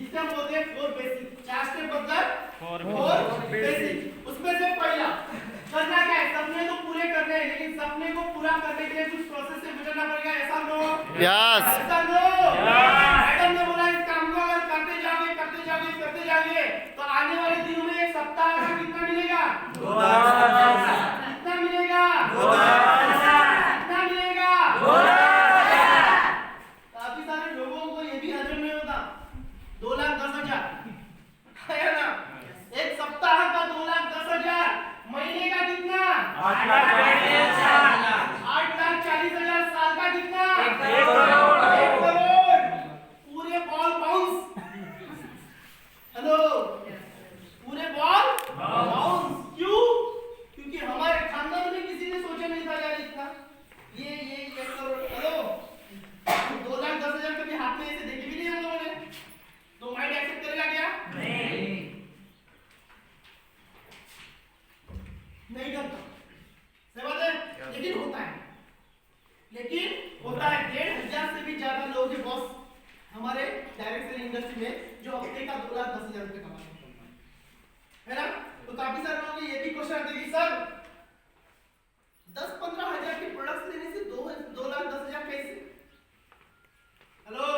जिसे हम बोलते हैं 4 बेसिक। 4 स्टेप मतलब 4 बेसिक। उसमें से पहला करना क्या है, सपने तो पूरे करने हैं, लेकिन सपने को पूरा करने के लिए कुछ प्रोसेस से गुजरना पड़ेगा। ऐसा नो यस ऐसा नो मैडम ने बोला इस काम को अगर करते जाओगे तो आने वाले दिनों में एक सप्ताह का कितना मिलेगा? कितना मिलेगा? कितना मिलेगा? काफी सारे लोगों को ये भी हजम नहीं होता। 2,10,000 है ना? एक सप्ताह का 2,10,000, महीने का कितना? 8,40,000, साल का कितना? 1 करोड़। पूरे बॉल बाउंस। हेलो, पूरे बॉल बाउंस। क्यों? क्योंकि हमारे खानदान में किसी ने सोचा नहीं था यार इतना ये 1 करोड़। हेलो, 2,10,000 कभी हाथ में ऐसे देखे भी नहीं हम लोगों ने, तो माइंड एक्सेप्ट करेगा क्या? नहीं करता। सही बात है, लेकिन होता है। 1,500 से भी ज्यादा लोग हैं बॉस हमारे डायरेक्ट सेलिंग इंडस्ट्री में जो हफ्ते का 2,10,000 रुपए कमाते हैं, है ना? तो काफी सारे लोग ये भी क्वेश्चन आते हैं कि सर 10-15 हजार के प्रोडक्ट्स लेने से 2,10,000 कैसे? हेलो,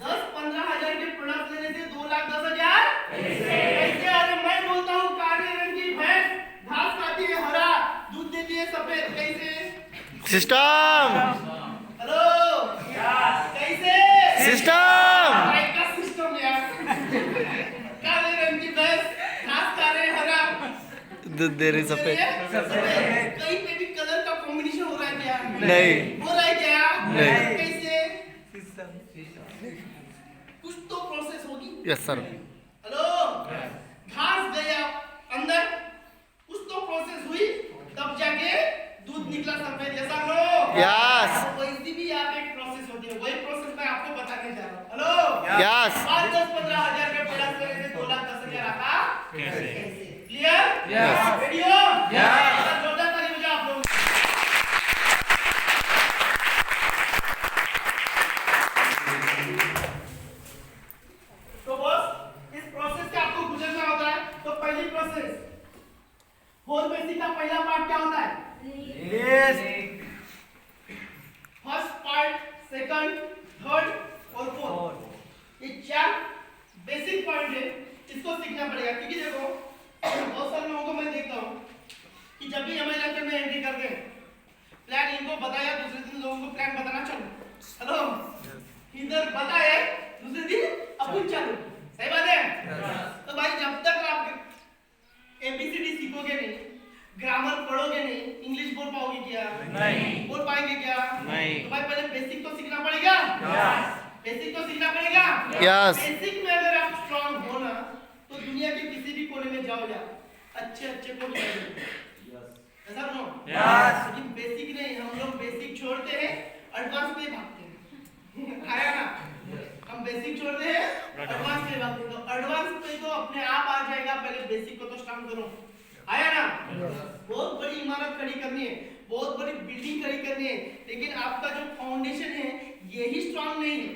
10-15 हजार के प्रोडक्ट्स लेने से 2,10,000 कैसे? अरे मैं बोलता हूँ काले रंग की भैंस घास खाती है हरा, दूध देती है सफेद, कैसे? सिस्टम हेलो, कैसे? सिस्टम का सिस्टम यार। काले रंग की भैंस घास खा रहे हरा, दूध दे रही सफेद। कहीं पे भी कलर का कॉम्बिनेशन हो रहा है क्या? नहीं हो रहा है क्या? नहीं। कैसे? कुछ तो प्रोसेस होगी। Yes sir. हेलो, घास गया अंदर, कुछ तो प्रोसेस हुई, तब जाके दूध निकला सफेद। ऐसा लो यस वैसी भी यहाँ पे एक प्रोसेस होती है, वही प्रोसेस मैं आपको बताने जा रहा हूँ। हेलो, यस 5-10-15 हजार के प्रोडक्ट लेने से 2,10,000 आता कैसे? क्लियर? यस वीडियो जोरदार ताली बजाओ आप लोग। तो बस इस प्रोसेस से आपको गुजरना होता है। तो पहली प्रोसेस 4 बेसिक का पहला पार्ट क्या होता है? फर्स्ट पार्ट, सेकंड, थर्ड और फोर्थ, ये 4 बेसिक पॉइंट है, इसको सीखना पड़ेगा। क्योंकि देखो बहुत सारे लोगों को मैं देखता हूँ कि जब भी हमारे लेक्चर में एंट्री करते हैं, प्लान इनको बताया, दूसरे दिन लोगों को प्लान बताना चालू। हेलो, इधर बताया, दूसरे दिन अपन चालू। सही बात है? तो भाई जब तक आप ABCD सीखोगे नहीं, ग्रामर पढ़ोगे नहीं, इंग्लिश बोल पाओगे क्या? नहीं। बोल पाएंगे क्या? नहीं। तो भाई पहले बेसिक तो सीखना पड़ेगा। बेसिक तो सीखना पड़ेगा। बेसिक में अगर आप स्ट्रांग हो ना, तो दुनिया के किसी भी कोने में जाओ यार, अच्छे को मिलेंगे। ऐसा नो? लेकिन बेसिक नहीं, हम लोग बेसिक छोड़ते हैं, एडवांस पे भागते हैं। आया ना? हम बेसिक छोड़ते हैं, एडवांस पे भागते हैं। तो एडवांस पे तो अपने आप आ जाएगा, पहले बेसिक को तो स्ट्रांग करो। आया ना? बहुत बड़ी इमारत खड़ी करनी है, बहुत बड़ी बिल्डिंग खड़ी करनी है, लेकिन आपका जो फाउंडेशन है यही स्ट्रांग नहीं है।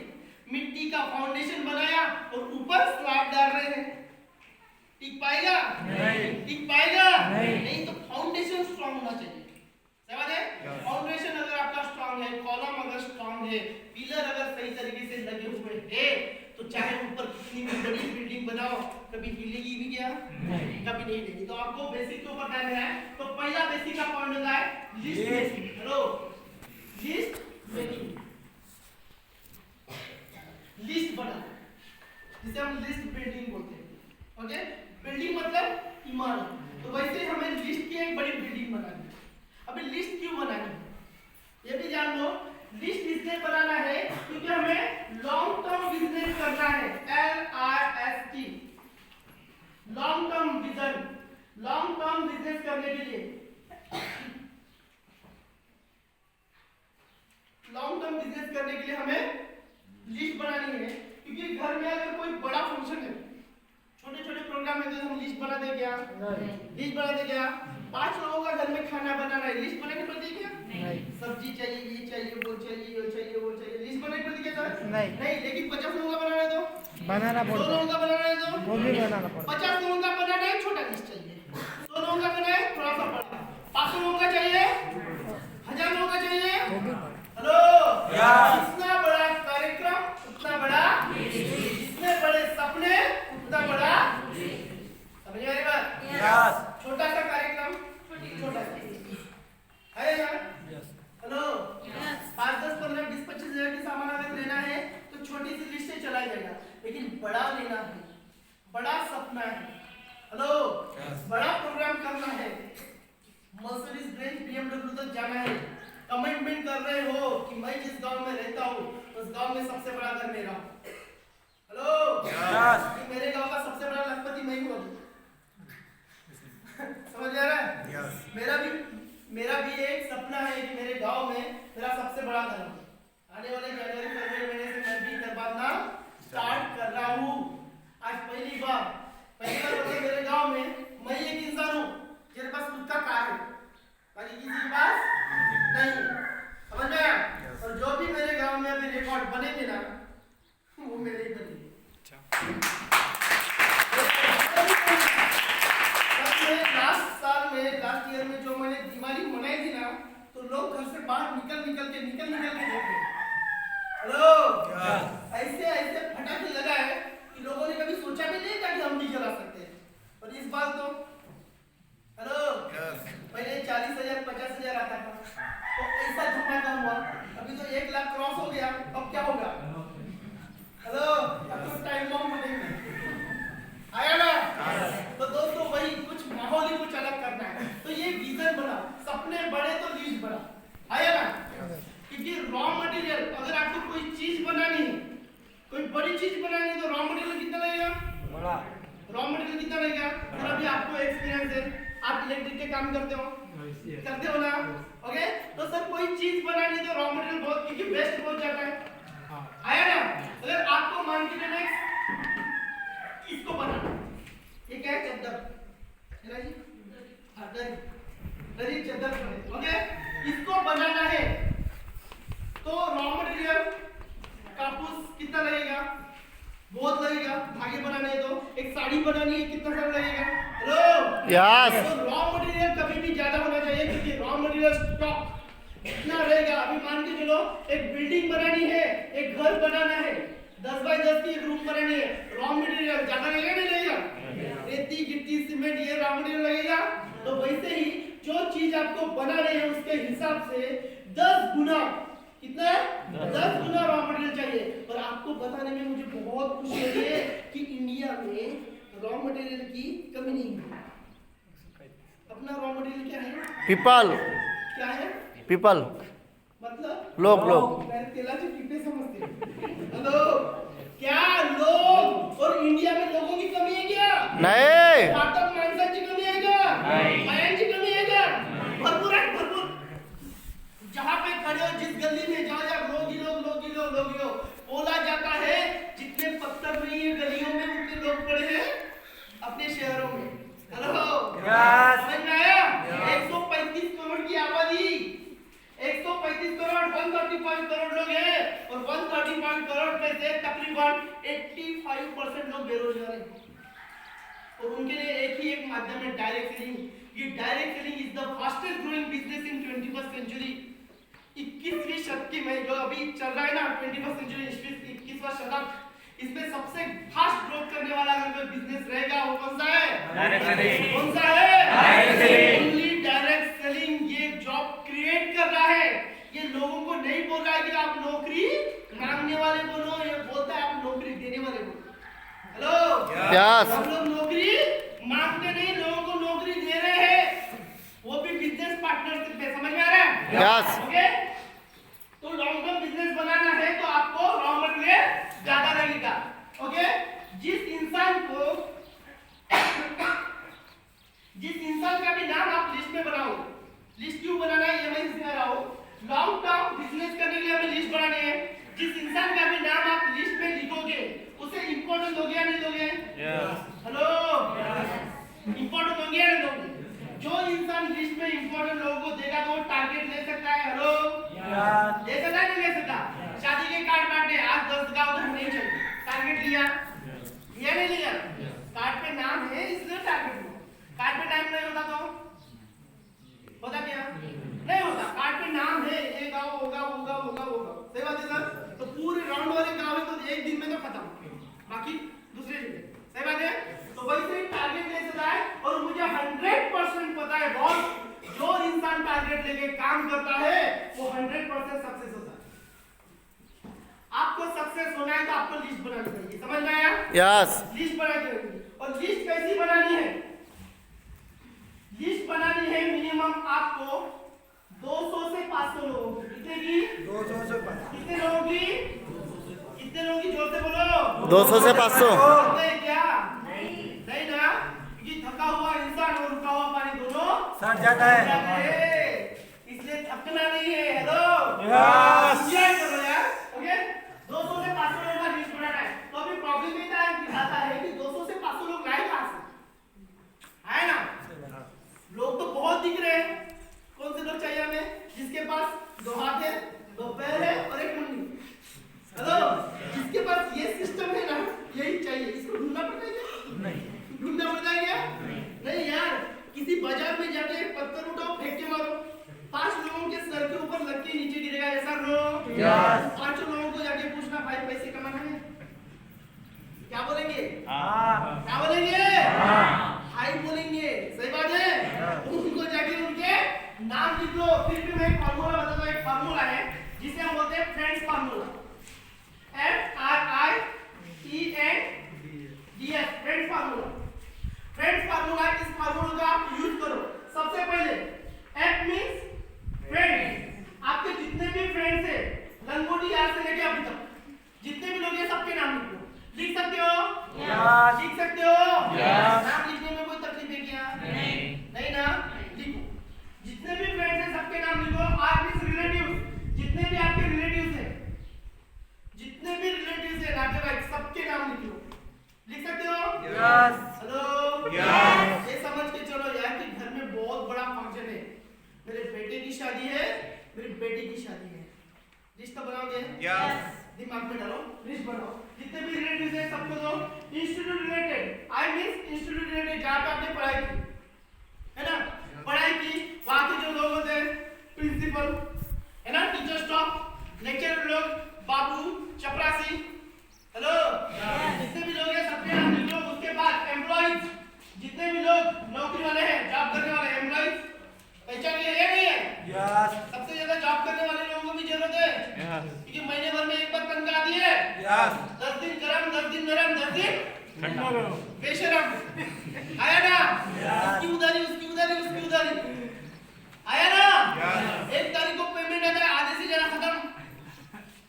मिट्टी का फाउंडेशन बनाया और ऊपर स्लैब डाल रहे हैं, टिक पाएगा? नहीं। टिक पाएगा? नहीं। तो फाउंडेशन स्ट्रांग होना चाहिए। समझ है? फाउंडेशन अगर आपका स्ट्रांग है, कॉलम अगर स्ट्रांग है, पिलर अगर सही तरीके से लगे हुए हैं, तो चाहे ऊपर कितनी भी बड़ी बिल्डिंग बनाओ, कभी हिलेगी भी क्या? नहीं। कभी नहीं हिलेगी। तो आपको बेसिक के ऊपर ध्यान देना है। तो पहला बेसिक का पॉइंट होता है list making. Hello, list making, list बनाना, जिसे हम लिस्ट बिल्डिंग बोलते हैं। ओके, बिल्डिंग मतलब इमारत। तो वैसे हमें लिस्ट की एक बड़ी बिल्डिंग बनानी है। अभी लिस्ट क्यों बनानी है ये भी जान लो। लिस्ट इसलिए बनाना है क्योंकि हमें लॉन्ग टर्म बिजनेस करना है, LIST, long term vision. Long term business करने के लिए, लॉन्ग टर्म बिजनेस करने के लिए हमें लिस्ट बनानी है। क्योंकि घर में अगर कोई बड़ा फंक्शन है, छोटे छोटे प्रोग्राम है, तो हम लिस्ट बना दे क्या? लिस्ट बना दे क्या? 5 लोगों का घर में खाना बनाना है, लिस्ट बनानी पड़ती है क्या? नहीं। सब्जी चाहिए, ये चाहिए, वो चाहिए, वो चाहिए, वो चाहिए, लिस्ट बनानी पड़ती है क्या सर? नहीं। लेकिन 50 लोगों का बनाना है तो बनाना 100 पड़ता लोगों का बनाना है तो वो भी बनाना पड़ता 50 लोगों का बनाना है, छोटा लिस्ट चाहिए। 100 लोगों का बनाए, थोड़ा सा बड़ा। 500 लोगों का चाहिए, 1000 लोगों का चाहिए। वो भी बड़ा हेलो, जितना बड़ा कार्यक्रम उतना बड़ा, जितने बड़े सपने उतना बड़ा। समझ में आ रही बात? छोटा सा कार्यक्रम, छोटा सा है यार। हेलो, 5, 10, 15, 20, 25 हजार की सामान अगर लेना है तो छोटी सी लिस्ट से चला जाएगा, लेकिन बड़ा लेना है, बड़ा सपना है। हेलो, बड़ा प्रोग्राम करना है, मर्सिडीज बेंज BMW तक जाना है, कमिटमेंट कर रहे हो कि मैं जिस गांव में रहता हूँ उस गांव में सबसे बड़ा घर मेरा हो। हेलो, कि मेरे गांव का सबसे बड़ा लखपति मैं ही हूँ। समझ आ रहा है? मेरा भी एक सपना है कि मेरे गांव में मेरा सबसे बड़ा घर हो। आने वाले जनवरी फरवरी महीने से मैं भी घर बांधना स्टार्ट कर रहा हूँ। आज पहली बार मतलब मेरे गांव में मैं एक इंसान हूँ जिसके पास खुद का कार है, बाकी किसी के पास नहीं। समझ में आया? और जो भी मेरे गांव में अभी रिकॉर्ड बनेंगे ना वो मेरे ही बनेंगे। लास्ट ईयर में जो मैंने दिवाली मनाई थी ना, तो लोग घर से बाहर निकल के देखे। हेलो, ऐसे फटाके लगाए कि लोगों ने कभी सोचा भी नहीं था कि हम भी जला सकते हैं। और इस बार तो हेलो, पहले 40,000 50,000 आता था, तो ऐसा धमाका हुआ। अभी तो 1 लाख क्रॉस हो गया, अब क्या होगा? हेलो, अब तो टाइम बम फटेंगे। आया ना? तो दोस्तों वही कुछ माहौल ही कुछ अलग करना है, तो ये विजन बना, सपने बड़े तो लिस्ट बड़ा। आया ना? क्योंकि रॉ मटेरियल अगर आपको कोई चीज बनानी है, कोई बड़ी चीज बनानी है, तो रॉ मटेरियल कितना लगेगा? बड़ा रॉ मटेरियल कितना लगेगा? और अभी आपको एक्सपीरियंस है, आप इलेक्ट्रिक के काम करते हो ना? ओके, तो सर कोई चीज बनानी है तो रॉ मटेरियल बहुत, क्योंकि वेस्ट बहुत जाता है। आया ना? अगर आपको मान के चलिए इसको बनाना, ये क्या है? चद्दर है ना जी? हाँ, दरी चद्दर बने। ओके, इसको बनाना है तो रॉ मटेरियल कापूस कितना लगेगा? बहुत लगेगा। धागे बनाने हैं तो एक साड़ी बनानी है, कितना सारा लगेगा? Hello, yes. तो रॉ मटेरियल कभी भी ज्यादा होना चाहिए, क्योंकि रॉ मटेरियल स्टॉक कितना रहेगा? अभी मान के चलो एक बिल्डिंग बनानी है, एक घर बनाना है, 10 बाय 10 की एक रूम बनानी है, रॉ मटेरियल ज्यादा लगेगा नहीं लगेगा? रेती गिट्टी सीमेंट ये रॉ मटेरियल लगेगा। तो वैसे ही जो चीज आपको बना रहे हैं उसके हिसाब से 10 गुना, कितना? 10 गुना रॉ मटेरियल चाहिए। और आपको बताने में मुझे बहुत खुशी हो रही है कि इंडिया में रॉ मटेरियल की कमी नहीं है। अपना रॉ मटेरियल क्या है? पीपल क्या है? पीपल मतलब लोग मैं तेलाचे पीपे समझते हैं। हेलो, क्या लोग और इंडिया में लोगों की कमी है क्या? नहीं। भारतात माणसाची कमी आहे का? बायांची कमी आहे का? भरपूर आहे, भरपूर। जहाँ पे खड़े हो, जिस गली में जाओ या लोगी लोग बोला जाता है, जितने पत्थर नहीं है गलियों में उतने लोग पड़े हैं अपने शहरों में। हेलो, समझ में आया? 135 करोड़ की आबादी, 135 करोड़ 135 करोड़ लोग हैं, और 135 करोड़ में से तकरीबन 85% लोग बेरोजगार हैं। और उनके लिए एक माध्यम है डायरेक्ट सेलिंग। ये direct selling is the fastest growing business in 21st century. 21वीं शताब्दी में जो अभी चल रहा है ना, 21st सेंचुरी 21वां शतक, इसमें सबसे फास्ट ग्रोथ करने वाला अगर कोई बिजनेस रहेगा वो कौन सा है? Direct selling. कौन सा है? Direct selling. Only direct selling ये जॉब क्रिएट कर रहा है। ये लोगों को नहीं बोल रहा है कि आप नौकरी मांगने वाले बनो, ये बोलता है आप नौकरी देने वाले बनो। Hello, yes. हम लोग नौकरी मांगते नहीं, लोगों को नौकरी दे रहे हैं, वो भी बिजनेस पार्टनरशिप पे। समझ में आ रहा है? यस। ओके, तो लॉन्ग टर्म बिजनेस बनाना है तो आपको रॉ मटेरियल ज्यादा लगेगा। ओके, जिस इंसान का भी नाम आप लिस्ट में बनाओ, लिस्ट क्यों बनाना है ये मैं सिखा रहा हूँ। लॉन्ग टर्म बिजनेस करने के लिए हमें लिस्ट बनानी है। जिस इंसान का भी नाम आप लिस्ट में लिखोगे उसे इंपॉर्टेंस दोगे या नहीं दोगे? हेलो, इंपॉर्टेंस दोगे या नहीं दोगे? जो इंसान लिस्ट में इंपॉर्टेंट लोगों को देगा तो टारगेट ले सकता है। हेलो, ले सकता है नहीं ले सकता? शादी के कार्ड बांटे, आज 10 गांव तो नहीं चाहिए, टारगेट लिया 100% सक्सेस होता है। आपको सक्सेस होना है तो आपको लिस्ट बनानी पड़ेगी, समझ में आया? यस लिस्ट बनानी पड़ेगी। और लिस्ट कैसी बनानी है? लिस्ट बनानी है मिनिमम आपको 200 से 500 लोगों की। कितने की? 200 से 500। कितने लोगों की? कितने लोगों की? जोर से बोलो। 200 से 500। नहीं क्या? नहीं ना, क्योंकि थका हुआ इंसान और रुका हुआ पानी दोनों सड़ जाता है। इसलिए थकना नहीं है। Hello yes. एंजॉय करो यार। ओके, 200 से 500 लोगों का लिस्ट बनाना है। तो अभी प्रॉब्लम ये आता है कि 200 से 500 लोग लाए कहां से? है ना? लोग तो बहुत दिख रहे हैं। कौन से लोग चाहिए हमें? जिसके पास 2 हाथ है, 2 पैर है और 1 मुंडी। हेलो, जिसके पास ये सिस्टम है ना, यही चाहिए। इसको ढूंढना पड़ता है क्या? नहीं। ढूंढना पड़ता है क्या? नहीं यार, किसी बाजार में जाके पत्थर उठाओ, फेंक के मारो, 5 लोगों के सर के ऊपर लग के नीचे गिरेगा। ऐसा रो यस। 5 लोगों को जाके पूछना, भाई पैसे कमाना है? क्या बोलेंगे? हाँ। क्या बोलेंगे? हाई बोलेंगे। सही बात है। उनको जाके उनके नाम लिख लो। फिर भी मैं एक फार्मूला बताता हूं। एक फार्मूला है जिसे हम बोलते हैं friends formula. FRIENDS friends formula. Friends formula, इस फार्मूला का आप यूज करो। सबसे पहले F मींस फ्रेंड्स। आपके जितने भी फ्रेंड्स हैं, लंगोटी यार से लेके अभी तक जितने भी लोग हैं, सबके नाम लिख लो। लिख सकते हो? यस। लिख सकते हो? यस। नाम लिखने में कोई तकलीफ है क्या? नहीं ना? लिखो। जितने भी फ्रेंड्स हैं सबके नाम लिखो। R means relatives. जितने भी आपके रिलेटिव्स हैं, जितने भी रिलेटिव्स हैं, नातेवाईक, सबके नाम लिख लो। लिख सकते हो? यस। Hello yes. ये समझ के चलो यार कि घर में बहुत बड़ा फंक्शन है। मेरे बेटे की शादी है, मेरी बेटी की शादी है। लिस्ट तो बनाओगे? यस। दिमाग में डालो, लिस्ट बनाओ। जितने भी रिलेटिव्स हैं सबको दो। इंस्टीट्यूट रिलेटेड, आई मींस इंस्टीट्यूट रिलेटेड, जहां पे आपने पढ़ाई की है ना, पढ़ाई की, वहां के जो लोग होते हैं, प्रिंसिपल है ना, टीचर स्टाफ, लेक्चरर लोग, बाबू, चपरासी। हेलो जितने भी लोग हैं सबके नाम लिख लो। उसके बाद एम्प्लॉइज, जितने भी लोग नौकरी वाले हैं, जॉब करने वाले एम्प्लॉइज, पहचान लिए है नहीं है? यस। सबसे ज्यादा जॉब करने वाले लोगों को भी जरूरत है, क्योंकि महीने भर में एक बार तनख्वाह आती है। यस। 10 दिन गरम, 10 दिन नरम, 10 दिन बेशरम। आया ना? उसकी उधारी, उसकी उधारी, उसकी उधारी। आया ना? 1 तारीख को पेमेंट आता है, आधे से ज्यादा खत्म।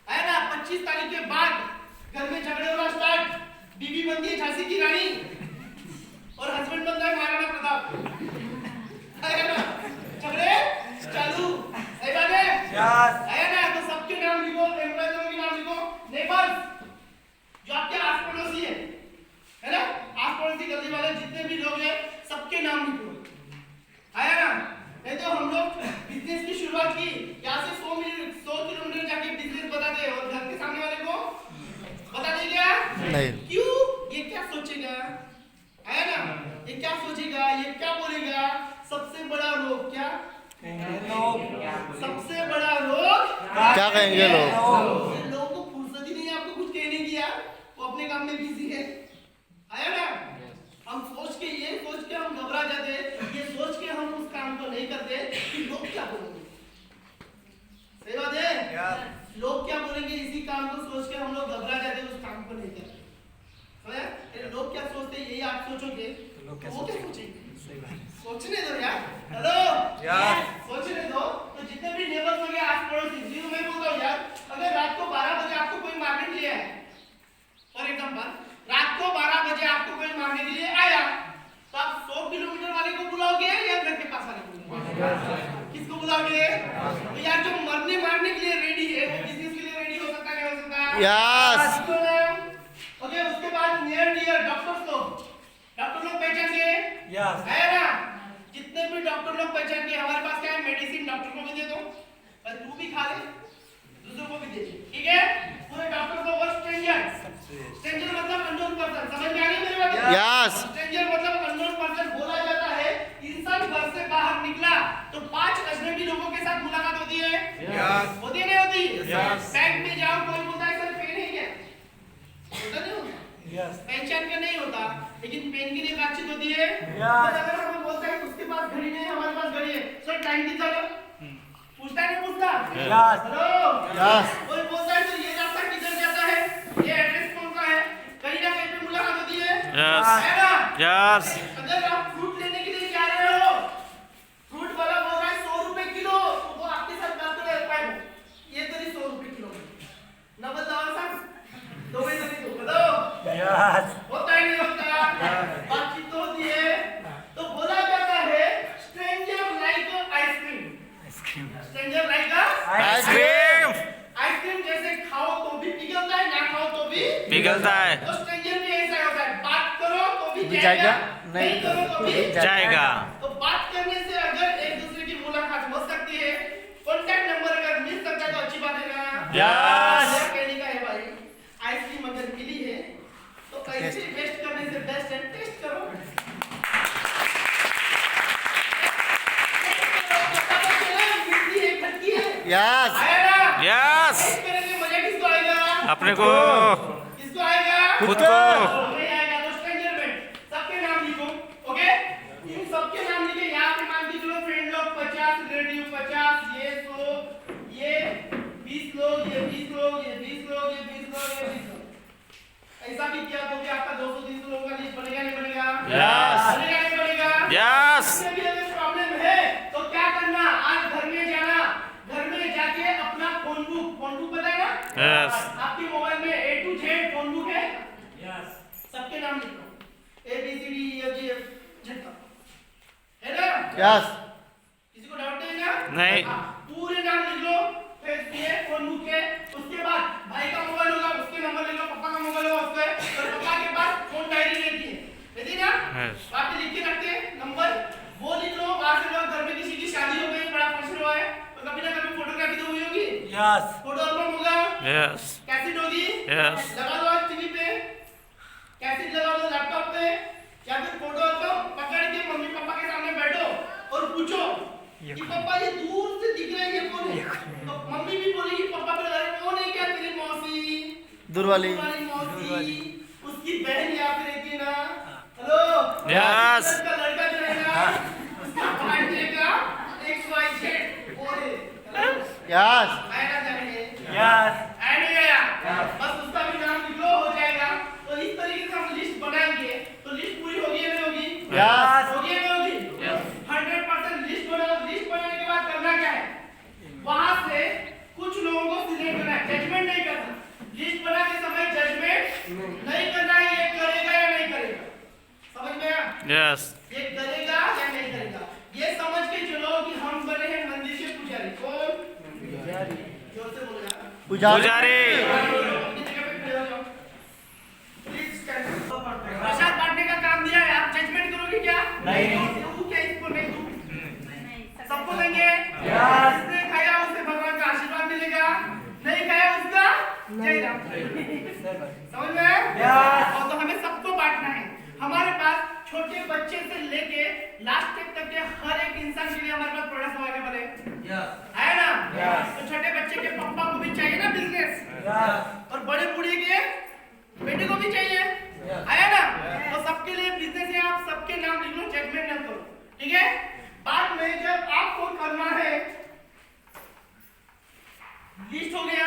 आया ना? 25 तारीख के बाद घर में झगड़े होना स्टार्ट। बीवी बनती है झांसी की रानी और हस्बैंड बनता है महाराणा प्रताप। आया ना? झगड़े चालू। सही बात है? यस। आया ना? तो सबके नाम लिखो, एम्प्लॉयजों के नाम लिखो, नेबर्स जो आपके आस पड़ोसी है ना, आस पड़ोसी गली वाले जितने भी लोग हैं, सबके नाम लिखो। आया ना? नहीं तो हम लोग बिजनेस की शुरुआत की, यहाँ से 100 किलोमीटर जाके बिजनेस बताते हैं और घर के सामने वाले को बता दें क्या? नहीं। क्यों? ये क्या सोचेगा? आया ना? ये क्या सोचेगा? ये क्या बोलेगा? सबसे बड़ा रोग क्या? सबसे बड़ा रोग क्या कहेंगे लोग? ये लोगों को फुर्सत ही नहीं है आपको कुछ कहने की यार, वो अपने काम में बिजी है। आया ना? हम सोच के हम घबरा जाते हैं, ये सोच के हम उस काम को नहीं करते कि लोग क्या बोलेंगे। सही बात है? यस। लोग क्या बोलेंगे, इसी काम को सोच के हम लोग घबरा जाते हैं, उस काम को नहीं करते। समझा? अरे लोग क्या सोचते हैं, यही आप सोचोगे तो वो क्या सोचेंगे? सोचने दो यार। Hello yes. सोचने दो। तो जितने भी नेबर्स होंगे, आस पड़ोसी, जी मैं बोलता हूँ यार, अगर रात को 12 बजे आपको कोई मारने के लिए है, फॉर एग्जांपल रात को 12 बजे आपको कोई मारने के लिए आया, तो आप 100 किलोमीटर वाले को बुलाओगे या घर के पास वाले को बुलाओगे? किसको बुलाओगे? तो यार जो मरने मारने के लिए रेडी है, वो बिजनेस के लिए रेडी हो सकता है, नहीं हो सकता? यस। ओके, उसके बाद नियर डियर डॉक्टर लोग पहचान के यस। है ना? जितने भी डॉक्टर लोग पहचान के, हमारे पास क्या है, मेडिसिन डॉक्टर को भी दे दो और तू भी खा ले, दूसरों को भी दे दे, ठीक है? पूरे डॉक्टर को और स्ट्रेंजर मतलब अननोन पर्सन। समझ में आ गई मेरी बात? यस। स्ट्रेंजर मतलब अननोन पर्सन बोला जाता है। इंसान घर से बाहर निकला तो 5 अजनबी लोगों के साथ मुलाकात होती है। यस। होती है नहीं होती? यस। बैंक में जाओ, कोई बोलता है सर पेन है क्या? होता नहीं होता? यस। पहचान का नहीं होता, लेकिन पेन के लिए बातचीत होती है। यस। अगर हमें बोलता है उसके पास घड़ी नहीं है, हमारे पास घड़ी है, सर टाइम कितना है? पूछता पूछता है नहीं पूछता? यस हेलो यस कोई बोलता है तो ये रास्ता किधर जाता है, ये एड्रेस कौन सा है, कहीं ना कहीं पे मुलाकात होती है, है ना? यस अगर आप फ्रूट लेने के लिए जा रहे हो, फ्रूट वाला बोल रहा है 100 रुपए किलो, तो वो आपके साथ बात कर रहा है, ये तरी 100 रुपए किलो ना बताओ सर, दो में तरी दो बताओ, यस होता है नहीं होता, बातचीत तो होती है, तो बोला जाता है stranger like ice cream, stranger like ice cream ice cream जैसे खाओ तो भी पिघलता है, ना खाओ तो भी पिघलता है तो स्ट्रेंजर भी ऐसा होता है, बात करो तो भी भी जाएगा, जाएगा, नहीं करो तो भी जाएगा तो बात करने से अगर एक दूसरे की मुलाकात हो सकती है, कांटेक्ट नंबर अगर मिल सकता है तो अच्छी बात है ना? यस मेरा कहने का है भाई, आइसक्रीम अगर मिली है तो पैसे वेस्ट करने से बेस्ट है टेस्ट करो। मिट्टी है, खट्टी है, यस आया ना? यस टेस्ट करेंगे, मजा किसको आएगा? अपने को किसको आएगा? खुद को नहीं आएगा तो स्ट्रेंजर में सबके नाम लिखो, ओके? इन सबके नाम लिखे, यहाँ पे मान के चलो फ्रेंड लोग 50, रिलेटिव 50, ये 100, ये 20 लोग, ये 20 लोग, ये 20 लोग, ये 20 लोग, ये 20 लोग। ऐसा भी किया तो क्या आपका 200-300 लोगों का लिस्ट बनेगा नहीं बनेगा? Yes. बनेगा नहीं बनेगा? यस इसमें भी अगर प्रॉब्लम है तो क्या करना? आज घर में जाना, घर में जाके अपना फोन बुक पता है ना? यस आपके मोबाइल में A to Z phone book है? सबके नाम लिखो, A B C D E F G H Z तक, है ना? यस किसी को डाउट नहीं है ना? नहीं। हाँ, पूरे नाम लिख लो, फिर ये फोन बुक है, उसके बाद भाई का मोबाइल होगा, उसके नंबर लिख लो, पापा का मोबाइल होगा उसके, और पापा के पास फोन डायरी रहती है ना? यस वहाँ पे लिख के रखते हैं नंबर, वो लिख लो, वहाँ से लोग घर में किसी की शादी हो गई, बड़ा फंक्शन हुआ है, तो कभी ना कभी फोटोग्राफी तो हुई होगी, यस फोटो एल्बम होगा, यस कैसेट होगी, यस लगा दो आज टीवी पे, कैसेट लगा दो लैपटॉप पे, या फिर फोटो एल्बम पकड़ के मम्मी पापा के सामने बैठो और पूछो कि पापा ये दूर से दिख रहा है ये कौन है, तो मम्मी भी बोलेगी पापा को अरे कौन है क्या तेरी मौसी, दूर वाली मौसी, उसकी बहन यहाँ पे रहती है ना, हेलो Yes. उसका लड़का जो है ना, उसका भाई का XYZ वो है, हेलो यस आएगा जाएंगे यस ऐड हो गया, बस उसका भी नाम लिख लो, हो जाएगा। तो इस तरीके से हम लिस्ट बनाएंगे, तो लिस्ट पूरी होगी या नहीं होगी? यस होगी या नहीं होगी? 100% लिस्ट बनाओ, लिस्ट बनाने के बाद करना क्या है? वहां से कुछ लोगों को सिलेक्ट करना है, जजमेंट नहीं करना, लिस्ट बनाते समय जजमेंट नहीं करना है, ये करेगा या नहीं करेगा, समझ में आया? यस ये करेगा या नहीं करेगा, ये समझ के चलो कि हम बने हैं मंदिर के पुजारी, कौन? जोर से बोलो यार। पुजारी प्रसाद बांटने का काम दिया है, आप जजमेंट करोगे क्या? नहीं। तू क्या इसको नहीं दूं? सबको देंगे, Yes. जिसने खाया उससे भगवान का आशीर्वाद मिलेगा, नहीं खाया उसका जय राम। समझ में आया? Yes. और तो हमें सबको बांटना है, हमारे पास छोटे बच्चे से लेके लास्ट तक के हर एक इंसान के लिए हमारे पास प्रोडक्ट अवेलेबल है, है ना? Yes. तो छोटे बच्चे के पापा को भी चाहिए ना बिजनेस, यस और बड़े बूढ़े के बेटे को भी चाहिए, आया ना? तो सबके लिए बिजनेस है, आप सबके नाम लिख लो, जजमेंट ना करो, ठीक है? बाद में जब आपको करना है, लिस्ट हो गया,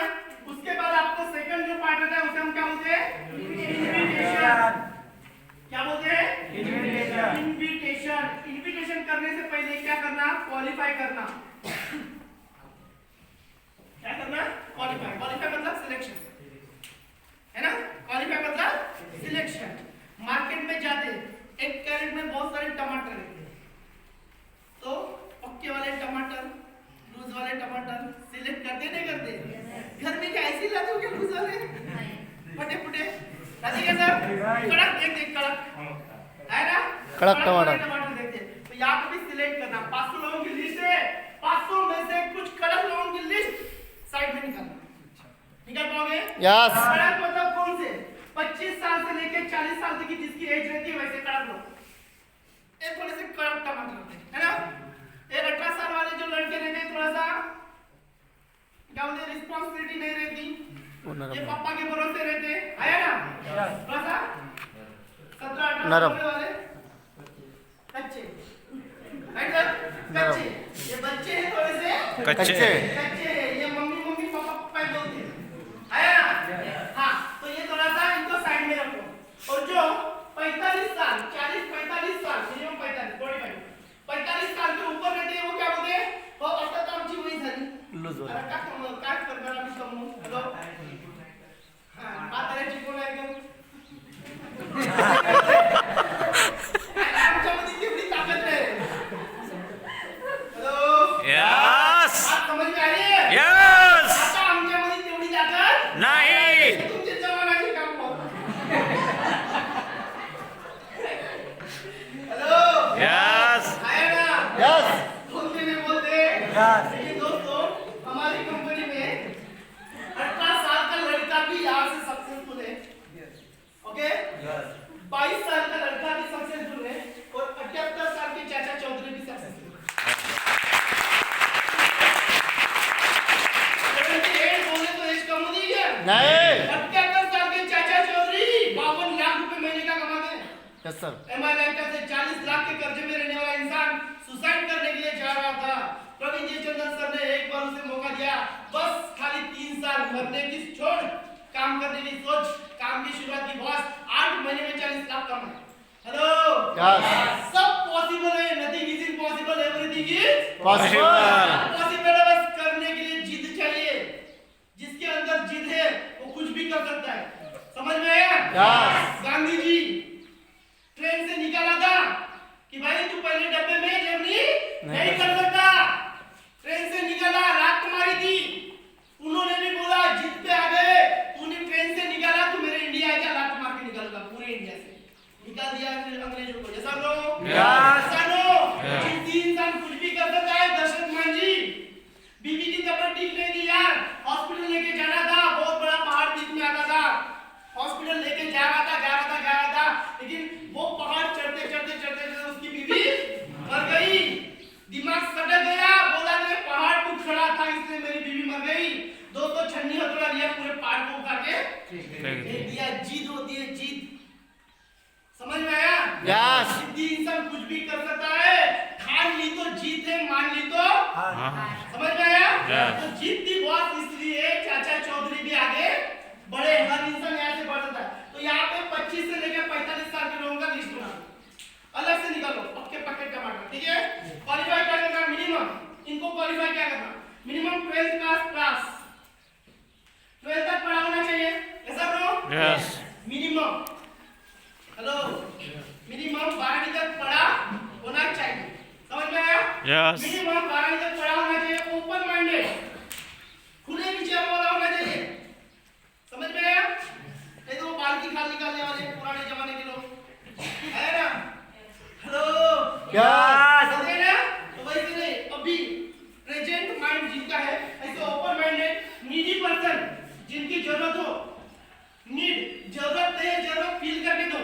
उसके बाद आपको सेकंड जो पार्ट होता है उसे हम क्या बोलते हैं? इनविटेशन। क्या बोलते हैं? इनविटेशन। इनविटेशन करने से पहले क्या करना? क्वालिफाई करना। क्या करना? क्वालिफाई। क्वालिफाई मतलब सिलेक्शन, है ना? क्वालिफाई मतलब सिलेक्शन। मार्केट में जाते, एक कैरेट में बहुत सारे टमाटर रहते हैं, तो पक्के वाले टमाटर, लूज वाले टमाटर सिलेक्ट करते नहीं करते? घर में क्या ऐसे लाते हो क्या लूज वाले? फटे फटे लाते क्या सर? कड़क देख कड़क, है ना? कड़क टमाटर देखते हैं। तो यहाँ पे भी सिलेक्ट करना, 500 लोगों की लिस्ट है, 500 में से कुछ कड़क लोगों की लिस्ट साइड में निकालना, निकाल पाओगे? यस कड़क मतलब कौन से? 25 साल से लेके 40 साल तक की जिसकी एज रहती है वैसे कड़क लोग, एक थोड़े से कड़क टमाटर होते हैं, है ना? एक 18 साल वाले जो लड़के रहते हैं, थोड़ा सा क्या बोलते हैं, रिस्पॉन्सिबिलिटी नहीं रहती, ये पापा के भरोसे रहते हैं, आया ना? थोड़ा सा 17-18 नरम। वाले कच्चे, राइट सर? कच्चे, ये बच्चे हैं थोड़े से कच्चे कच्चे हैं, ये मम्मी मम्मी पापा पापा बोलते हैं, आया ना? हाँ, तो ये थोड़ा सा इनको साइड में रखो। और जो 45 साल 40-45 साल मिनिमम 45 साल के ऊपर रहते हैं वो क्या बोलते हैं? वो आता आमची वही झाली लूज हो अरे काय करणार आम्ही समजून हॅलो हां म्हाताऱ्याची कोण आहे एकदम आमच्यामध्ये तेवढी ताकद नाही हॅलो यस बात समझ में आ रही है यस आता आमच्यामध्ये तेवढी ताकद नहीं तुमचे जवानाचे काम होत हेलो यस आया ना यस बोलते नहीं बोलते यस लेकिन दोस्तों हमारी कंपनी में 18 साल का लड़का भी यहाँ से सक्सेसफुल है ओके 22 साल का लड़का भी सक्सेसफुल है और 78 साल के चाचा चौधरी भी सक्सेसफुल है 78 बोले तो एज कम नहीं है नहीं 78 साल के चाचा चौधरी 52 लाख रुपए महीने का कमाते हैं यस सर एमआई लाइफ से 40 लाख के कर्जे में रहने वाला इंसान सुसाइड करने के लिए जा रहा था। प्रवीण जयचंद्रन सर ने एक बार उसे मौका दिया, बस खाली 3 साल मरने की छोड़ काम करने की सोच। काम की शुरुआत की बॉस 8 महीने में 40 लाख कमाए। हेलो यस सब पॉसिबल है, nothing is impossible, everything is possible possible है। बस करने के लिए जिद चाहिए, जिसके अंदर जिद है वो कुछ भी कर सकता है। समझ में आया? यस गांधी जी ट्रेन से निकाला था कि भाई तू पहले डब्बे में जर्नी नहीं कर सकता। ट्रेन से निकाला, लात मारी थी, उन्होंने भी बोला जिद पे आ गए, तूने ट्रेन से निकाला तू मेरे इंडिया आएगा, लात मार के निकालूंगा पूरे इंडिया से। निकाल दिया अंग्रेजों को। जैसा लो जिद्दी इंसान कुछ भी कर सकता है। दशरथ मांझी बीवी की तबीयत ठीक नहीं थी यार, हॉस्पिटल लेके जाना था, बहुत बड़ा पहाड़ बीच में आता था, हॉस्पिटल लेके जा रहा था, लेकिन वो पहाड़ चढ़ते उसकी बीवी मर गई। दिमाग सटक गया, बोला मैं पहाड़ को खड़ा था इसलिए मेरी बीवी मर गई। दोस्तों छन्नी हथौड़ा लिया, पूरे पहाड़ को उठा के फेंक दिया। जीत होती है जीत। समझ में आया? यस जिद्दी इंसान कुछ भी कर सकता है। ठान ली तो जीत है, मान ली तो समझ में आया? तो जीत की बात इसलिए चाचा चौधरी भी आगे बड़े, हर इंसान यहाँ से बढ़ सकता है। तो यहाँ पे 25 से लेकर 45 साल के लोगों का लिस्ट बना अलग से निकालो, पक्के पक्के टमाटर, ठीक है? क्वालिफाई क्या करना? मिनिमम इनको क्वालिफाई क्या करना? Minimum 12th class pass, 12th तक पढ़ा होना चाहिए, ऐसा bro? Yes minimum hello minimum 12वीं तक पढ़ा होना चाहिए। समझ में आया? यस मिनिमम 12वीं तक पढ़ा होना चाहिए। ओपन माइंडेड, खुले विचार वाला होना चाहिए। समझ में आया? नहीं तो वो बाल की खाल निकालने वाले पुराने जमाने के लोग है ना। हेलो यस समझे ना? तो वैसे नहीं, अभी प्रेजेंट माइंड जिनका है, ऐसे ओपन माइंडेड नीडी पर्सन जिनकी जरूरत हो, नीड जरूरत नहीं है, जरूरत फील करके दो।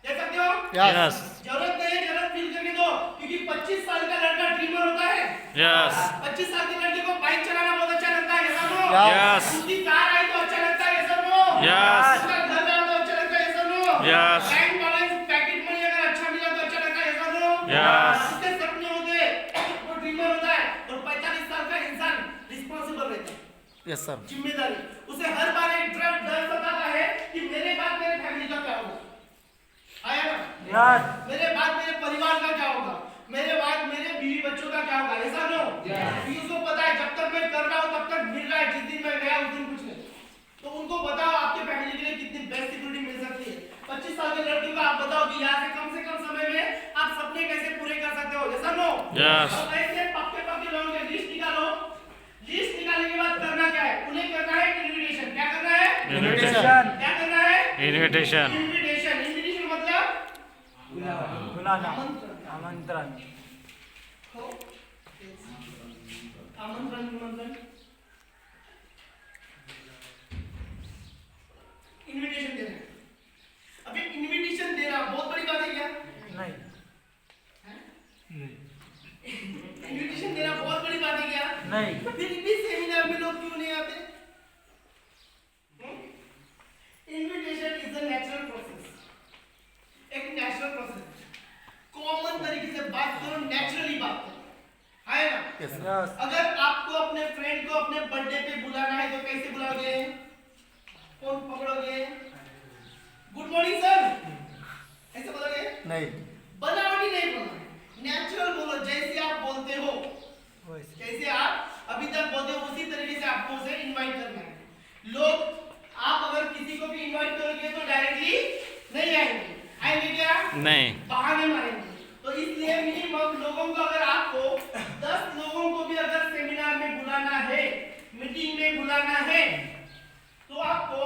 देख सकते हो? यस जरूरत नहीं है, जरूरत फील करके दो। क्योंकि 25 साल का लड़का ड्रीमर होता है। यस 25 साल के लड़के को बाइक चलाना बहुत अच्छा लगता है, ये सब लो। यस उसकी कार आई तो अच्छा लगता है, ये सब लो। यस उसका घर आया तो अच्छा लगता है, ये सब लो। Yes bank balance packet money अगर अच्छा मिला तो अच्छा लगता है, ये सब लो। यस उसके सपने होते हैं, वो ड्रीमर होता है। और 45 साल का इंसान रिस्पांसिबल रहता है, यस सर जिम्मेदारी। उसे हर बार एक डर सताता है कि मेरे बाद मेरे फैमिली का क्या होगा, आया ना? यस मेरे बाद मेरे परिवार का क्या होगा, मेरे बाद मेरे बीवी बच्चों का क्या होगा, ऐसा नो? उसको पता है जब तक मैं कर रहा हूँ तब तक मिल रहा है, जिस दिन मैं गया उस दिन कुछ नहीं। तो उनको बताओ आपके फैमिली के लिए कितनी बेस्ट सिक्योरिटी मिल सकती है। 25 साल के लड़के को आप बताओ कि यहाँ से कम समय में आप सपने कैसे पूरे कर सकते हो, ऐसा नो? यस ऐसे पक्के लोगों के लिस्ट निकालो। लिस्ट निकालने के बाद करना क्या है? उन्हें करना है इनविटेशन। क्या करना है? इनविटेशन क्या करना है? इनविटेशन इनविटेशन मतलब बुलाना आमंत्रण आमंत्रण इनविटेशन देना। अभी इनविटेशन देना बहुत बड़ी बात है क्या? नहीं इनविटेशन देना बहुत बड़ी बात है क्या? नहीं फिर भी सेमिनार में लोग क्यों नहीं आते? Invitation is a natural process, एक नेचुरल प्रोसेस। कॉमन तरीके से बात करो, नेचुरली बात करो, है ना? यस यस अगर आपको अपने फ्रेंड को अपने बर्थडे पे बुलाना है तो कैसे बुलाओगे? फोन पकड़ोगे, गुड मॉर्निंग सर, ऐसे बोलोगे? नहीं बनावटी नहीं बोलना, नेचुरल बोलो, जैसे आप बोलते हो, वैसे जैसे आप अभी तक बोलते हो उसी तरीके से आपको उसे इनवाइट करना है। लोग, आप अगर किसी को भी इनवाइट करोगे तो डायरेक्टली नहीं आएंगे, आएंगे क्या? नहीं। बहाने मारेंगे। तो इसलिए मिनिमम लोगों को, अगर आपको 10 लोगों को भी अगर सेमिनार में बुलाना है, मीटिंग में बुलाना है, तो आपको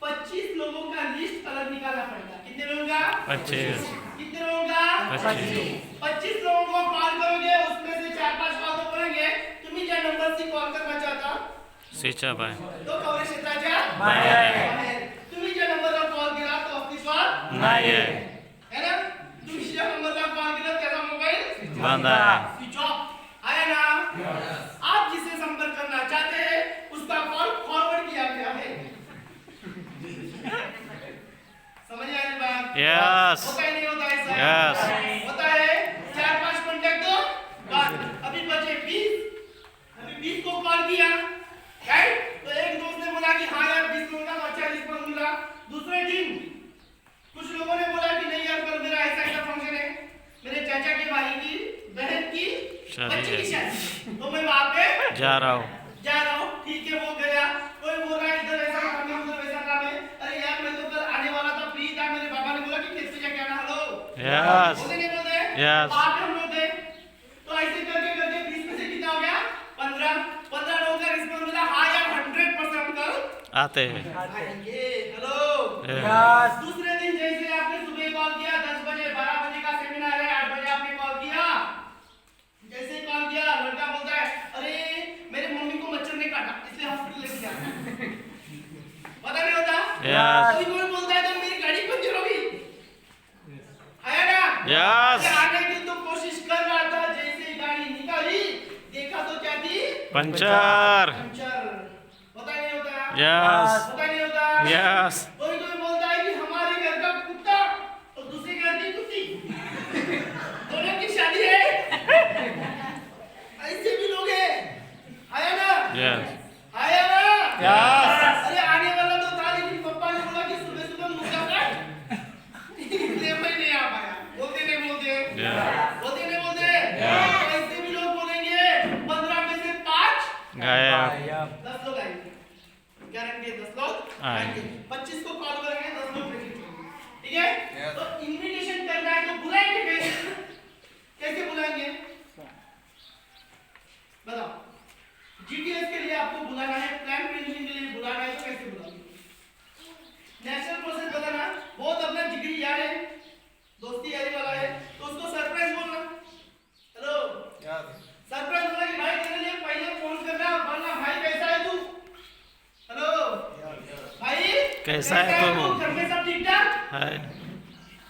25 लोगों का लिस्ट अलग निकालना पड़ेगा। कितने लोगों का? 25। कितने लोगों का? 25 लोगों को कॉल करोगे, उसमें से 4-5 कॉल तो करेंगे। तुम्ही ज्या नंबर से कॉल करना चाहता सीचा बाय तो कवरेज क्षेत्राच्या बाहेर. तुम्ही ज्या नंबरला कॉल केला तो ऑफिसवर नाही आहे. है ना? तुम्ही ज्या नंबरला कॉल केला त्याचा मोबाईल बंद आहे. स्विच ऑफ है ना? आप जिसे संपर्क करना चाहते हैं उसका कॉल फॉरवर्ड किया गया है। समझ में आ रही बात? Yes. होता है नहीं होता है सर? Yes. होता है। 4-5 कांटेक्ट दो, बात अभी बचे 20, अभी 20 को कॉल किया, राइट? तो एक दोस्त ने बोला कि हाँ यार 20 लोगों का तो अच्छा रिस्पॉन्स मिला। दूसरे दिन कुछ लोगों ने बोला कि नहीं यार कल मेरा ऐसा फंक्शन है, मेरे चाचा के भाई की बहन की बच्ची की शादी, तो मैं वहाँ पे जा रहा हूँ. ठीक है वो गया। कोई बोल रहा है इधर ऐसा काम है उधर वैसा काम है, अरे यार मैं तो कल आने वाला था, फ्री था, मेरे पापा ने बोला कि खेत से जाके आना। Hello Yes. बोलते नहीं बोलते? Yes. वहाँ पे हम लोग थे। तो ऐसे करके करके 20 में से कितना हो गया? 15 लोगों का रिस्पॉन्स मिला। हाँ यार 100% हम कल आते हैं. आएंगे। हेलो यस दूसरे दिन जैसे आपने सुबह कॉल किया 10 बजे, 12 बजे का सेमिनार है, 8 बजे आपने कॉल किया। जैसे कॉल किया लड़का बोलता है अरे मेरे मम्मी को मच्छर ने काटा इसलिए हॉस्पिटल लेके गया। पता नहीं होता? Yes. कोई बोलता है तो मेरी गाड़ी पंचर होगी, आया ना? Yes. अरे आने की तो कोशिश कर रहा था, जैसे ही गाड़ी निकाली देखा तो क्या थी? पंचर. पंचर। पता नहीं होता? Yes. पता नहीं होता? Yes. कोई बोलता है कि हमारे घर का कुत्ता और दूसरे घर की कुत्ती दोनों की शादी है। ऐसे भी लोग हैं, आया ना? Yes. आया ना? यस अरे आने वाला तो था लेकिन पापा ने बोला कि सुबह सुबह मुर्गा काट, इसलिए मैं नहीं आ पाया। बोलते नहीं बोलते? Yeah. बोलते नहीं बोलते? ऐसे भी लोग बोलेंगे 15 में से 5 गायब. 10 लोग आएंगे, गारंटी है 10 लोग आएंगे. 25 को कॉल करेंगे, 10 लोग भेजेंगे। ठीक है? तो इनविटेशन करना है तो बुलाएंगे कैसे? कैसे बुलाएंगे? बताओ। जीटीएस के लिए आपको बुलाना है, प्लान प्रेजेंटेशन के लिए बुलाना है तो कैसे बुलाओगे? नेशनल प्रोसेस बताना, बहुत अपना जिगरी यार है, दोस्ती यारी वाला है, तो उसको सरप्राइज बोलना। हेलो सरप्राइज बोला कि भाई तेरे लिए पहले फोन करना और बोलना भाई कैसा है तू? हेलो भाई कैसा है तू? घर में सब ठीक ठाक? है.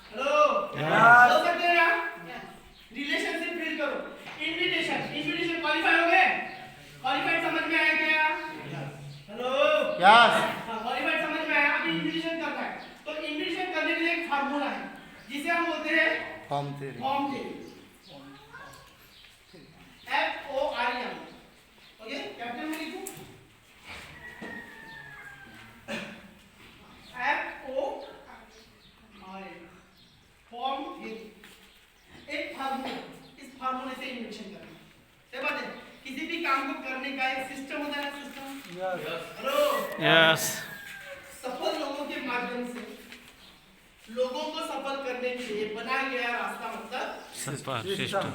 Hello Yes. हो सकते हैं ना? रिलेशनशिप बिल्ड करो। इनविटेशन क्वालिफाई हो गए? क्वालिफाइड समझ में आया क्या? हेलो यस हाँ क्वालिफाइड समझ में आया। अभी इनविटेशन करना है तो इनविटेशन करने के लिए एक फार्मूला है जिसे हम बोलते हैं form theory form theory. FORM। Okay capital में लिखो FORM फॉर्म थ्योरी। एक फार्मूला, इस फार्मूले से इन्वेंशन करना है। बात है किसी भी काम को करने का एक सिस्टम होता है ना, सिस्टम। Hello Yes. सफल लोगों के माध्यम से लोगों को सफल करने के लिए बनाया गया रास्ता मतलब Super system.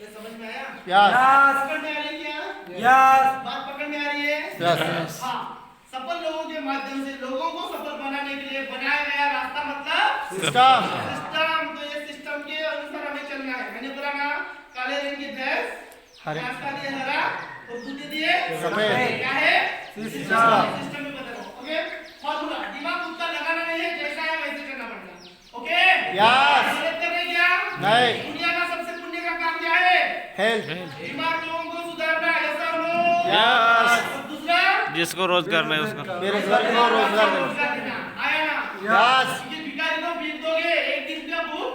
ये समझ में आया? यस पकड़ में आ रही है क्या? यस बात पकड़ में आ रही है? यस हाँ सफल लोगों के माध्यम से लोगों को सफल बनाने के लिए बनाया गया रास्ता मतलब सिस्टम सिस्टम। तो ये सिस्टम के अनुसार हमें चलना है। मैंने बोला ना काले रंग की भैंस, हरे घास का दिए हरा और दूध दिए सफेद। क्या है? सिस्टम। सिस्टम में बता रहा हूँ। ओके फॉर्मूला दिमाग उसका लगाना नहीं है, जैसा है वैसे करना पड़ेगा। ओके यस गलत करने क्या? नहीं दुनिया का सबसे पुण्य का काम क्या है? हेल्थ बीमार लोगों को सुधारना। ऐसा नो Yes. और दूसरा जिसको रोजगार नहीं उसको. बेरोजगार को रोजगार देना रोजगार देना। आया ना? यस क्योंकि भिखारी को भीख दोगे एक दिन का भूख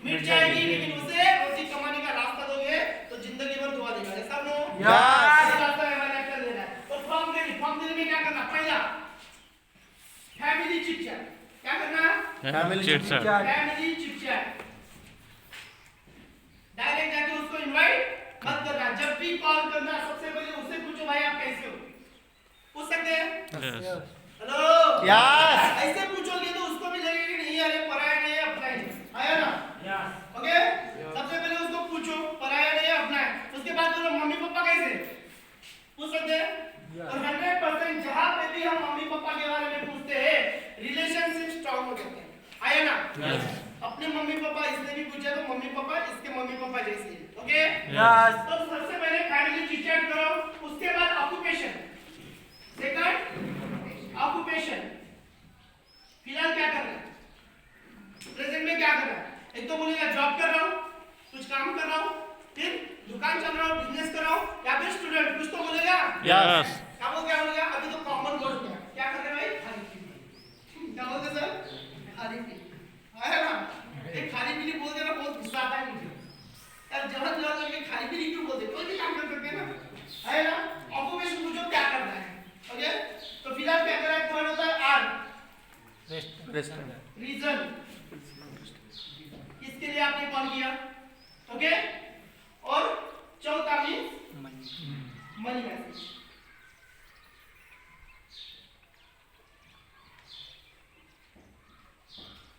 मिट जाएगी, लेकिन उसे रोटी कमाने का रास्ता दोगे तो जिंदगी भर दुआ देगा। ऐसा नो इस रास्ते में मैंने कर देना है। तो फॉर्म देने में क्या करना? पहला फैमिली चिट चैट। क्या करना? Family chit chat. Family chit chat. Direct जाके उसको इनवाइट मत करना। जब भी कॉल करना सबसे पहले उससे पूछो भाई आप कैसे हो? पूछ सकते हैं? हेलो यस ऐसे पूछोगे तो उसको भी लगेगा कि नहीं अरे पराया नहीं है अपना है। आया ना? ओके सबसे पहले उसको पूछो पराया नहीं है अपना है। उसके बाद बोलो मम्मी पापा कैसे? पूछ सकते हैं? और 100% जहां पे भी हम मम्मी पापा के बारे में पूछते हैं रिलेशनशिप स्ट्रांग हो जाते हैं। आया ना? अपने मम्मी पापा इसने भी पूछा तो मम्मी पापा इसके मम्मी पापा जैसे ही। ओके तो सबसे पहले फैमिली चिट चैट करो। उसके बाद ऑक्यूपेशन। Second occupation. फिलहाल क्या कर रहा है? प्रेजेंट में क्या कर रहा है? एक तो बोलेगा जॉब कर रहा हूँ, कुछ काम कर रहा हूँ, फिर दुकान चल रहा हूँ, बिजनेस कर रहा हूँ, या फिर स्टूडेंट कुछ तो बोलेगा। यस क्या बोलेगा? अभी तो कॉमन वर्ड हो गया। क्या कर रहे हैं भाई? खाली पीली। क्या बोलते सर? खाली पीली। आया ना? एक खाली पीली बोल देना बहुत गुस्सा आता है मुझे। यार जवान लगे खाली पीली क्यों बोलते? कोई भी काम कर सकते हैं ना। आया ना? ऑक्यूपेशन पूछो क्या कर रहा है। ओके तो फिलहाल क्या कर रहा है? कौन होता है? आर रेस्टोरेंट रीजन किसके लिए आपने कॉल किया? ओके और चौथा means money message.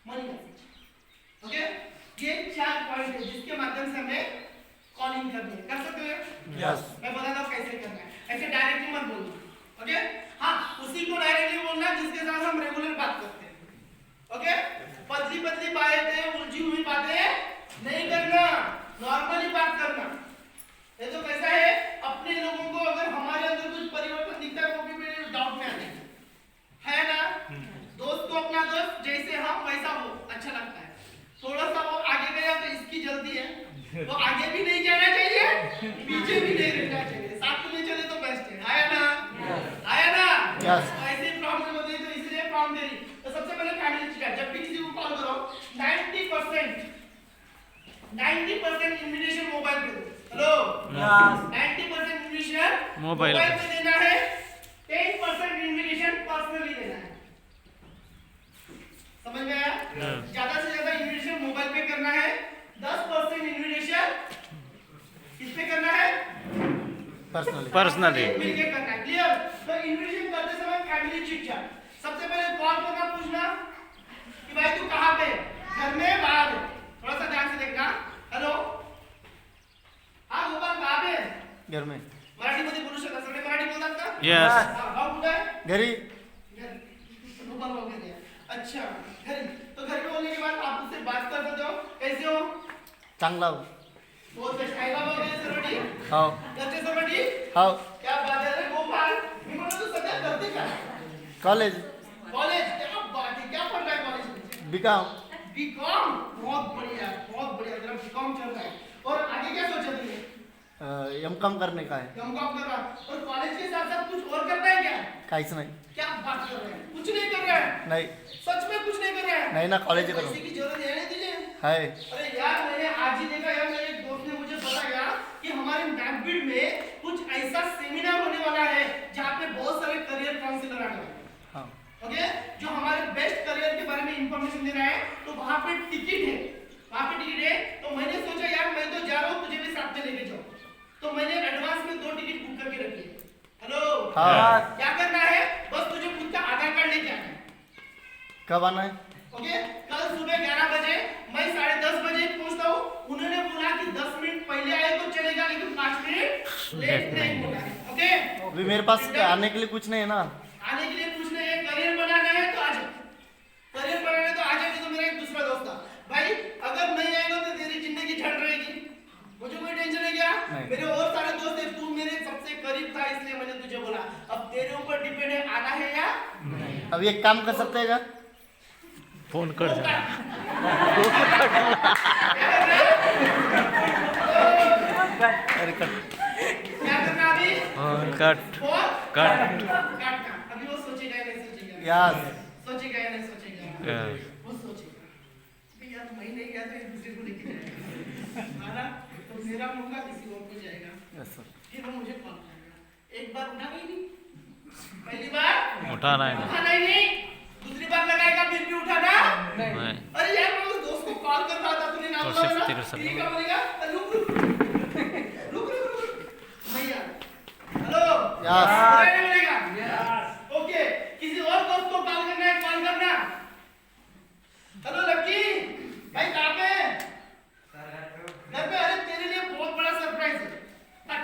Money message okay ये 4 पॉइंट है जिसके माध्यम से हमें कॉलिंग करनी है। कर सकते हैं? यस मैं बताता हूँ कैसे करना है। ऐसे डायरेक्टली मत बोलना। ओके हाँ उसी को डायरेक्टली बोलना जिसके साथ हम रेगुलर बात करते हैं। ओके पतली पतली बातें उलझी हुई बातें नहीं करना। नॉर्मली बात करना। ये तो कैसा है अपने लोगों को अगर हमारे अंदर कुछ परिवर्तन दिखता है वो भी मेरे डाउट में आ जाएगा। है ना? दोस्त को अपना दोस्त जैसे हम वैसा हो अच्छा लगता है। थोड़ा सा वो आगे गया तो इसकी जल्दी है वो आगे भी नहीं जाना चाहिए पीछे भी नहीं रहना चाहिए। साथ में चले तो बेस्ट है। आया ना? आया ना? Yes. ऐसे प्रॉब्लम होती है तो इसलिए प्रॉब्लम दे रही। तो सबसे पहले फैमिली चिट जब भी किसी को कॉल करो 90% इन्विटेशन मोबाइल पे दो। हेलो 90% इन्विटेशन मोबाइल पे देना है। 10% इन्विटेशन पर्सनली देना है। समझ में आया? ज्यादा से ज्यादा इन्विटेशन मोबाइल पे करना है। 10% इन्विटेशन किस पे करना है? पर्सनली मिलके करना है। क्लियर? तो इन्विटेशन करते समय फैमिली चिट चैट सबसे पहले कॉल करना पूछना कि भाई तू कहाँ पे है? घर में बाहर है? थोड़ा सा ध्यान से देखना। हेलो हाँ गोपाल कहाँ पे है? घर में मराठीमध्ये बोलू शकता? सगळे मराठी बोलतात का? यस हाँ भाऊ कुठे आहे? घरी गोपाल भाऊ घरी आहे। अच्छा घरी तो घर पे बोलने के बाद आप उससे बात कर सकते हो। कैसे हो? चांगला हो बहुत बेस्ट। आई बाबा वगैरे सर्व ठीक? हो घरचे सर्व ठीक? हो क्या बात है रे गोपाल मी म्हणतो तू सध्या करते का? कॉलेज कॉलेज क्या बात है। क्या पढ़ रहा है कॉलेज में? BCom BCom. बहुत बढ़िया तेरा बीकॉम चल रहा है। और आगे क्या सोचा तुमने? एमकॉम करने का है एमकॉम कर रहा है। और कॉलेज के साथ साथ कुछ और करना है क्या? काहीच नाही क्या बात कर रहे हैं? कुछ नहीं कर रहा है? नाही सच में कुछ नहीं कर रहा है? नहीं ना कॉलेज करो पैसे की जरूरत है नहीं तुझे? है अरे यार मैंने आज ही देखा यार मेरे एक दोस्त ने मुझे बताया कि हमारे मैकबिट में कुछ ऐसा सेमिनार होने वाला है जहाँ पे बहुत सारे करियर काउंसलर आने वाले हैं। हाँ ओके जो हमारे बेस्ट करियर के बारे में इंफॉर्मेशन दे रहा है। तो वहाँ पे टिकट है। वहाँ पे टिकट है तो मैंने सोचा यार मैं तो जा रहा हूँ तुझे भी साथ में लेके जाओ। तो मैंने एडवांस में 2 टिकट बुक करके रखी है। हेलो हाँ क्या करना है? बस तुझे खुद का आधार कार्ड लेके आना है। कब आना है ओके कल सुबह 11 बजे मैं 10:30 बजे पहुंचता हूँ। उन्होंने बोला कि 10 मिनट पहले आए तो चलेगा लेकिन 5 मिनट लेट नहीं होना है। ओके अभी मेरे पास आने के लिए कुछ नहीं है ना आने के लिए कुछ नहीं है। करियर बनाना है तो आ जाओ। करियर बनाना है तो आ जाओ। तो मेरा एक दूसरा दोस्त था भाई अगर नहीं आएगा तो तेरी जिंदगी झड़ रहेगी। मुझे कोई टेंशन है क्या? मेरे और सारे दोस्त हैं। तू मेरे सबसे करीब था इसलिए मैंने तुझे बोला। अब तेरे ऊपर डिपेंड है आना है या अभी एक काम कर सकते हैं क्या फोन कर अरे कट क्या करना अभी? कट फोन कट काटना। अभी वो सोचेगा या नहीं सोचेगा? यस सोचेगा या नहीं सोचेगा? यस वो सोचेगा कि यार मैं नहीं गया तो एक दूसरे को लेके जाएगा। है ना? तो मेरा मौका किसी और को जाएगा। यस सर फिर वो मुझे कॉल करेगा। एक बार उठा नहीं, पहली बार उठा रहा है उठाना ही नहीं, दूसरी बार लगाएगा फिर भी उठाना नहीं। अरे यार मैं उस दोस्त को कॉल कर रहा था, तूने नाम तो बोला ना, तेरे सब ठीक है बोलेगा, रुक रुक रुक रुक रुक भैया, हेलो यस बोलेगा ओके, किसी और दोस्त को कॉल करना है, कॉल करना। हेलो लक्की भाई, कहाँ पे है? घर पे। अरे तेरे लिए बहुत बड़ा सरप्राइज है। कट।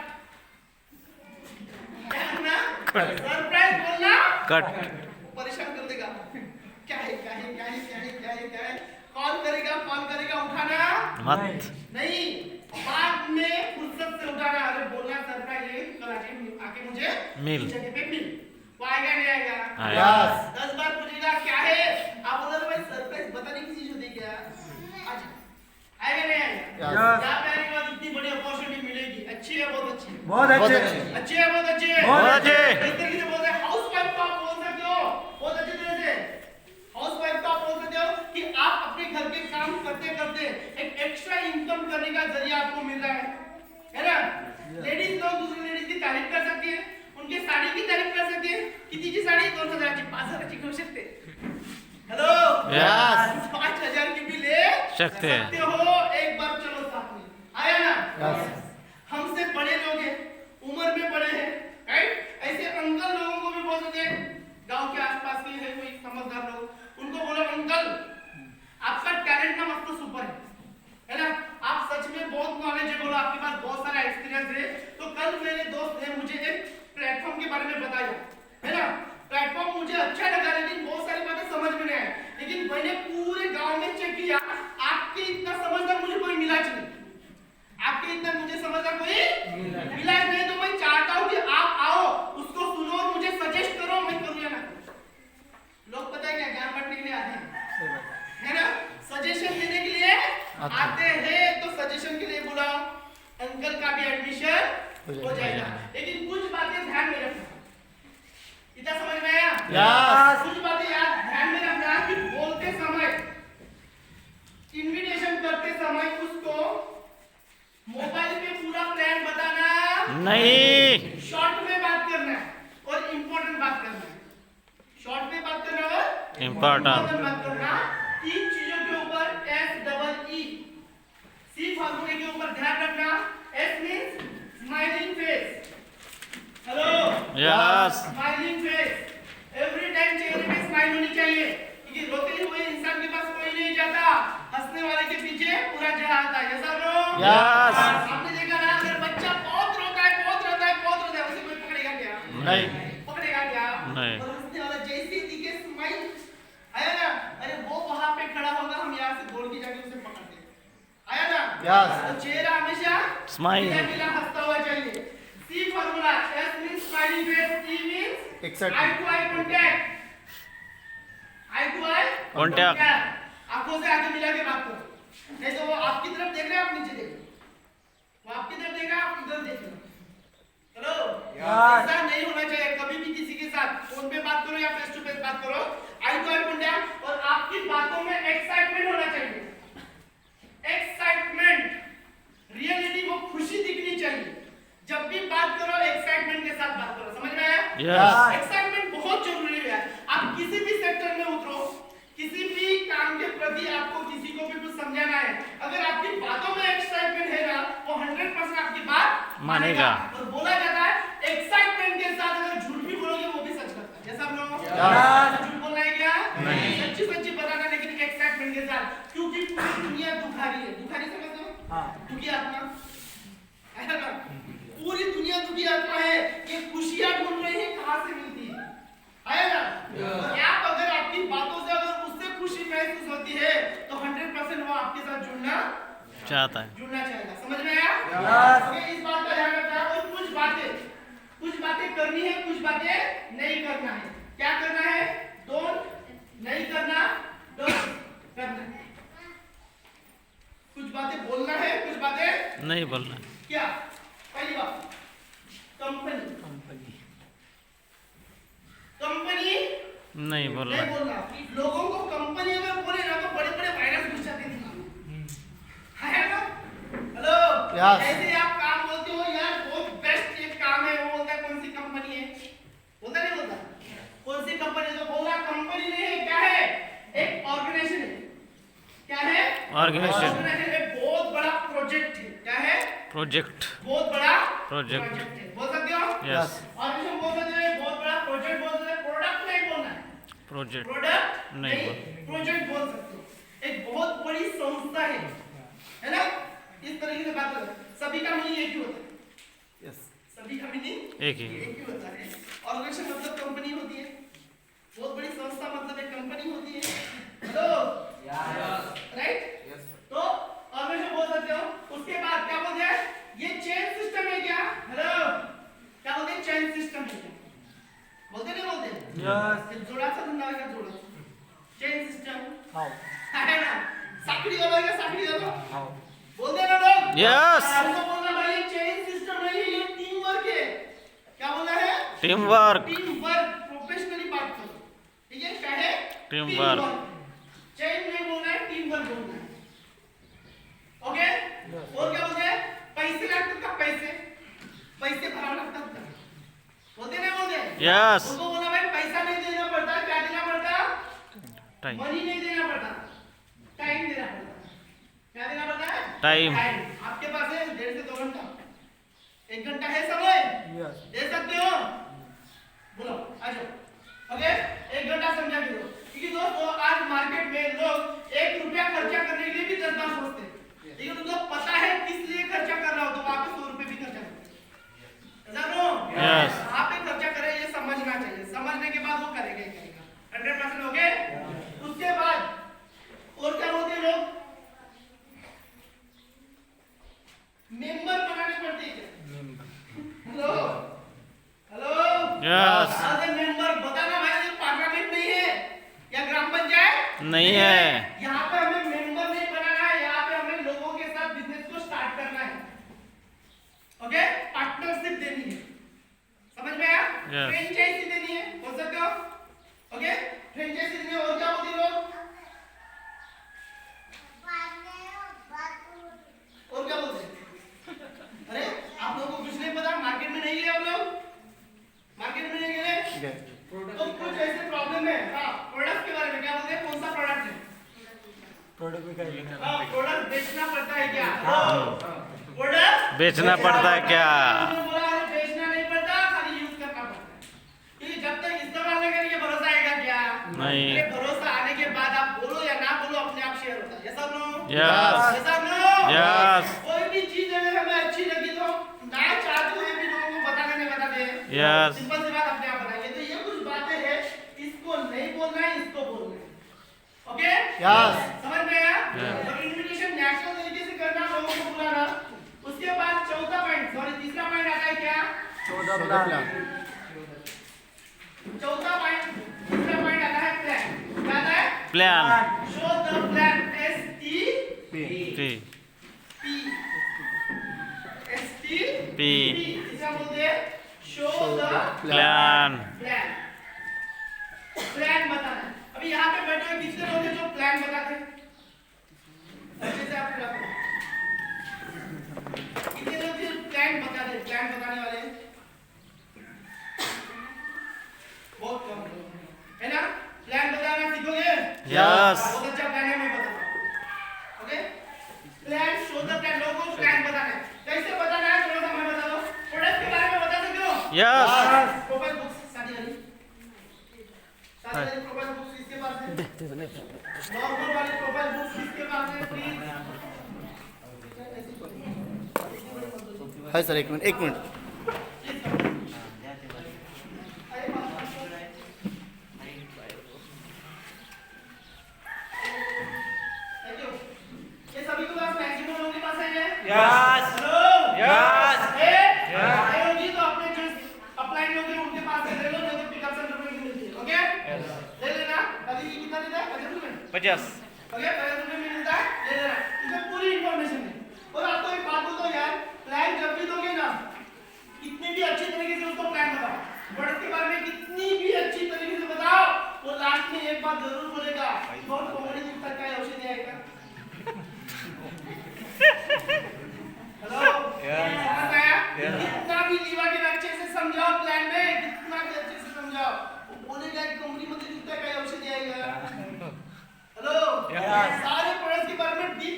क्या करना? सरप्राइज बोलना। कट। परेशान कर देगा। क्या है क्या है क्या है क्या है क्या है क्या है? कॉल करेगा उठाना मत। नहीं, बाद में फुर्सत से उठाना। अरे बोलना सरप्राइज है, कल आके मुझे मिल। जगह पे मिल। वो आएगा नहीं आएगा? यस 10 बार पूछेगा क्या है, आप बोलोगे भाई सरप्राइज बताने की चीज होती है क्या? अच्छा आएगा नहीं आएगा? यस यहाँ पे आने के बाद इतनी बड़ी अपॉर्चुनिटी मिलेगी। अच्छी है, बहुत अच्छी है, बहुत बहुत अच्छे अच्छे अच्छी है, बहुत अच्छी है, बहुत अच्छे। इस तरीके से बोल रहे हैं। हाउसवाइफ को आप बोल सकते हो बहुत अच्छी तरह से। हाउसवाइफ को आप बोल सकते हो कि आप अपने घर के काम करते करते एक एक्स्ट्रा इनकम करने का जरिया आपको मिल रहा है ना? लेडीज लोग दूसरी लेडीज की तारीफ कर सकती है, उनके साड़ी की तारीफ कर सकती है। कितनी की साड़ी? 2000 की, 5000 की कर सकते। हेलो यस 5000 की भी ले सकते हैं। हो। एक बार चलो साथ में, आया ना? यस हमसे बड़े लोग हैं, उम्र में बड़े हैं, राइट? ऐसे अंकल लोगों को भी बोल सकते हैं, गांव के आसपास के है कोई समझदार लोग, उनको बोलो अंकल आपका टैलेंट ना मस्त सुपर है ना? आप सच में बहुत नॉलेजेबल हो, आपके पास बहुत सारा एक्सपीरियंस है। तो कल मेरे दोस्त ने मुझे एक प्लेटफॉर्म के बारे में बताया, है ना? प्लेटफॉर्म मुझे अच्छा लगा, लेकिन बहुत सारी बातें समझ में नहीं आई। लेकिन मैंने पूरे गांव में चेक किया, आपके इतना समझदार मुझे कोई मिला नहीं। आपके इतना मुझे समझदार कोई मिला नहीं। तो मैं चाहता हूँ कि आप आओ, उसको सुनो और मुझे सजेस्ट करो, मैं करूँ या ना करूँ। लोग पता है क्या ज्ञान बांटने के लिए आते हैं, है ना? सजेशन देने के लिए आते हैं। तो सजेशन के लिए बुलाओ, अंकल का भी एडमिशन हो जाएगा। लेकिन कुछ बातें ध्यान में रखना। इतना समझ में आया? यस कुछ बातें याद ध्यान में रखना कि बोलते समय, इनविटेशन करते समय उसको मोबाइल पे पूरा प्लान बताना नहीं। शॉर्ट में बात करना है और इम्पोर्टेंट बात करना है। शॉर्ट में बात करना और इम्पोर्टेंट। बात करना। 3 चीजों के ऊपर SEE सी फार्मूले के ऊपर ध्यान रखना। S means smiling face. Hello yes smiling face. Every time चेहरे पे स्माइल होनी चाहिए, क्योंकि रोते हुए इंसान के पास कोई नहीं जाता, हंसने वाले के पीछे पूरा जहां आता है। ऐसा लो यस आपने देखा ना, अगर बच्चा बहुत रोता है उसे कोई पकड़ेगा क्या? नहीं पकड़ेगा क्या? नहीं। और हंसने वाला जैसे ही दिखे स्माइल आया ना, अरे वो वहां पे खड़ा होगा, हम यहाँ से दौड़ के जाके उसे पकड़ते हैं। आया ना? यस तो चेहरा हमेशा स्माइल। खिला हंसता हुआ चाहिए। C formula, S means smiling face, E means exact eye to eye contact. Eye to eye Contact। आंखों से आंखें मिला के बात करो। नहीं तो वो आपकी तरफ देख रहे हैं, आप नीचे देख रहे हैं। वो आपकी तरफ देख रहा है, आप इधर देख रहे हैं। चलो ऐसा नहीं होना चाहिए कभी भी किसी के साथ। फोन पे बात करो या फेस टू फेस बात करो, आई टू आई कांटेक्ट। और आपकी बातों में एक्साइटमेंट होना चाहिए। एक्साइटमेंट, रियलिटी, वो खुशी दिखनी चाहिए। जब भी बात करो एक्साइटमेंट के साथ बात करो। समझ में आया? यस एक्साइटमेंट बहुत जरूरी है। आप किसी भी सेक्टर में उतरो, किसी भी काम के प्रति आपको किसी को भी कुछ समझाना है, अगर आपकी बातों में एक्साइटमेंट है ना, वो 100% आपकी बात मानेगा। और बोला जाता है एक्साइटमेंट के साथ अगर झूठ भी बोलोगे वो भी सच करता है। जैसा हम लोग झूठ बोलना है क्या? नहीं। सच्ची सच्ची बताना, लेकिन एक्साइटमेंट के साथ, क्योंकि पूरी दुनिया दुखारी है। दुखारी समझते हो? दुखी आत्मा है ना? पूरी दुनिया दुखी आत्मा है। ये खुशियां ढूंढ रही है, कहां से मिलती है? आया ना? आप अगर आपकी बातों से अगर उससे खुशी महसूस होती है तो 100% वो आपके साथ जुड़ना चाहता है। चाहेगा। समझ में आया? इस बात का ध्यान रखना है। और कुछ बातें करनी है, कुछ बातें नहीं करना है। क्या करना है? डोंट नहीं करना, डोंट करना। कुछ बातें बोलना है, कुछ बातें नहीं बोलना। क्या? पहली बात, कंपनी नहीं बोलना। नहीं बोलना। लोगों को कंपनी अगर बोले ना तो बड़े बड़े वायरस घुस जाते हैं है ना? Hello Yes. ऐसे आप काम बोलते हो यार, बहुत बेस्ट ये ऑर्गेनाइजेशन एक बहुत बड़ा प्रोजेक्ट है। क्या है? प्रोजेक्ट बहुत बड़ा प्रोजेक्ट है। बोल सकते हो? यस ऑर्गेनाइजेशन बोल सकते हो, बहुत बड़ा प्रोजेक्ट बोल सकते हो, प्रोडक्ट नहीं बोलना है। प्रोजेक्ट प्रोडक्ट नहीं नहीं, प्रोजेक्ट बोल सकते हो। एक बहुत बड़ी संस्था है ना? इस तरीके से बात करो। सभी का मीनिंग एक ही होता है। यस सभी का मीनिंग एक ही एक ही होता है। ऑर्गेनाइजेशन मतलब कंपनी होती है। बहुत बड़ी संस्था मतलब एक कंपनी होती है। Hello right? तो ऑर्गेनाइजेशन बोल सकते हो। उसके बाद क्या बोलते हैं? ये चेन सिस्टम है क्या? हेलो क्या बोलते हैं? चेन सिस्टम है क्या? बोलते नहीं बोलते? यस जोड़ा सा धंधा है क्या? जोड़ा चेन सिस्टम हाउ है ना? साकड़ी वाला है क्या? साकड़ी वाला हाउ बोलते ना लोग? यस हमको बोलना भाई ये चेन सिस्टम नहीं है, ये टीम वर्क है। क्या बोलना है? Team work team work. Professionally बात करो। ठीक है? क्या है? टीम वर्क चेन नहीं बोलना है, टीम वर्क बोलना है। ओके? और क्या बोलते हैं? पैसे लगते का पैसे भरा लगता था। बोलते नहीं बोलते? यस उनको बोला भाई पैसा नहीं देना पड़ता, क्या देना पड़ता? टाइम मनी नहीं देना पड़ता, टाइम देना पड़ता। क्या देना पड़ता है? टाइम आपके पास है 1.5 से 2 घंटा, 1 घंटा है समय, यस दे सकते हो? बोलो आ जाओ। ओके? 1 घंटा समझा के दो। क्योंकि दोस्तों आज मार्केट में लोग 1 रुपया खर्चा करने के लिए भी 10 बार सोचते हैं। लेकिन उनको पता है किस लिए खर्चा कर रहा हो, तो वहां पे 100 रुपए भी खर्चा करते हैं। जानो? यस वहां पे खर्चा करे ये समझना चाहिए। समझने के बाद वो करेगा ही करेगा। 100% हो गए? उसके बाद और क्या बोलते हैं लोग? मेंबर बनाने पड़ते हैं क्या? हेलो हेलो यस अरे मेंबर बताना भाई, ये पार्लियामेंट नहीं है या ग्राम पंचायत नहीं है यहाँ पे हमें मेंबर नहीं बनाना है, यहाँ पे हमें लोगों के साथ बिजनेस को स्टार्ट करना है। ओके? पार्टनरशिप देनी है। समझ में आया? Yes. फ्रेंचाइजी देनी है, बोल सकते हो? ओके? फ्रेंचाइजी देनी है। और क्या बोलते हैं लोग? और क्या बोलते हैं? अरे आप लोगों को कुछ नहीं पता? मार्केट में नहीं गए आप लोग? मार्केट में नहीं गए? तो कुछ ऐसे प्रॉब्लम है। हाँ, प्रोडक्ट के बारे में क्या बोलते हैं? कौन सा प्रोडक्ट है? प्रोडक्ट भी करेंगे प्रोडक्ट बेचना पड़ता है क्या? प्रोडक्ट बेचना पड़ता है क्या? बोला अरे बेचना नहीं पड़ता, खाली यूज करना पड़ता है। क्योंकि जब तक इस्तेमाल नहीं करेंगे भरोसा आएगा क्या? नहीं। अरे भरोसा आने के बाद आप बोलो या ना बोलो अपने आप शेयर होता है। यस और नो? यस यस और नो? यस कोई भी चीज अगर हमें अच्छी लगी तो ना चाहते हुए भी लोगों को बताने नहीं बताते हैं। यस सिंपल सी बात अपने आप बताइए। तो ये कुछ बातें हैं, इसको नहीं बोलना है, इसको बोलना है। ओके? यस समझ में आया? Yes. और इन्विटेशन नेशनल तरीके से करना, लोगों को बुलाना। उसके बाद चौथा पॉइंट, सॉरी तीसरा पॉइंट आता है क्या? चौदह प्लान चौथा पॉइंट, तीसरा पॉइंट आता है प्लान। क्या आता है? Plan show the plan. P P इसका बोलते हैं show the plan plan. Plan बताना है। अभी यहाँ पे बैठे हुए कितने लोग हैं जो प्लान बताते हैं? अच्छे से आप रखो। कितने लोग जो प्लान बताते हैं? प्लान बताने वाले हैं? बहुत कम लोग हैं, है ना? प्लान बताना सीखोगे? यस बहुत अच्छा प्लान है, मैं बताता हूँ। Okay? Plan show the plan. लोगों को प्लान बताना है। कैसे बताना है थोड़ा सा मैं बता दूं। प्रोडक्ट के बारे में बता सकते हो? यस प्रोफाइल बुक्स शादी वाली प्रोफाइल बुक्स किसके पास है? नॉर्मल वाली प्रोफाइल बुक्स किसके पास है? प्लीज है सर, एक मिनट थैंक यू। ये सभी के पास मैक्सिमम लोगों के पास है ये? यस हेलो यस है? है होगी तो अपने जो अपलाइन लोग हैं उनके पास से ले लो, नहीं तो पिकअप सेंटर में मिलती है। ओके? ले लेना। अभी ये कितना देता है? 50 रुपए? 50 ओके? 50 रुपए में मिलता है, ले लेना। इसमें पूरी इंफॉर्मेशन है। और आपको एक बात बोलता हूँ यार, प्लान जब भी दोगे ना, कितनी भी अच्छी तरीके से उसको प्लान बताओ। प्रोडक्ट के बारे में कितनी भी अच्छी तरीके से बताओ, वो लास्ट में एक बात जरूर बोलेगा, बहुत कॉमेडी दिखता क्या है, औषधि आएगा। हेलो? समझ आया? कितना भी लीवा के अच्छे से समझाओ प्लान में, कितना भी अच्छे से समझाओ, वो बोलेगा कि कंपनी में दिखता क्या है, औषधि आएगा। हेलो? सारे प्रोडक्ट्स के बारे में डीप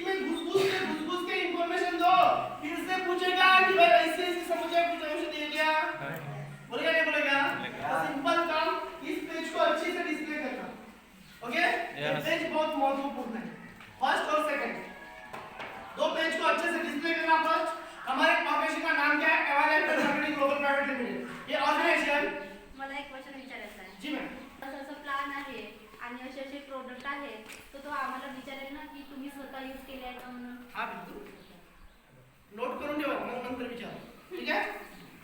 कि भाई ऐसे ऐसे समझ आया कुछ ऐसे दिया गया, बोलेगा नहीं बोलेगा? तो सिंपल काम इस पेज को अच्छे से डिस्प्ले करना, ओके? ये पेज बहुत महत्वपूर्ण है, फर्स्ट और सेकंड दो पेज को अच्छे से डिस्प्ले करना। फर्स्ट हमारे ऑर्गेनाइजेशन का नाम क्या है? एवालेंट मार्केटिंग ग्लोबल प्राइवेट लिमिटेड। ये ऑर्गेनाइजेशन, मला एक क्वेश्चन विचारायचा आहे. जी मॅम, असं प्लान आहे आणि असे प्रोडक्ट आहे, तर तो आम्हाला विचारेल ना की तुम्ही स्वतः यूज केले आहे का म्हणून. हा बिलकुल नोट करून ठेवा, मग नंतर विचार, ठीक आहे?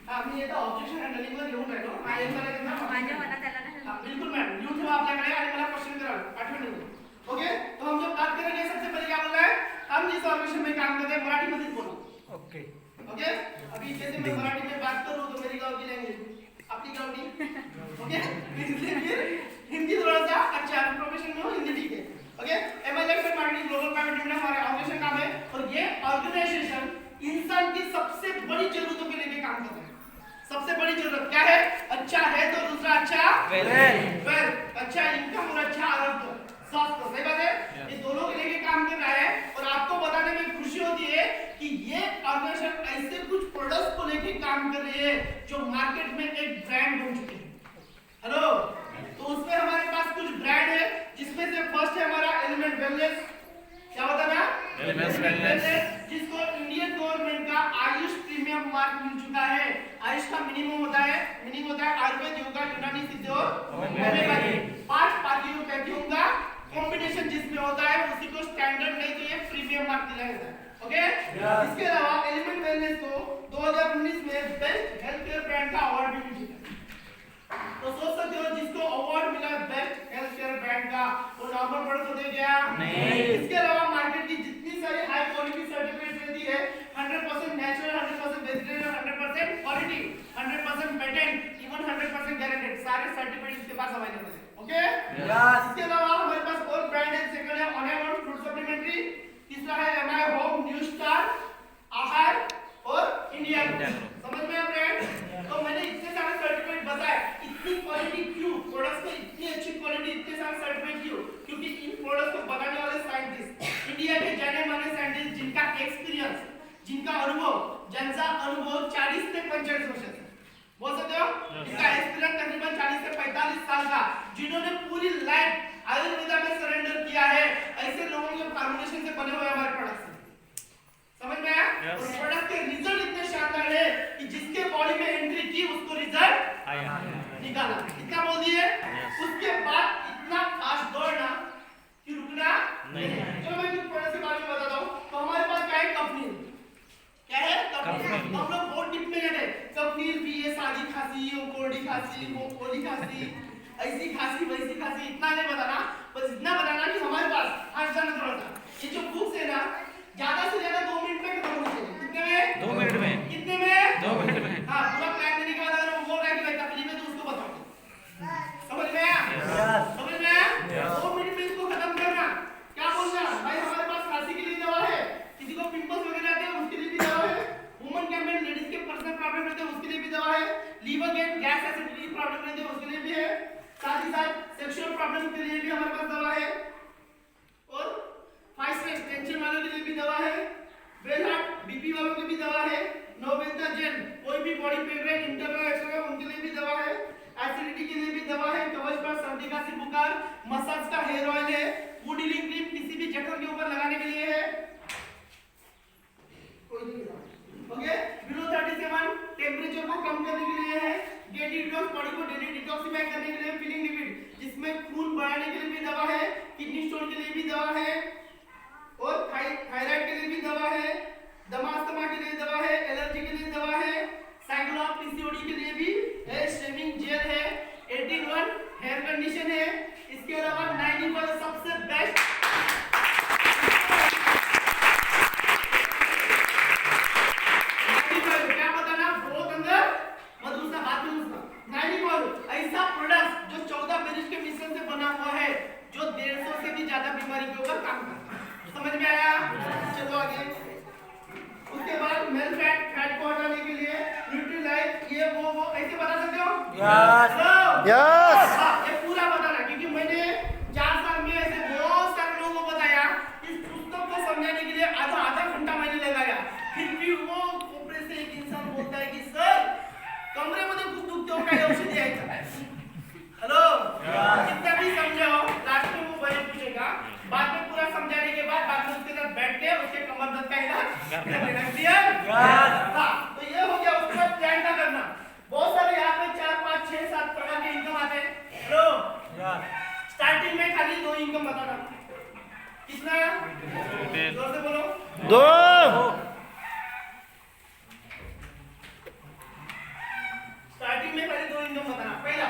हा मी येतो ऑब्जेक्शन हँडलिंग वर लिहून राहिलो. हा येतो नाही करणार. माझ्या मनात त्याला नाही. हाँ, बिल्कुल मैम, लिहून ठेवा आपल्याकडे आणि मला क्वेश्चन करा आठवण ठेवा. ओके, तो हम जब बात करेंगे सबसे पहले क्या बोल रहा है, हम जिस ऑर्गेनाइजेशन में काम करते हैं मराठी में बोलो. ओके. ओके, अभी जैसे मैं मराठी में बात करूं तो मेरी गांव की लैंग्वेज आपकी गांव की, ओके, इसलिए फिर हिंदी थोड़ा सा अच्छा प्रोफेशन में हो, हिंदी ठीक है. Okay, MLF marketing global private limited हमारे ऑर्गेनाइजेशन नाम है और ये ऑर्गेनाइजेशन इंसान की सबसे बड़ी जरूरतों के लिए काम करता है. सबसे बड़ी जरूरत क्या है? अच्छा है तो दूसरा अच्छा वेल्थ, अच्छा इनकम और अच्छा आरोग्य स्वास्थ्य. सही बात है, ये दोनों के लिए काम कर रहा है और आपको बताने में खुशी होती है कि ये ऑर्गेनाइजेशन ऐसे कुछ प्रोडक्ट्स को लेके काम कर रही है जो मार्केट में एक ब्रांड बन चुके हैं. हेलो, तो उसमें हमारे पास कुछ ब्रांड है जिसमें से फर्स्ट है हमारा एलिमेंट वेलनेस. क्या होता है ना? एलिमेंट्स वेलनेस, जिसको इंडियन गवर्नमेंट का आयुष प्रीमियम मार्क मिल चुका है. आयुष का मीनिंग होता है आयुर्वेद, योगा, यूनानी, सिद्ध और होम्योपैथी. 5 पैथियों का कॉम्बिनेशन जिसमें होता है उसी को स्टैंडर्ड नहीं तो ये प्रीमियम मार्क दिया जाता है. ओके, इसके अलावा एलिमेंट वेलनेस को 2019 में बेस्ट हेल्थ केयर ब्रांड का अवार्ड भी मिला. तो सोच सकते हो जिसको अवार्ड मिला बेस्ट हेल्थ केयर ब्रांड का, वो नॉर्मल प्रोडक्ट होते क्या? नहीं. इसके अलावा मार्केट की जितनी सारी हाई क्वालिटी सर्टिफिकेट रहती है 100% natural, 100% vegetarian, 100% quality, 100% patent, even 100% guaranteed, सारे सर्टिफिकेट इसके पास अवेलेबल है. ओके, इसके अलावा हमारे पास और ब्रांड है. सेकंड है ऑनलाइन फ्रूट सप्लीमेंट्री, तीसरा है एमआई होम, न्यू स्टार, आहार और इंडिया. समझ में आ रहा है? तो मैंने इतने सारे सर्टिफिकेट बताए. इतनी क्वालिटी क्यों? प्रोडक्ट्स में इतनी अच्छी क्वालिटी, इतने सारे सर्टिफिकेट क्यों? क्योंकि इन प्रोडक्ट्स को बनाने वाले साइंटिस्ट, इंडिया के जाने माने साइंटिस्ट जिनका एक्सपीरियंस, जिनका अनुभव, ज्यांचा अनुभव 40 से 45 वर्षाचा. बोल सकते हो? इनका एक्सपीरियंस तकरीबन 40 से 45 साल का, जिन्होंने पूरी लाइफ आयुर्वेदा में सरेंडर किया है. ऐसे लोगों के फॉर्मुलेशन से बने हुए हमारे प्रोडक्ट्स. समझ में आया? और प्रोडक्ट के रिजल्ट इतने शानदार है कि जिसके बॉडी में एंट्री की उसको रिजल्ट आया, निकाला. इतना बोल दिए. उसके बाद इतना फास्ट दौड़ना कि रुकना नहीं. चलो मैं कुछ प्रोडक्ट के बारे में बताता हूं. तो हमारे पास क्या है? कफनील. क्या है? कफनील. हम लोग बहुत डिप में जाते. कफनील भी ये सादी खांसी, वो कोल्डी खांसी, वो कोली खांसी, ऐसी खांसी वैसी खांसी, इतना नहीं बताना. बस इतना बताना कि हमारे पास आज जाना थोड़ा सा ये जो बुक्स है ना ज्यादा से ज्यादा 2 मिनट में खत्म हो जाएगी. कितने में? 2 मिनट में. कितने में? 2 मिनट में. हाँ, पूरा प्लान देने के बाद अगर वो बोल रहा है कि भाई तकलीफ है तो उसको बताओ. समझ में आया? समझ में आया? 2 मिनट में इसको खत्म करना. क्या बोलना भाई? हमारे पास खांसी के लिए दवा है, किसी को पिंपल्स वगैरह आते हैं उसके लिए भी दवा है, वुमन के में लेडीज के पर्सनल प्रॉब्लम रहते हैं उसके लिए भी दवा है, liver get gas acidity problem रहते हैं उसके लिए भी है, साथ ही साथ सेक्सुअल प्रॉब्लम के लिए भी हमारे पास दवा है, और हाई स्ट्रेस टेंशन वालों के लिए भी दवा है, ब्रेन हार्ट बीपी वालों के भी दवा है, नोवेंटा जेल कोई भी बॉडी पेन है, इंटरनल एक्सटर्नल उनके लिए भी दवा है, एसिडिटी के लिए भी दवा है, कवच पर सर्दी खांसी बुखार, मसाज का हेयर ऑयल है, वुड हीलिंग क्रीम किसी भी जख्म के ऊपर लगाने के लिए है. ओके, बिलो 37 टेंपरेचर को कम करने के लिए है, गेट डिटॉक्स बॉडी को डेली डिटॉक्सिफाई करने के लिए फीलिंग लिक्विड जिसमें खून बढ़ाने के लिए भी दवा है, किडनी स्टोन के लिए भी दवा है, और थायराइड के लिए भी दवा है, दमा अस्थमा के लिए दवा है, एलर्जी के लिए दवा है, साइक्लोप पीसीओडी के लिए भी हेयर शेविंग जेल है, 18 हेयर कंडीशन है. इसके अलावा 95 सबसे बेस्ट क्या बताना बहुत अंदर मधुसा हाथ में उसका 95 ऐसा प्रोडक्ट जो 14 पेरिस के मिश्रण से बना हुआ है जो 150 से भी ज्यादा बीमारी के ऊपर काम करता है. समझ में आया? चलो आगे. उसके बाद मेल फैट को हटाने के लिए न्यूट्रीलाइट ये वो ऐसे बता सकते हो? यस. ये पूरा बताना क्योंकि मैंने 4 साल में ऐसे बहुत सारे लोगों को बताया. इस पुस्तक को समझाने के लिए आधा घंटा मैंने लगाया, फिर भी वो ऊपर से का इलाज क्लियर। हाँ, तो ये हो गया। उसके बाद प्लान का करना। बहुत सारे यहाँ पे 4 5 6 7 प्रकार के इनकम आते हैं। हेलो, स्टार्टिंग में खाली 2 इनकम बताना। कितना? जोर से बोलो। 2 स्टार्टिंग में पहले 2 इनकम बताना। पहला,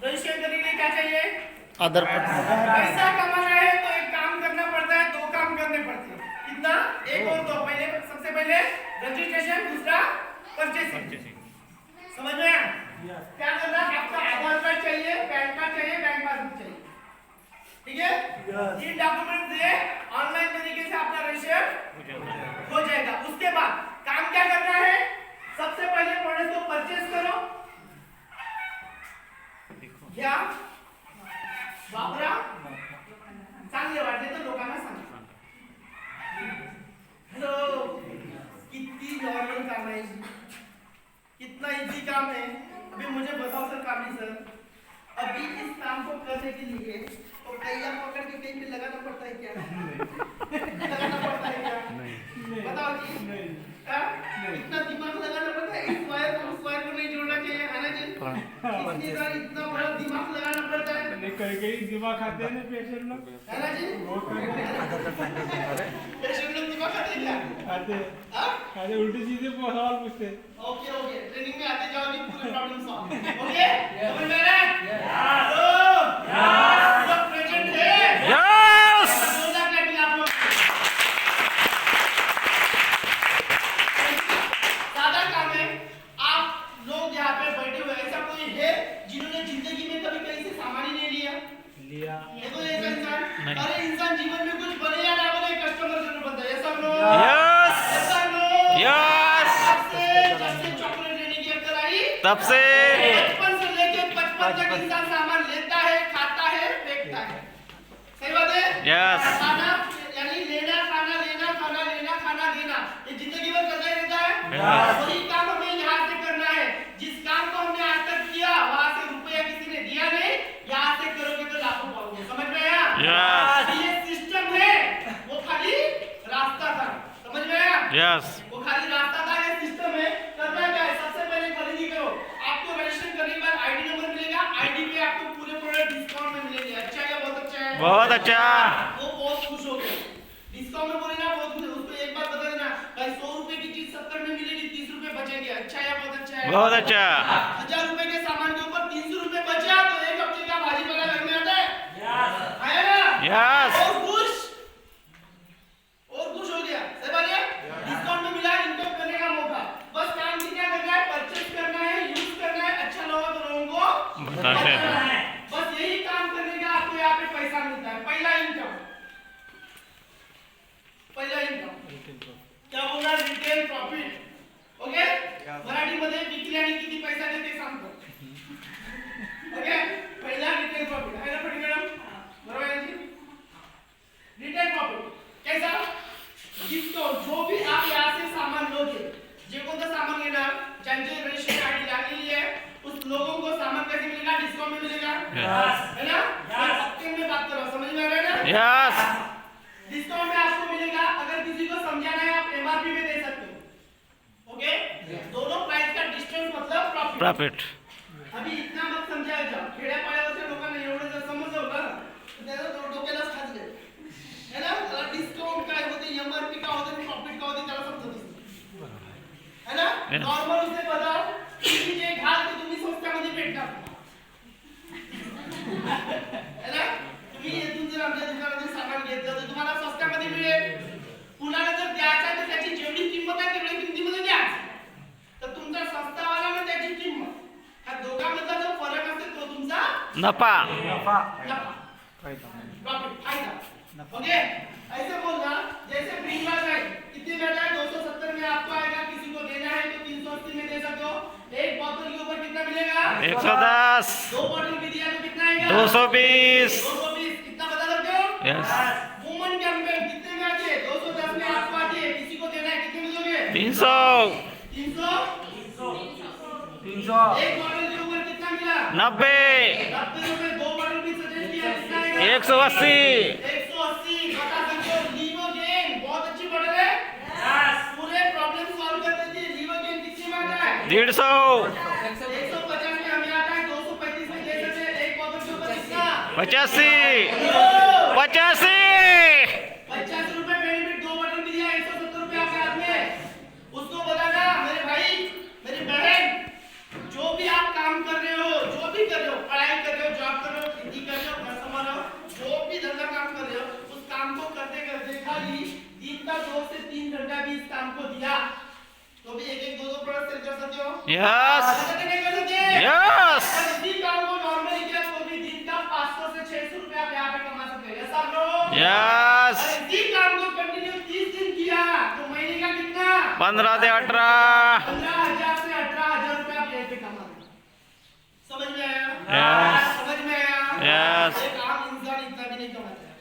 रजिस्ट्रेशन करने के लिए क्या चाहिए? आधार कार्ड। पैसा कमाना है तो एक काम करना पड़ता है, 2 काम करने पड़ते हैं। कितना? एक और 2। पहले, सबसे पहले रजिस्ट्रेशन, दूसरा परचेसिंग। समझ में आया? क्या करना? आपका आधार कार्ड चाहिए, पैन कार्ड चाहिए, बैंक पासबुक चाहिए। ठीक है? ये डॉक्यूमेंट से ऑनलाइन तरीके से आपका रजिस्टर हो जाएगा। उसके बाद काम क्या करना है? सबसे पहले प्रोडक्ट को परचेस करो। क्या वापरा? चांगले वाटले तर लोकांना सांगा। हेलो, कितनी नॉर्मल काम है, कितना इजी काम है। अभी मुझे बताओ सर कामी सर, अभी इस काम को करने के लिए तो कैया पकड़ के कहीं पे लगाना पड़ता है क्या? लगाना पड़ता है क्या? बताओ जी। इतना दिमाग लगाना पड़ता है। इस वायर को नहीं जोड़ना चाहिए, है ना जी? इतनी बार इतना बड़ा दिमाग लगाना पड़ता है। कई दिमाग खाते हैं ना पेशेंट लोग, है ना जी? पेशेंट लोग दिमाग खाते हैं क्या? खाते उल्टी सीधे सवाल पूछते हैं। ओके ओके, ट्रेनिंग में आते जाओ जी, पूरे प्रॉब्लम सॉल्व। ओके, समझ में आ रहा है? हेलो, सब प्रेजेंट है? यस। जोरदार क्लैपिंग आप लोग। सादा काम है। आप लोग यहाँ पे बैठे हुए, ऐसा कोई है जिन्होंने जिंदगी में कभी कहीं से सामान ही नहीं लिया? ये तो एक इंसान। अरे इंसान जीवन में कुछ बने या ना बने, कस्टमर जरूर बनता है। ऐसा नो? यस। ऐसा नो? यस। जब से चॉकलेट लेने की अक्ल आई, तब से 55 से लेके 55 तक इंसान सामान लेता है, खाता है, फेंकता है। सही बात है? यस। खाना यानी लेना, खाना, लेना, खाना, लेना, खाना, देना, ये जिंदगी भर करता ही रहता है। यस। वही काम हमें यहाँ से करना है। जिस काम को हमने आज तक किया, वहाँ से रुपया किसी ने दिया नहीं, यहाँ से करोगे तो लाखों पाओगे। समझ में आया? यस। ये सिस्टम है, वो खाली रास्ता था। समझ में आया? यस। वो खाली रास्ता था, ये सिस्टम है। करना क्या है? सबसे पहले खरीदी करो। आपको रजिस्टर करने के बाद आईडी नंबर मिलेगा। आईडी पे आपको पूरे प्रोडक्ट डिस्काउंट में मिलेंगे। अच्छा है या बहुत अच्छा है? बहुत अच्छा। वो बहुत खुश हो गए। डिस्काउंट में बोलेगा बहुत खुश। उसको एक बार बता देना भाई 100 रुपए की चीज 70 में मिलेगी, 30 रुपए बचेंगे। अच्छा है या बहुत अच्छा है? बहुत अच्छा। 1000 रुपए के सामान के ऊपर 300 रुपए बचा तो एक हफ्ते का भाजी वाला घर में आता है। आया ना? यस। और खुश हो गया। सही बात है? डिस्काउंट में मिला, इनकम करने का मौका। बस काम क्या करना है? परचेज करना है, यूज करना है। अच्छा लगा तो लोगों को बताना है। बस यही काम करने का आपको यहाँ पे पैसा मिलता है। पहला इनकम क्या बोलना? Retail profit. ओके, मराठी मध्ये विकली आणि किती पैसा देते सांगतो। ओके, पहिला रिटेल प्रॉफिट आहे ना पटकन? बरोबर आहे जी? रिटेल प्रॉफिट कैसा? जिसको जो भी आप यहाँ से सामान लोगे, जे कोणतं सामान घेणार, ज्यांचे रजिस्ट्रेशन आईडी लागलेली है, उस लोगों को सामान कैसे मिलेगा? डिस्काउंट में मिलेगा। है ना? हफ्ते में बात करो, समझ में आ रहा है ना? यस। डिस्काउंट में आपको मिलेगा। अगर किसी को समझाना है आप एमआरपी में दे सकते हो। ओके, दोनों प्राइस का डिस्टेंस मतलब प्रॉफिट। अभी इतना मत समजायचं, खेड्यापाड्यावरच्या लोकांना एवढं जर समजलं ना तर त्याला डोक्यालाच खाजले, है ना? त्याला डिस्काउंट काय होते, एमआरपी काय होते, प्रॉफिट काय होते त्याला समजत नाही, है ना? नॉर्मल उसे बताओ, तुम्ही जे घाल ते तुम्ही स्वस्तामध्ये भेटणार, है ना? तुम्ही येथून जर आमच्या दुकानातून सामान घेतलं तर तुम्हाला स्वस्तामध्ये मिळेल. कुणाला जर द्यायचा तर त्याची जेवढी किंमत आहे तेवढी किमतीमध्ये द्या. तर तुमचा सस्तावाला आणि त्याची किंमत, हा दोघांमधला जो फरक असतो तो तुमचा नफा। प्रॉफिट, फायदा. ओके, ऐसे बोलना जैसे प्रीमियम है, कितने में है? 270 में आपको आएगा, किसी को देना है तो 380 में दे सकते हो. एक बोतल के ऊपर कितना मिलेगा? 110। 2 बोतल भी दिया तो कितना आएगा? 220। 220. कितना बता सकते हो? यस। वुमन कैंपेन कितने में आती है? 210 में आपको आती है, किसी को देना है कितने में दोगे? 300। 300. 300। एक बोतल के ऊपर कितना मिला? 90। 90 रुपए. 2 बोतल भी सजेस्ट किया, कितना आएगा? 180। 180. बता सकते हो? लीवो गेन 150 150 में हमें आता है 235 में दे सकते हैं एक बोतल के ऊपर कितना 85 85 50 रुपए बेनिफिट 2 बोतल में दिया 170 रुपए आपके हाथ में। उसको बताना मेरे भाई मेरी बहन जो भी आप काम कर रहे हो जो भी कर रहे हो पढ़ाई कर रहे हो जॉब कर रहे हो खेती कर रहे हो कस्टमर हो जो भी धंधा काम कर रहे हो उस काम को करते करते खाली दिन का 2 से 3 घंटा भी इस काम को दिया तो भी एक एक दो दो प्रोडक्ट सेल कर सकते हो। यस नहीं कर सकते यस और इसी काम को नॉर्मली किया तो भी दिन का 500 से 600 रुपया आप यहाँ पे कमा सकते हो। यस आप लोग यस और इसी काम को कंटिन्यू 30 दिन किया तो महीने का कितना 15 से 18 15,000 से 18,000 रुपया आप यहाँ पे कमा रहे हो। समझ में आया? Yes. समझ में आया? Yes. एक आम इंसान इतना भी नहीं कमाता है।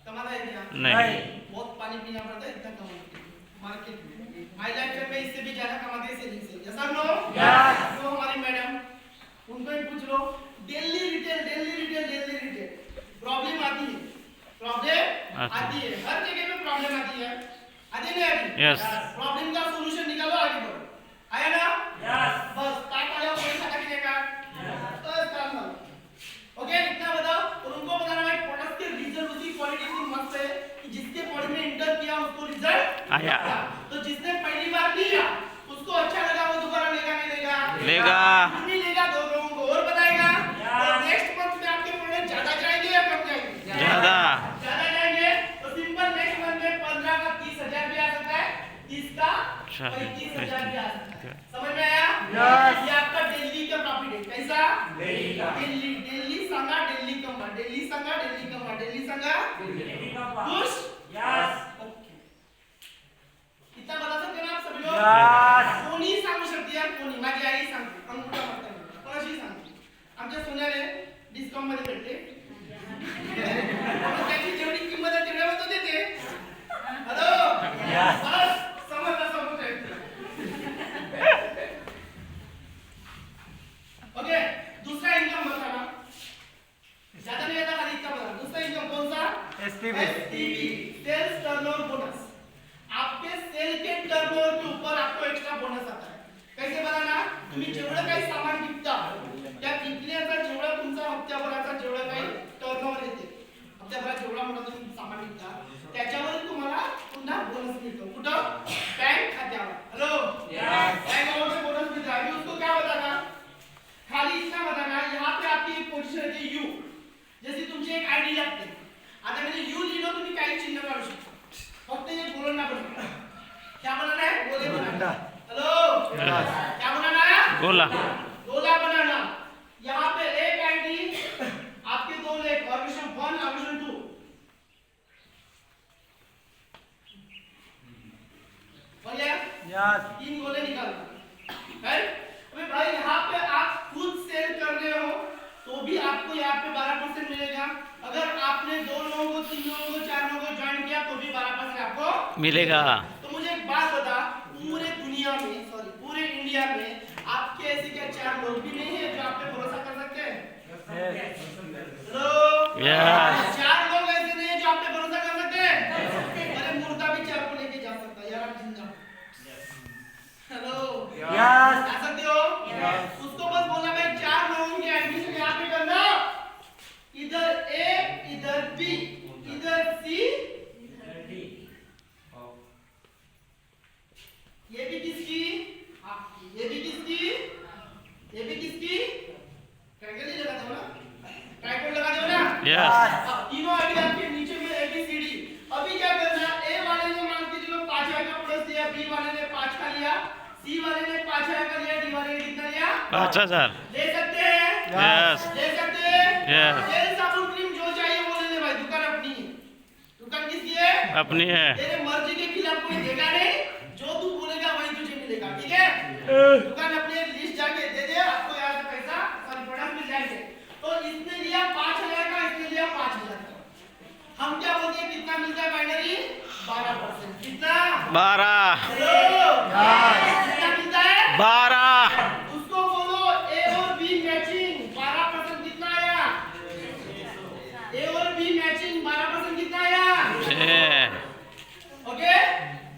कमाता है क्या? नहीं बहुत पानी पीना पड़ता है इतना कमाने के लिए मार्केट में। माय लाइफ में इससे भी ज्यादा कमाते हैं सेलिंग से। यस आप लोग? जो हमारी मैडम उनको ही पूछ लो डेली रिटेल प्रॉब्लम आती है आती है हर जगह में प्रॉब्लम आती है आती नहीं आती Yes. प्रॉब्लम का सॉल्यूशन निकालो आगे बढ़ो आया ना बस ताक आया पैसा लगने का बस काम करो ओके इतना बताओ और उनको बताना भाई प्रोडक्ट के रिजल्ट उसकी क्वालिटी इतनी मस्त है कि जिसके बॉडी में इंटर किया उसको रिजल्ट आया तो जिसने पहली बार लिया उसको अच्छा लगा वो दोबारा लेगा नहीं लेगा लेगा नहीं लेगा दो लोगों को और बताएगा और नेक्स्ट मंथ में आपके प्रोडक्ट ज्यादा जाएंगे या कम जाएंगे ज्यादा जाएंगे तो सिंपल नेक्स्ट मंथ में 15 का 30,000 भी आ सकता है 30 का अच्छा। 35,000 भी आ सकता है। समझ में आया ये आपका डेली का प्रॉफिट है कैसा डेली संगा खुश ओके कितना बता सकते हैं आप सभी लोग कोणी सांगू शकते यार कोणी माझी आई सांगते अंगुठा मारते कोणाशी सांगते आमच्या सोन्याने डिस्काउंट मध्ये भेटते त्याची जेवढी किंमत आहे तेवढ्या तो देते हॅलो बस समजलं ओके दूसरा इनकम बताना ज्यादा नहीं आता खाली इतना बता दूसरा इनकम कौन सा एसटीबी सेल्स टर्नओवर बोनस आपके सेल के टर्नओवर के ऊपर आपको एक्स्ट्रा बोनस आता है कैसे बनाना तुम्ही जेवढं काही सामान विकता त्या विकण्याचा जेवढा तुमचा हप्त्याभराचा जेवढा काही टर्नओवर येते हप्त्याभरात जेवढा मोठा तुम्ही सामान विकता त्याच्यावर तुम्हाला पुन्हा बोनस मिळतो कुठं बँक खात्यावर हेलो बैंक अकाउंट से बोनस मिलता है अभी उसको क्या बताना खाली इतना बताना यहाँ पे आपकी एक पोजीशन रहती है यू जैसे तुमची एक आयडी लागते आता मैंने यू लिहिलं तुम्ही काही चिन्ह काढू शकता फक्त ये बोलना पड़ेगा क्या बनाना है गोले बनाना हेलो क्या बनाना है गोला बनाना यहाँ पे एक आईडी आपके दो लेख ऑर्बिशन 1 ऑर्बिशन 2 बोल गया तीन गोले निकालना है अबे भाई यहाँ पे आप खुद सेल कर रहे हो तो भी आपको यहाँ पे 12% मिलेगा अगर आपने 2 लोगों को 3 लोगों को 4 लोगों को ज्वाइन किया तो भी 12% आपको मिलेगा तो मुझे एक बात बता पूरे दुनिया में सॉरी पूरे इंडिया में आपके ऐसे क्या 4 लोग भी नहीं है जो आप पे भरोसा कर सकते हैं हेलो यस 4 लोग ऐसे नहीं है जो आप पे भरोसा कर सकते हैं अरे मुर्दा भी 4 को लेके जा सकता है यार आप जिंदा हेलो यस आ सकते हो उसको बस बोलना भाई 4 लोगों की एडमिशन यहाँ पे करना इधर ए इधर बी इधर सी ये भी किसकी आपकी ये भी किसकी ट्रायंगल ही लगा दो ना ट्राइपॉड लगा दो ना यस तीनों आईडी आपके नीचे में ABCD अभी क्या करना ए वाले ने मान के चलो 5,000 का प्लस दिया बी वाले ने 5 का लिया सी वाले ने 5,000 का लिया डी वाले ने कितना लिया 5,000 ले सकते हैं यस ले सकते हैं Yes. तेल साबुन क्रीम जो चाहिए वो ले ले भाई दुकान अपनी है दुकान किसकी है अपनी है तेरे मर्जी के खिलाफ कोई देगा नहीं जो तू बोलेगा वही तुझे मिलेगा ठीक है दुकान अपने लिस्ट जाके दे दे आपको यहाँ से पैसा सॉरी प्रोडक्ट मिल जाएंगे तो इसने लिया 5,000 का इसने लिया 5,000 का हम क्या बोलते हैं कितना मिलता है बाइनरी 12% कितना 12 कितना मिलता है 12 उसको बोलो ए और बी मैचिंग 12% कितना आया ए और बी मैचिंग 12% कितना आया 6 ओके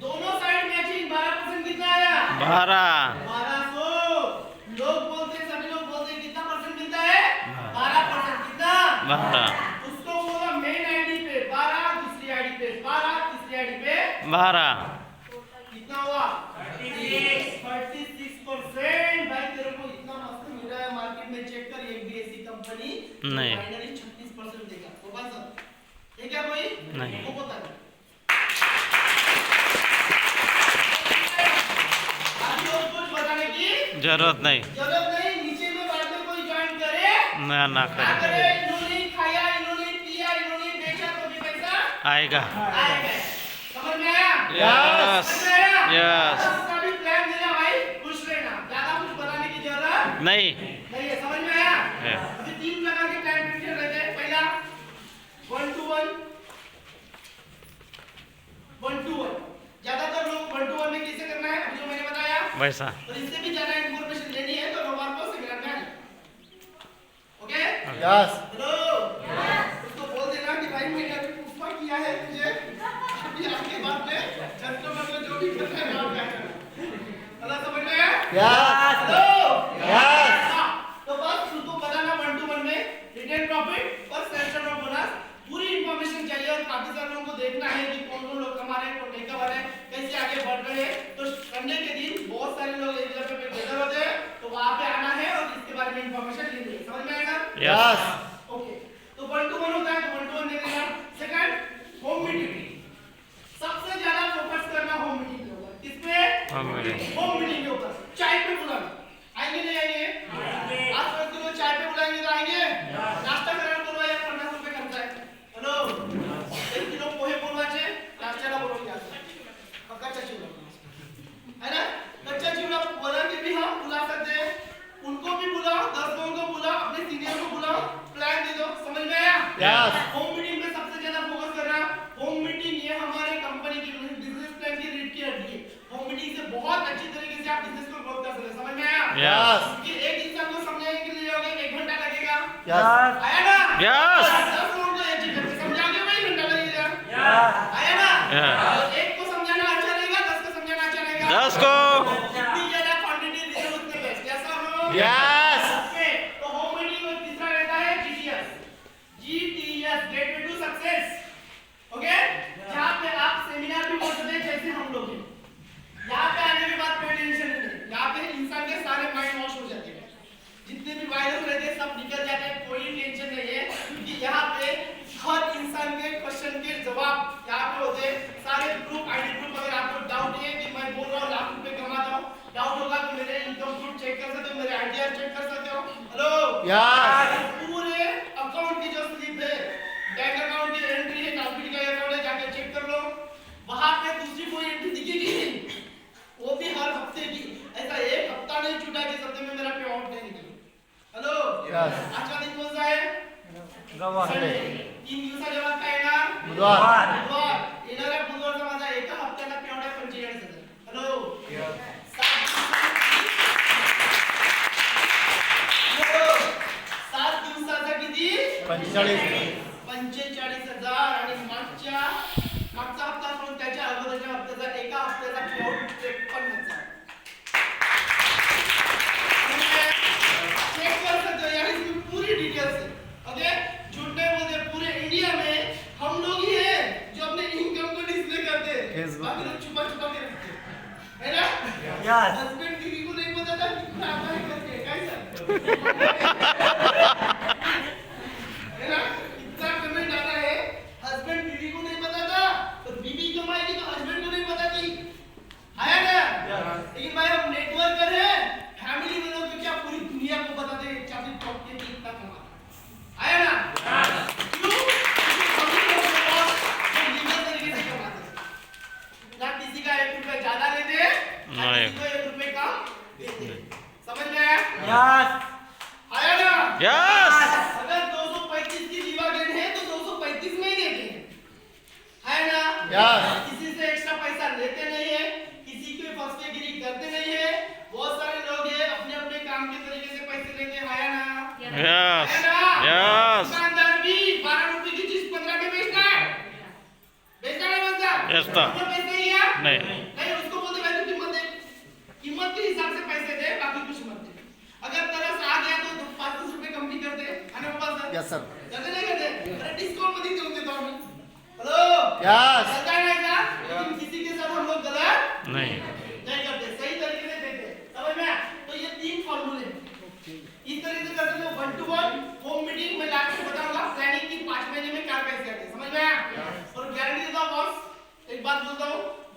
दोनों साइड मैचिंग 12% कितना आया 12 12 12 कितना हुआ 36%। भाई तेरे को इतना मस्त मिल रहा है मार्केट में, चेक कर एक भी ऐसी कंपनी नहीं। फाइनली 36% देगा। तो बस ठीक है कोई नहीं। वो पता नहीं अभी और कुछ बताने की जरूरत नहीं। नीचे में बाद में कोई ज्वाइन करे ना ना करे। करे। इन्होंने खाया, इन्होंने पिया, इन्होंने बेचा तो भी पैसा आएगा। आएगा। समझ में आया? यस समझ में आया? यस। इसका भी प्लान देना भाई, खुश रहना, ज्यादा कुछ बताने की जरूरत नहीं। नहीं है। समझ में आया? है। अभी 3 प्रकार के प्लान प्रिपेयर रहते हैं। पहला 1 to 1 ज्यादातर लोग 1 to 1 में कैसे करना है अभी जो मैंने बताया, वैसा। और इससे भी ज्यादा इंफॉर्मेशन लेनी है तो रविवार को सेमिनार में आना। ओके यस हेलो उसको बोल देना कि भाई मैंने अभी पुष्पा किया है तुझे, अभी आपके बाद में कस्टमर को जो भी करना है आप क्या करना। हेलो समझ में आया? यस हेलो यस हाँ, तो बस उसको बताना 1 to 1 में रिटेन प्रॉफिट और सेल्स टर्न बोनस पूरी इंफॉर्मेशन चाहिए। और काफी सारे लोगों को देखना है कि कौन कौन लोग कमा रहे हैं, कौन नहीं कमा रहे हैं, कैसे आगे बढ़ रहे हैं। तो संडे के दिन बहुत सारे लोग एक जगह पे गैदर होते हैं, तो वहां पे आना है और इसके बारे में इंफॉर्मेशन लेनी है। समझ में आएगा? यस। ओके तो 1 to 1 होता है तो 1 to 1 ले लेना। सेकंड होम मीटिंग, सबसे ज्यादा फोकस करना होम मीटिंग के ऊपर। किस पे? Home meeting. होम मीटिंग के ऊपर। चाय पे बुलाना, आएंगे नहीं आएंगे? आज कल के लोग चाय पे बुलाएंगे तो आएंगे? नाश्ता करायला बोलवाया 50 रुपये खर्च आहे। हेलो 1 किलो पोहे बोलवायचे, नाश्त्याला बोलवून घ्यायचं। कच्चा चिवडा है ना, कच्चा चिवडा बोला के भी हम बुला सकते हैं। उनको भी बुलाओ, 10 लोगों को बुलाओ, अपने सीनियर को बुलाओ, प्लान दे दो। समझ में आया? यस होम मीटिंग पे सबसे ज्यादा फोकस करना। होम मीटिंग ये हमारे कंपनी की बिजनेस प्लान की रीड की हड्डी है। होम मीटिंग से बहुत अच्छी तरीके से आप बिजनेस को ग्रो कर सकते हैं। समझ में आया? यस कि एक इंसान को समझाने के लिए होगे 1 घंटा लगेगा। यस आया ना? यस। 10 लोगों को एक चीज करके समझाओगे वही घंटा लगेगा। आया ना? यस। एक को समझाना अच्छा रहेगा, 10 को समझाना अच्छा रहेगा। 10 को। जितनी ज्यादा क्वांटिटी दे उतने बेस्ट। कैसा हो? यस ओके तो होम मीटिंग में तीसरा रहता है GTS gateway to success. Okay जहां पे आप सेमिनार भी बोल सकते हैं जैसे हम लोग हैं। यहाँ पे आने के बाद कोई टेंशन नहीं, यहाँ पे इंसान के सारे माइंड वॉश हो जाते हैं, जितने भी वायरस रहते हैं सब निकल जाते हैं, कोई टेंशन नहीं है। क्योंकि यहाँ पे हर इंसान के क्वेश्चन के जवाब यहाँ पे होते हैं। सारे प्रूफ आईडी प्रूफ, अगर आपको डाउट है कि मैं बोल रहा हूँ लाख रुपए कमाता हूँ, डाउट होगा तो मेरे इनकम प्रूफ चेक कर सकते हो, मेरे आईडीआर चेक कर सकते हो। हेलो यस पूरे अकाउंट की जो स्लिप है, बैंक अकाउंट की एंट्री है, कंपनी का अकाउंट है, जाकर चेक कर लो। वहां पे दूसरी कोई एंट्री दिखेगी नहीं, वो भी हर हफ्ते की। ऐसा एक हफ्ता नहीं छूटा कि हफ्ते में मेरा पे आउट नहीं निकला। हेलो यस आज का दिन कौन सा है? संडे। 3 दिवसाच्या बाद काय येणार? बुधवार बुधवार। येणाऱ्या बुधवारचा माझा एका हप्त्याला पे आउट आहे 45,000। हेलो 7 दिवसाचा किती? 45,000 आणि मागचा हप्ता सोडून त्याच्या अगोदरच्या हप्त्याचा एका हप्त्याचा पे आउट 53,000। चेक कर सकते हो यार, इसकी पूरी डिटेल्स है। ओके झूठ नहीं बोलते, पूरे इंडिया में हम लोग ही हैं जो अपने इनकम को डिस्प्ले करते हैं, बाकी लोग छुपा छुपा के रखते हैं, है ना? यस हस्बैंड बीवी को नहीं पता था कितना आता है करके, कैसा है ना? इतना पेमेंट आता है, हस्बैंड बीवी को नहीं पता था, तो बीवी कमाएगी तो हस्बैंड को नहीं पता थी, आया ना? लेकिन भाई हम नेटवर्क कर रहे हैं, फैमिली में लोग क्या पूरी दुनिया को बता दे चाबी प्रॉपर्टी कितना कमाता है। आया ना? क्यों? क्योंकि सभी लोग के पास जो लीगल तरीके से कमाते हैं, ना किसी का 1 रुपया ज्यादा लेते हैं, ना किसी को 1 रुपये कम देते हैं। समझ में आया? यस आया ना? यस। अगर 235 की डिवाइडेड है तो 235 में ही देते हैं, है ना? यस किसी से एक्स्ट्रा पैसा लेते नहीं है, किसी की फर्स्टेगिरी करते नहीं है। बहुत सारे लोग हैं अपने अपने काम के तरीके से पैसे लेते हैं, है ना? यस है ना? यस दुकानदार भी 12 रुपए की चीज 15 में बेचता है, बेचता नहीं बेचता? बेचता। उसको पैसे ही है? नहीं। नहीं उसको बोलते भाई तू कीमत दे, कीमत के हिसाब से पैसे दे, बाकी कुछ मत दे। अगर तरस आ गया तो 5-10 रुपए कम भी कर दे, है ना बाबा सर? यस सर करते नहीं करते? अरे डिस्काउंट मध्ये देऊन देतो आम्ही। हेलो यस करताय नाही का? लेकिन किसी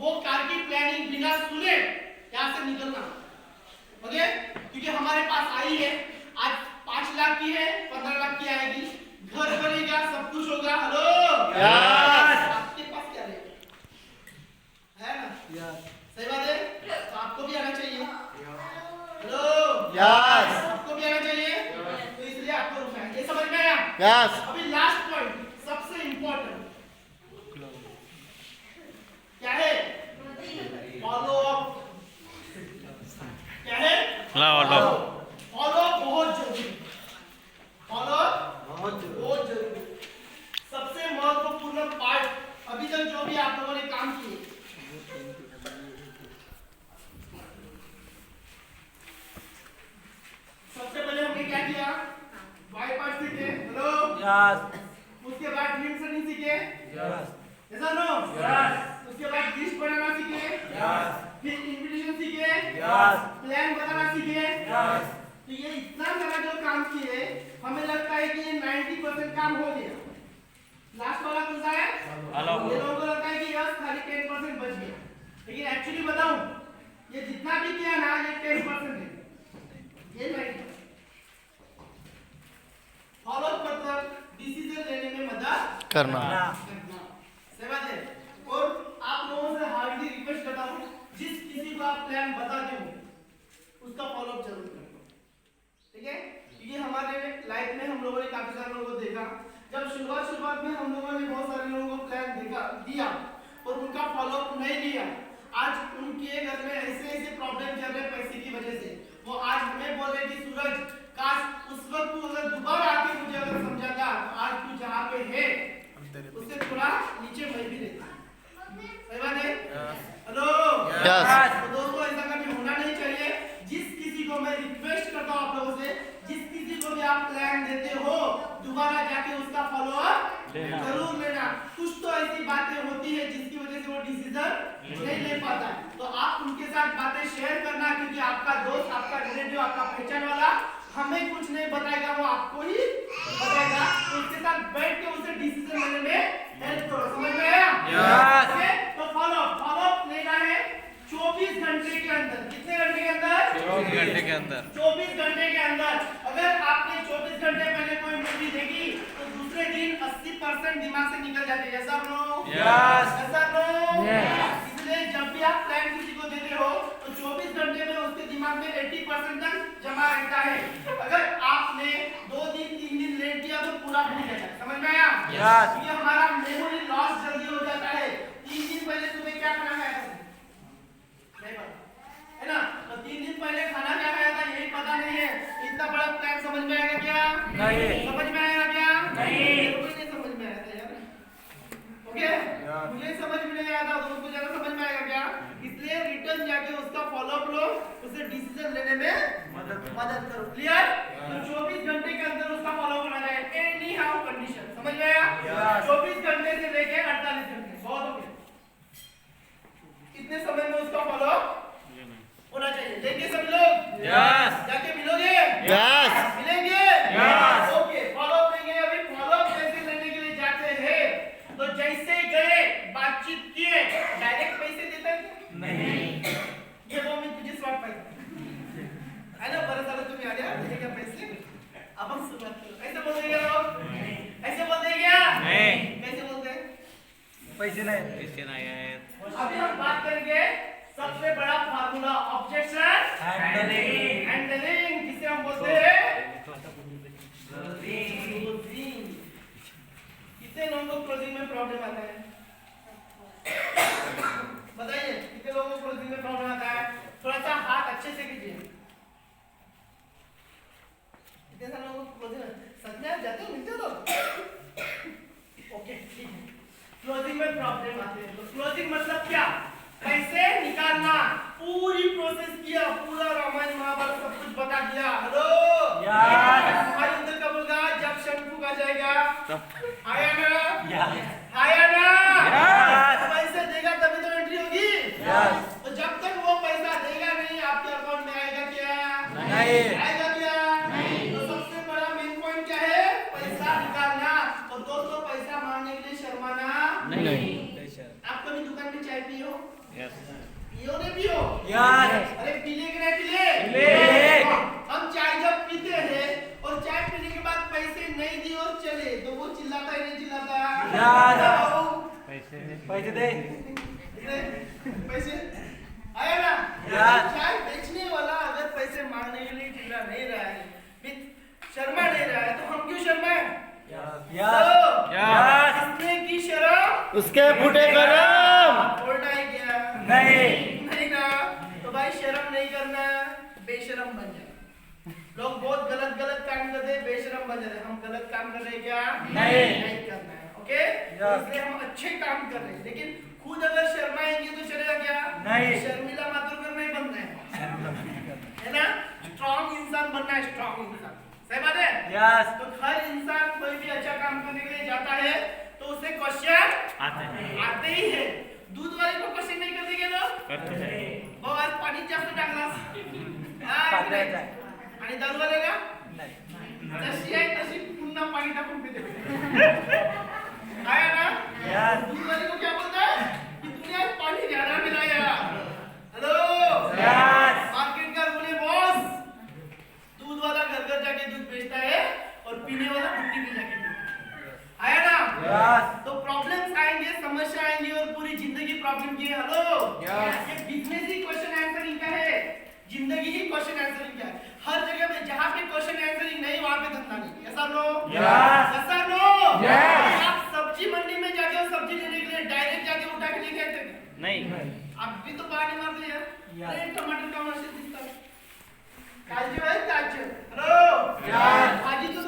वो कार की प्लानिंग बिना सुने यहाँ से निकलना। ओके, क्योंकि हमारे पास आई है आज 5 लाख की है, 15 लाख की आएगी, घर बनेगा, सब कुछ होगा। हेलो आपके पास क्या रहेगा, है ना? सही बात है। तो आपको भी आना चाहिए। हेलो आपको भी आना चाहिए। तो इसलिए आपको रुकना है। ये समझ में आया? अभी लास्ट पॉइंट सबसे इंपॉर्टेंट क्या है? Follow up. क्या है? फॉलो अप बहुत जरूरी। फॉलो अप बहुत जरूरी। सबसे महत्वपूर्ण पार्ट अभी तक जो भी आप लोगों ने काम किए, सबसे पहले हमने क्या किया? वाई पार्ट सीखे। हेलो उसके बाद ड्रीम सेटिंग सीखे। यस और नो? उसके बाद लिस्ट बनाना सीखे। फिर इन्विटेशन सीखे। प्लान बताना सीखे। तो ये इतना सारा जो काम किए, हमें लगता है कि ये 90% काम हो गया। लास्ट वाला कौन सा है? ये लोगों को लगता है कि यस खाली 10% बच गया, लेकिन एक्चुअली बताऊं ये जितना भी किया ना ये 10% है। ये 90%। फॉलो अप मतलब डिसीजन लेने में मदद करना। सही बात है। और आप लोगों से हार्डली रिक्वेस्ट करता हूँ, जिस किसी को आप प्लान बताते हो उसका फॉलो अप जरूर करें। ठीक है? क्योंकि हमारे लाइफ में हम लोगों ने काफी सारे लोगों को देखा, जब शुरुआत में हम लोगों ने बहुत सारे लोगों को प्लान दिया और उनका फॉलो अप नहीं लिया, आज उनके घर में ऐसे प्रॉब्लम चल रहे पैसे की वजह से। वो आज हमें बोल रहे कि सूरज काश उस वक्त तू अगर दोबारा आके मुझे अगर समझाता तो आज तू जहाँ पे है उससे थोड़ा नीचे मैं भी रहता। सही बात है? हेलो तो दोस्तों ऐसा कभी होना नहीं चाहिए। जिस किसी को मैं रिक्वेस्ट करता हूँ आप लोगों से, जिस किसी को भी आप प्लान देते हो दोबारा जाके उसका फॉलो अप जरूर लेना। कुछ तो ऐसी बातें होती है जिसकी वजह से वो डिसीजन नहीं ले पाता है, तो आप उनके साथ बातें शेयर करना, क्योंकि आपका दोस्त, आपका रिलेटिव, आपका पहचान वाला हमें कुछ नहीं बताएगा, वो आपको ही बताएगा। तो उसके साथ बैठ के उसे डिसीजन लेने में हेल्प करो। समझ में आया? तो फॉलो अप लेना है 24 घंटे के अंदर। कितने घंटे के अंदर? 24 घंटे के अंदर। 24 घंटे के अंदर। अगर आपने 24 घंटे पहले कोई मूवी देखी तो दूसरे दिन 80% दिमाग से निकल जाती है। ऐसा नो? ऐसा नो? इसलिए जब भी आप प्लान किसी को देते हो तो 24 घंटे में उसके दिमाग में 80% तक जमा रहता है। अगर आपने 2 दिन 3 दिन लेट किया तो पूरा भूल जाएगा। समझ में आया? ये हमारा मेमोरी लॉस जल्दी हो जाता है। 3 दिन पहले तुम्हें क्या खाना खाया था? नहीं पता है ना? तो 3 दिन पहले खाना क्या खाया था यही पता नहीं है। इतना बड़ा प्लान समझ में आएगा क्या? नहीं। समझ में आएगा क्या? नहीं। मुझे समझ में आया था यार। ओके? मुझे समझ में नहीं आया था तो उसको ज्यादा समझ में आएगा क्या? इसलिए रिटर्न जाके उसका फॉलो अप लो, उसे डिसीजन लेने में मदद करो। क्लियर? तो 24 घंटे के अंदर उसका फॉलो अप होना चाहिए, एनी हाउ कंडीशन। समझ में आया? 24 घंटे से लेके 48 घंटे बहुत हो गया। कितने समय में उसका फॉलो अप होना चाहिए? लेंगे सब लोग? जाके मिलोगे? मिलेंगे? ओके, फॉलो अप लेंगे। अभी फॉलो अप कैसे लेने के लिए जाते हैं तो जैसे गए बातचीत किए डायरेक्ट पैसे देते हैं? नहीं। ये वो मैं तुझे स्वाद पाई है ना, बरस साल तुम्हें आ गया देगा पैसे। अब हम शुरुआत करो। ऐसे बोल देंगे लोग? ऐसे बोल देंगे क्या? नहीं। कैसे बोलते हैं? पैसे नहीं है। अभी हम बात करेंगे सबसे बड़ा फार्मूला, ऑब्जेक्शन हैंडलिंग, जिसे हम बोलते हैं क्लोजिंग। कितने लोगों को क्लोजिंग में प्रॉब्लम आता है? बताइए कितने लोगों को क्लोजिंग में प्रॉब्लम आता है? थोड़ा सा हाथ अच्छे से कीजिए। कितने सारे लोगों को क्लोजिंग सच में आप जाते हो, मिलते हो लोग? ओके ठीक है। क्लोजिंग में प्रॉब्लम आते हैं तो क्लोजिंग मतलब क्या? पैसे निकालना। पूरी प्रोसेस किया, पूरा रामायण महाभारत सब कुछ बता दिया। हेलो हमारे अंदर कब होगा? जब शंख आ जाएगा। आया ना? आया ना? पैसे देगा तभी तो एंट्री होगी। तो जब तक वो पैसा देगा नहीं आपके अकाउंट में आएगा क्या? नहीं आएगा क्या? नहीं। तो सबसे बड़ा मेन पॉइंट क्या है? पैसा निकालना। और दोस्तों पैसा मांगने के लिए शर्माना नहीं। आप कभी दुकान में चाय पिए हो? पियो ने पियो यस अरे पीले के नहीं पीले पीले। हम चाय जब पीते हैं और चाय पीने के बाद पैसे नहीं दिए और चले तो वो चिल्लाता है नहीं चिल्लाता यार। पैसे दे पैसे आया ना यार। चाय बेचने वाला अगर पैसे मांगने के लिए चिल्ला नहीं रहा है शर्मा नहीं रहा है तो हम क्यों शर्माए यस किसने की शर्म उसके फूटे गरम बोलना है क्या नहीं ना तो भाई शर्म नहीं करना बेशरम बन जाए लोग बहुत गलत गलत काम करते हैं बेशरम बन जाते हैं हम गलत काम कर रहे हैं क्या नहीं करना है ओके इसलिए हम अच्छे काम कर रहे हैं लेकिन खुद अगर शर्माएंगे तो चलेगा क्या नहीं। शर्मिला मातुरकर नहीं बनना है ना स्ट्रॉन्ग इंसान बनना है स्ट्रॉन्ग इंसान सही बात है यस तो हर इंसान कोई भी अच्छा काम करने के लिए जाता है तो उसे क्वेश्चन आते ही है दूध वाले को क्वेश्चन नहीं करते क्या लोग वो आज पाणी जास्त टाकलास आणि दारू वाल्याला जशी आहे तशी पुन्हा पाणी टाकून पिते आया ना यस दूध वाले को क्या बोलता है कि तूने आज पानी ज्यादा मिलाया हेलो यस मार्केट का बोले बॉस दूध वाला घर घर जाके दूध बेचता है और पीने वाला मिट्टी में जाके पीता है आया ना यस तो प्रॉब्लम्स आएंगे समस्या आएंगे और पूरी जिंदगी प्रॉब्लम की है हेलो Yes. ये बिजनेस ही क्वेश्चन आंसरिंग का है जिंदगी ही क्वेश्चन आंसरिंग का है हर जगह में जहाँ पे क्वेश्चन आंसरिंग नहीं वहाँ पे धंधा नहीं ऐसा लो Yes. ऐसा लो Yes. आप सब्जी मंडी में जाके और सब्जी लेने के लिए डायरेक्ट जाके उठा के लेके आते हैं नहीं आप भी तो बहाने मारते हैं Yes. अरे टमाटर का मशीन दिखता है काजू है काजू हेलो Yes. भाजी तो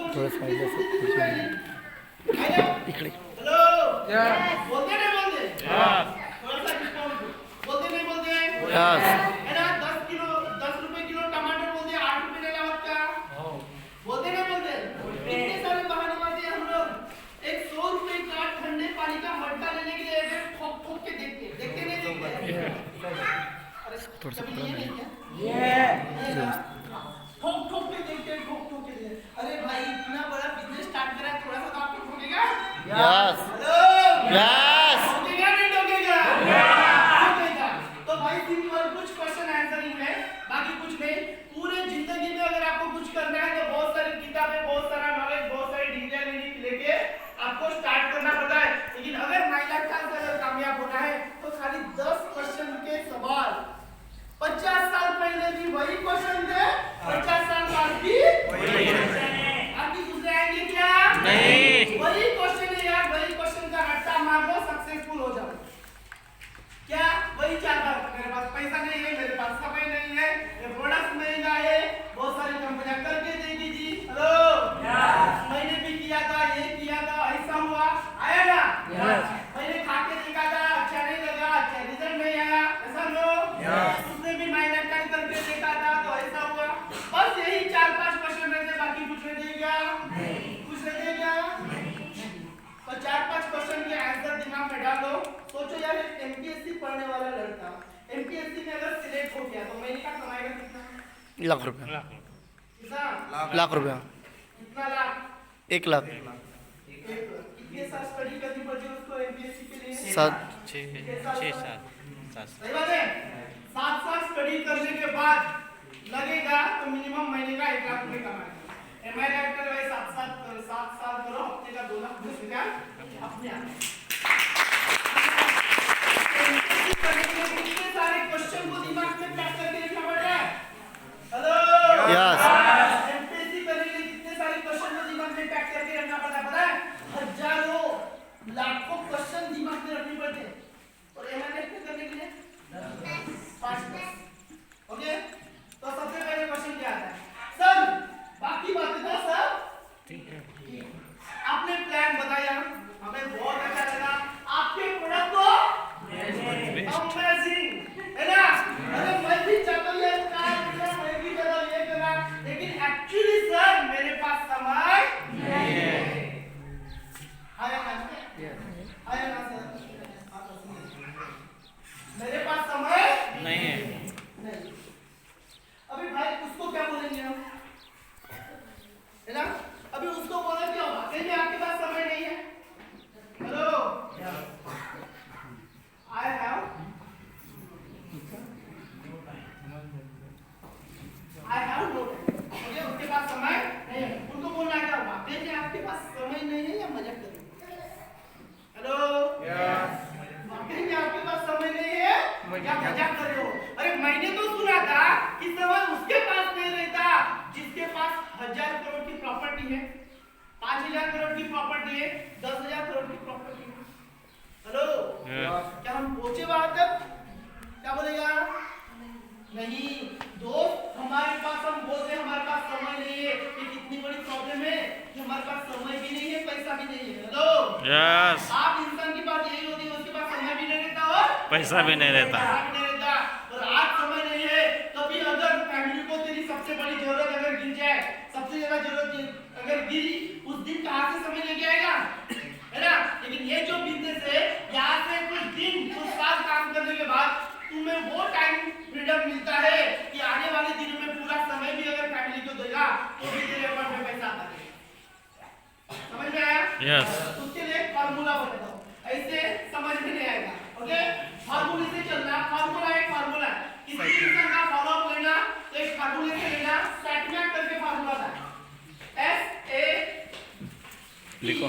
इकडे हेलो यस बोलते नहीं बोलते थोड़ा सा डिस्काउंट बोलते नहीं बोलते है ना 10 रुपए किलो टमाटर बोलते 8 रुपए ले लावत का बोलते नहीं बोलते कितने सारे बहाने मारते हैं हम लोग एक 100 रुपए का ठंडे पानी का मटका लेने के लिए एक ठोक ठोक के देखते नहीं देखते अरे कभी ये नहीं क्या ये ठोक ठोक के देखते अरे भाई इतना बड़ा बिजनेस स्टार्ट करा थोड़ा सा तो आपको ठोकेगा यस हेलो यस ठोकेगा नहीं ठोकेगा ठोकेगा तो भाई सिंपल कुछ क्वेश्चन आंसरिंग है बाकी कुछ नहीं पूरे जिंदगी में अगर आपको कुछ करना है तो बहुत सारी किताबें बहुत सारा नॉलेज बहुत सारी डिग्री लेके आपको स्टार्ट करना पड़ता है लेकिन अगर 9 लाख का अगर कामयाब होना है तो खाली 10 क्वेश्चन के सवाल 50 साल पहले भी वही क्वेश्चन थे 50 साल बाद भी वही आपकी दूसरे आएंगे क्या नहीं। वही क्वेश्चन है यार वही क्वेश्चन का रट्टा मार लो सक्सेसफुल हो जाओ क्या वही चार बार मेरे पास पैसा नहीं है मेरे पास समय नहीं है ये प्रोडक्ट महंगा है बहुत सारी कंपनियां करके देगी जी हेलो मैंने भी किया था ये किया था ऐसा हुआ आया ना मैंने खा के देखा था अच्छा नहीं लगा अच्छा रिजल्ट नहीं आया ऐसा लो उसने भी मेहनत करके देखा था तो ऐसा हुआ बस यही 4-5 क्वेश्चन रहते बाकी कुछ नहीं देगा कुछ नहीं देगा तो 4-5 क्वेश्चन के आंसर दिमाग में डाल दो सोचो यार एक एमपीएससी पढ़ने वाला लड़का एमपीएससी में अगर सिलेक्ट हो गया तो महीने का कमाएगा कितना लाख रुपया कितना लाख रुपया कितना लाख 1 लाख कितने साल स्टडी करनी पड़ती है उसको एमपीएससी के लिए 7 सही बात है 7 साल स्टडी करने के बाद लगेगा तो मिनिमम महीने का 1 लाख रुपए कमाएगा एमआई डायरेक्टर भाई 7 साल करो हफ्ते का 2 लाख 10 हजार अपने आप कितने सारे क्वेश्चन को दिमाग में पैक करके रखना पड़ रहा है हेलो यस एमपीएससी करने के लिए कितने सारे क्वेश्चन को दिमाग में पैक करके रखना पड़ता है पता है हजारों लाखों क्वेश्चन दिमाग में रखने पड़ते हैं और एमआई करने के लिए 5 ओके तो सबसे पहले क्वेश्चन क्या आता है सर बाकी बातें तो सर आपने प्लान बताया हमें बहुत अच्छा लगा आपके प्रोडक्ट को अमेजिंग है ना अरे मैं भी चाहता हूं ये कार लेना मैं भी चाहता हूं ये करना लेकिन एक्चुअली सर मेरे पास समय नहीं है आया ना आया ना सर मेरे पास समय नहीं है क्या हम पहुंचे वहां तक? क्या बोलेगा? नहीं दोस्त, हमारे पास हम बोलते हैं हमारे पास समय नहीं है। ये कितनी बड़ी प्रॉब्लम है कि हमारे पास समय भी नहीं है, पैसा भी नहीं है। हेलो यस, आप इंसान की बात यही होती है, उसके पास समय भी नहीं रहता और पैसा भी नहीं रहता। पैसा भी नहीं रहता। और आज समय नहीं है, कभी अगर फैमिली को तेरी सबसे बड़ी जरूरत अगर गिर जाए, सबसे ज्यादा जरूरत अगर गिरी, उस दिन कहाँ से समय लेके आएगा, है ना? लेकिन ये जो बिजनेस है, यहाँ से कुछ दिन कुछ साल काम करने के बाद तुम्हें वो टाइम फ्रीडम मिलता है कि आने वाले दिनों में पूरा समय भी अगर फैमिली को देगा तो भी तेरे अकाउंट में पैसा आता है। समझ में आया? यस, उसके लिए फार्मूला बताता हूँ, ऐसे समझ में नहीं आएगा। ओके, फार्मूले से चलना। फार्मूला एक फार्मूला है, किसी इंसान का फॉलोअप लेना तो एक फार्मूले से लेना। सेटमैक करके फार्मूला था, लिखो।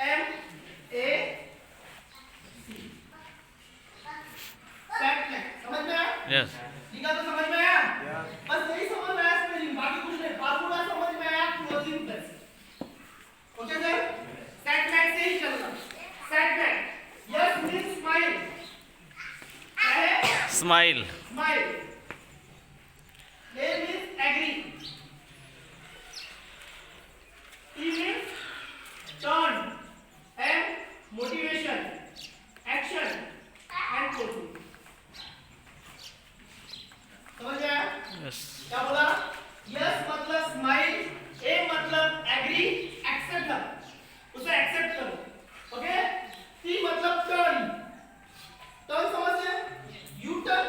SATMAC। सेटमैक समझ में आया? यस, लिखा तो समझ में आया? बस यही समझ में आया, स्पेलिंग बाकी कुछ नहीं। फार्मूला समझ में आया, क्लोजिंग प्लस। ओके सर, सेटमैक से ही चलना। सेटमैक, यस मींस स्माइल। क्या है? Smile. Smile. A means agree. E means turn. M motivation, action and coaching. समझ में आया? यस, क्या बोला? यस मतलब स्माइल, ए मतलब एग्री, एक्सेप्ट कर, उसे एक्सेप्ट करो। ओके, टी मतलब टर्न। टर्न समझ में? U turn,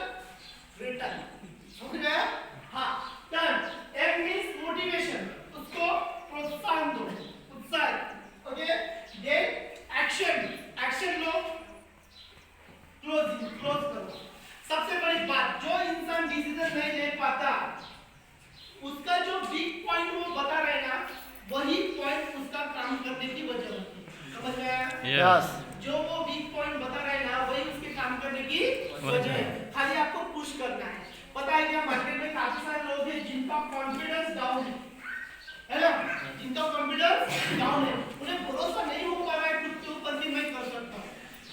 return. समझ में आया? हाँ, टर्न। एम मींस मोटिवेशन, उसको प्रोत्साहन दो, उत्साह। ओके, देन एक्शन, एक्शन लो, क्लोज करो। सबसे बड़ी बात, जो इंसान डिसीजन नहीं ले पाता, उसका जो वीक पॉइंट वो बता रहे ना, वही पॉइंट उसका काम करने की वजह होती है। समझ में आया? यस, जो वो वीक पॉइंट बता रहे ना, वही उसके काम करने की वजह है। खाली आपको पुश करना है। पता है क्या, मार्केट में काफी सारे लोग हैं जिनका कॉन्फिडेंस डाउन है ना? जिनका कॉन्फिडेंस डाउन है, उन्हें भरोसा नहीं हो पा रहा है खुद के ऊपर कि मैं कर सकता हूँ।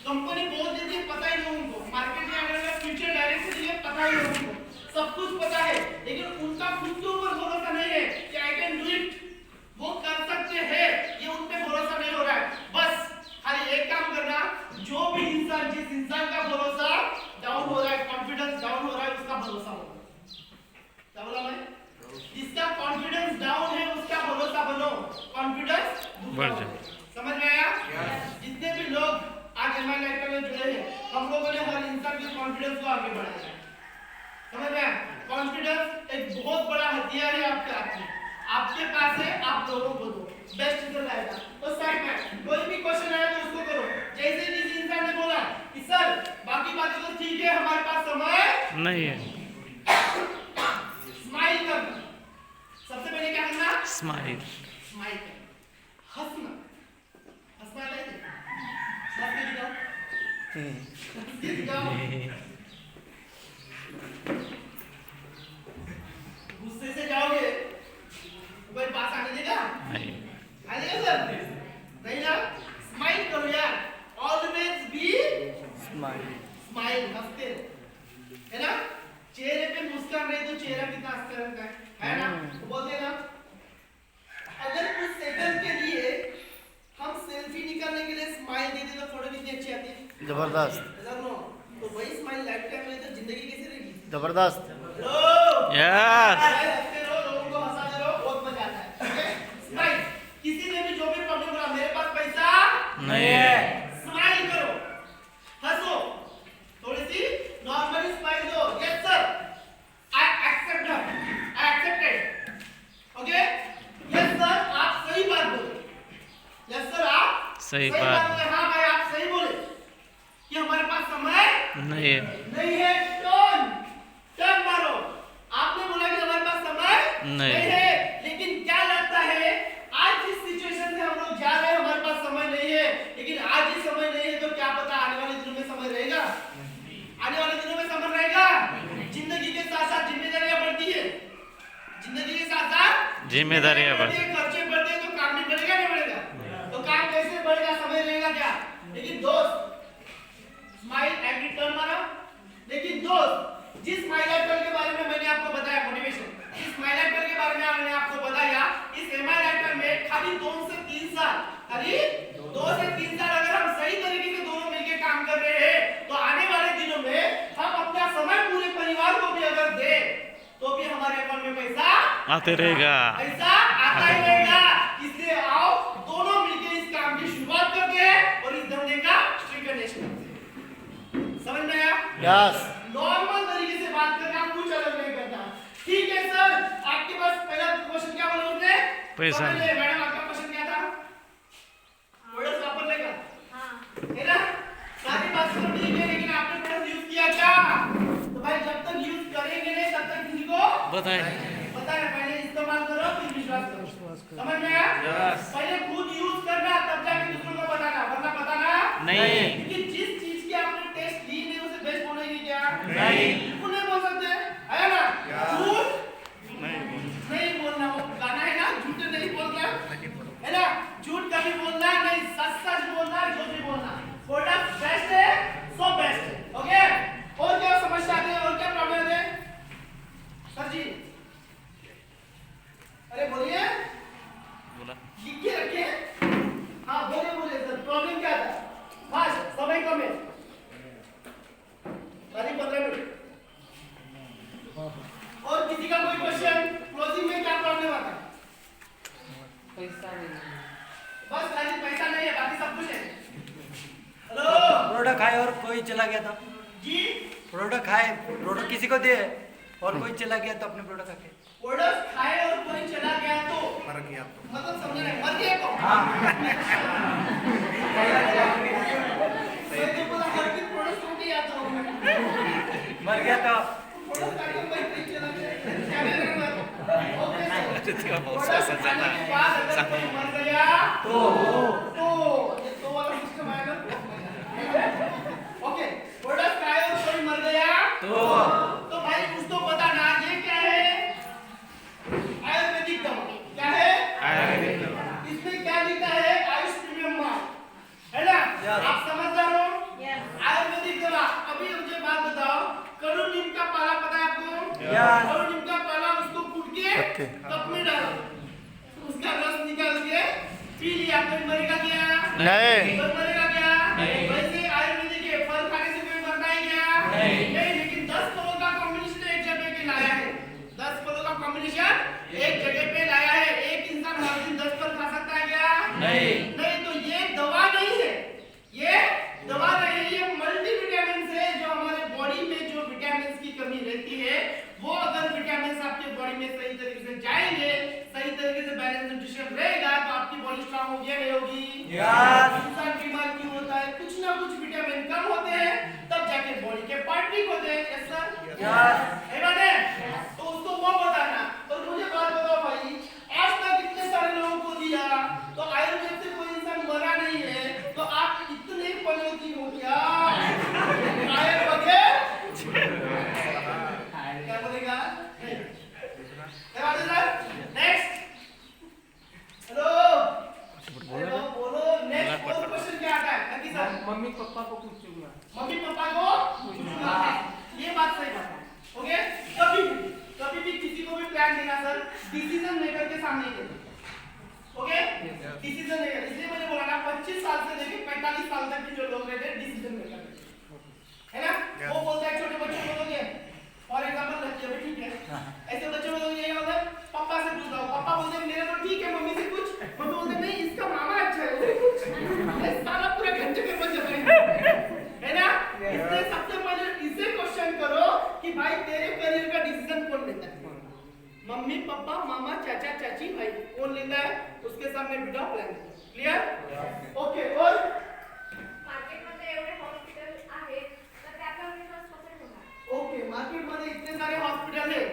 कंपनी बोल देती है, पता ही लोगों को मार्केट में आने वाला फ्यूचर डायरेक्शन है, पता ही लोगों को सब कुछ पता है, लेकिन उनका खुद के ऊपर भरोसा नहीं है कि आई कैन डू इट, वो कर सकते हैं, ये उन पे भरोसा नहीं हो रहा है। बस खाली एक काम करना, जो भी इंसान, जिस इंसान का भरोसा डाउन हो रहा है, कॉन्फिडेंस डाउन हो रहा है, उसका भरोसा हो। क्या बोला मैं? जिसका कॉन्फिडेंस डाउन है उसका भरोसा बनो, कॉन्फिडेंस बढ़ जाए। समझ में आया? जितने भी लोग आज एमआई लाइफ में जुड़े हैं, हम लोगों ने हर इंसान के कॉन्फिडेंस को आगे बढ़ाया है। समझ में आया? कॉन्फिडेंस एक बहुत बड़ा हथियार है आपके हाथ में, आपके पास है, आप लोगों को दो, बेस्ट रिजल्ट आएगा। तो साइड में कोई भी क्वेश्चन आया तो उसको करो। जैसे किसी इंसान ने बोला कि सर बाकी बातें तो ठीक है, हमारे पास समय नहीं है। स्माइल करना, सबसे पहले क्या करना? स्माइल। स्माइल करना, हंसना। हंसना आता है? हंस के दिखाओ, हंस के दिखाओ। गुस्से से जाओगे कोई पास आने देगा? नहीं। आने देगा सर? नहीं ना? स्माइल करो यार, ऑलवेज बी स्माइल, हंसते रहो, है ना? चेहरे पे मुस्कान रहे तो चेहरा कितना अच्छा रहता है ना? तो बोलते हैं ना, अगर कुछ सेकंड के लिए हम सेल्फी निकालने के लिए स्माइल देते तो फोटो कितनी अच्छी आती है। जबरदस्त, तो वही स्माइल लाइफ टाइम में तो जिंदगी कैसे रहेगी? जबरदस्त। यस, हंसते रहो, लोगों को हंसाते रहो, बहुत मजा आता है। Okay, smile. किसी ने भी जो भी प्रॉब्लम बोला, मेरे पास पैसा नहीं है। स्माइल करो, हंसो, थोड़ी सी नॉर्मली स्माइल दो। Yes sir, I accept, I accepted. Okay, yes sir आप सही बात बोले, यस सर आप सही बात। बोले, हाँ भाई आप सही बोले कि हमारे पास समय नहीं है। नहीं है। टर्न, टर्न मारो। आपने बोला कि हमारे पास समय नहीं है, लेकिन क्या लगता है आज जिस सिचुएशन से हम लोग जा रहे हैं, हमारे पास समय नहीं है, लेकिन आज ही समय नहीं है तो क्या पता आने वाले दिनों में समय रहेगा? आने वाले दिनों में समय रहेगा? जिंदगी के साथ साथ जिम्मेदारियां बढ़ती है, जिंदगी के साथ साथ जिम्मेदारियां बढ़ती है, खर्चे बढ़ते हैं, तो काम भी बढ़ेगा नहीं बढ़ेगा? तो काम कैसे बढ़ेगा, समय रहेगा क्या? लेकिन दोस्त स्माइल एंड रिटर्न मारा। लेकिन दोस्त जिस स्माइल एक्टर के बारे में मैंने आपको बताया मोटिवेशन, इस स्माइल एक्टर के बारे में मैंने आपको बताया, इस स्माइल एक्टर में खाली 2 से 3 साल, खाली 2 से 3 साल अगर हम सही तरीके से दोनों मिलकर काम कर रहे हैं तो आने वाले दिनों में हम अपना समय पूरे परिवार को भी अगर दे तो भी हमारे अकाउंट में पैसा आते रहेगा, पैसा आता ही रहेगा। इसलिए आओ दोनों मिलकर इस काम की शुरुआत करते हैं और इस धंधे का स्वीकृत करते हैं। समझ में आया? यस। नॉर्मल तरीके से बात करना, कुछ अलग नहीं करना। ठीक है सर, आपके पास पहला क्वेश्चन क्या बोला उसने? पैसा। मैडम आपका क्वेश्चन क्या था? प्रोडक्ट वापरने का, हाँ है ना? सारी बात तो ठीक है, लेकिन आपने प्रोडक्ट यूज किया क्या? तो भाई जब तक यूज करेंगे नहीं तब तक किसी को बताए पता है। पहले इस्तेमाल करो फिर विश्वास करो। समझ में आया? पहले खुद यूज करना तब जाके दूसरों को बताना, वरना बताना नहीं। क्योंकि जिस चीज की आपने टेस्ट ली नहीं उसे बेस्ट बोलेगी क्या? नहीं। बिल्कुल नहीं बोल सकते, है ना? झूठ नहीं बोलना, वो गाना है ना, झूठ नहीं बोलना, है ना? झूठ कभी बोलना नहीं, सच सच बोलना, जो भी बोलना। प्रोडक्ट बेस्ट है, सो बेस्ट है। ओके? और क्या समस्या आती है, और क्या प्रॉब्लम है सर जी? अरे बोलिए, बोला लिख के रखे। हाँ बोलिए बोलिए सर, प्रॉब्लम क्या था? फास्ट, समय कम है, खाली 15 मिनट। और किसी का कोई क्वेश्चन? क्लोजिंग में क्या प्रॉब्लम आता है? पैसा नहीं, बस खाली पैसा नहीं है, बाकी सब कुछ है। हेलो प्रोडक्ट खाए और कोई चला गया तो जी, प्रोडक्ट खाए, प्रोडक्ट किसी को दे और कोई चला गया तो अपने प्रोडक्ट खाके प्रोडक्ट खाए और कोई चला गया तो मर गया तो मतलब समझ रहे, मर गया तो मैं तो बोला हर किस प्रोडक्ट को दिया तो मर गया तो प्रोडक्ट खाके कोई नहीं चला गया क्या करेंगे? ओके तेरा बहुत प्रोडक्ट खाने के बाद अगर कोई मर गया तो ये तो वाला सिस्टम आएगा। ओके, प्रोडक्ट खाए और कोई मर गया तो भाई कुछ तो पता ना, ये क्या है? आयुर्वेदिक दवा। क्या है? आयुर्वेदिक दवा। इसमें क्या लिखा है? आयुष प्रीमियम मार्क, है ना? आप समझदार हो? आयुर्वेदिक दवा। अभी मुझे बात बताओ, कड़ू नीम का पाला पता है आपको? कड़ू नीम का पाला उसको कूट के कप में डालो, उसका रस निकाल के पी लिया, कोई मरेगा क्या? नहीं। कोई मरेगा क्या? नहीं। वैसे आयुर्वेदिक है, फल खाने से कोई मरता है क्या? नहीं, लेकिन 10 फलों का कॉम्बिनेशन एक जगह पे लाया है। 10 फलों का कॉम्बिनेशन एक जगह पे लाया है। एक इंसान हर दिन 10 फल खा सकता है क्या? नहीं, तो ये दवा नहीं है, ये दवा नहीं है, ये मल्टीविटामिन है। जो हमारे बॉडी में जो विटामिन की कमी रहती है, वो अगर विटामिन आपके बॉडी में सही तरीके से जाएंगे, सही तरीके से बैलेंस न्यूट्रिशन रहेगा तो आपकी बॉडी स्ट्रांग होगी या नहीं होगी? इंसान बीमार क्यों होता है? कुछ ना कुछ विटामिन कम होते हैं, तब जाके बॉडी के पार्ट ठीक होते हैं। यस सर, है बात है? तो उसको वो बताना। और मुझे बात बताओ भाई, आज तक इतने सारे लोगों को दिया तो आयुर्वेद से कोई इंसान मरा नहीं है, तो आप इतने पनौती हो क्या? आयुर्वेद क्या बोलेगा? क्या बात है सर? नेक्स्ट, हेलो बोलो नेक्स्ट क्वेश्चन क्या आता है? नकी सर, मम्मी पापा को पूछूंगा। मम्मी पापा को पूछूंगा। ये बात सही बात है। ओके, कभी भी किसी को भी प्लान देना सर, डिसीजन लेकर के सामने देना। ओके, डिसीजन लेकर, इसलिए मैंने बोला ना 25 साल से लेकर 45 साल तक के जो लोग रहते हैं डिसीजन मेकर, है ना? वो बोलते हैं छोटे बच्चों को बोलिए, फॉर एग्जांपल बच्चे भी ठीक है, ऐसे बच्चों को ये होता है पापा से पूछ लो, पापा बोलते हैं मेरा तो ठीक है, मम्मी से पूछ, मम्मी बोलते नहीं इसका मामा अच्छा है, उसे पूछ। ये सारा पूरा घंटे के बच जाते हैं, है ना? इसलिए सबसे पहले इसे क्वेश्चन करो कि भाई तेरे करियर का डिसीजन कौन लेता है? मम्मी पापा मामा चाचा चाची भाई कौन लेता है? उसके सामने बिठा प्लान। क्लियर? ओके, और मार्केटमध्ये एवढे हॉस्पिटल आहेत तर त्याचा विश्वास कसा ठेवणार? ओके, मार्केट में इतने सारे हॉस्पिटल है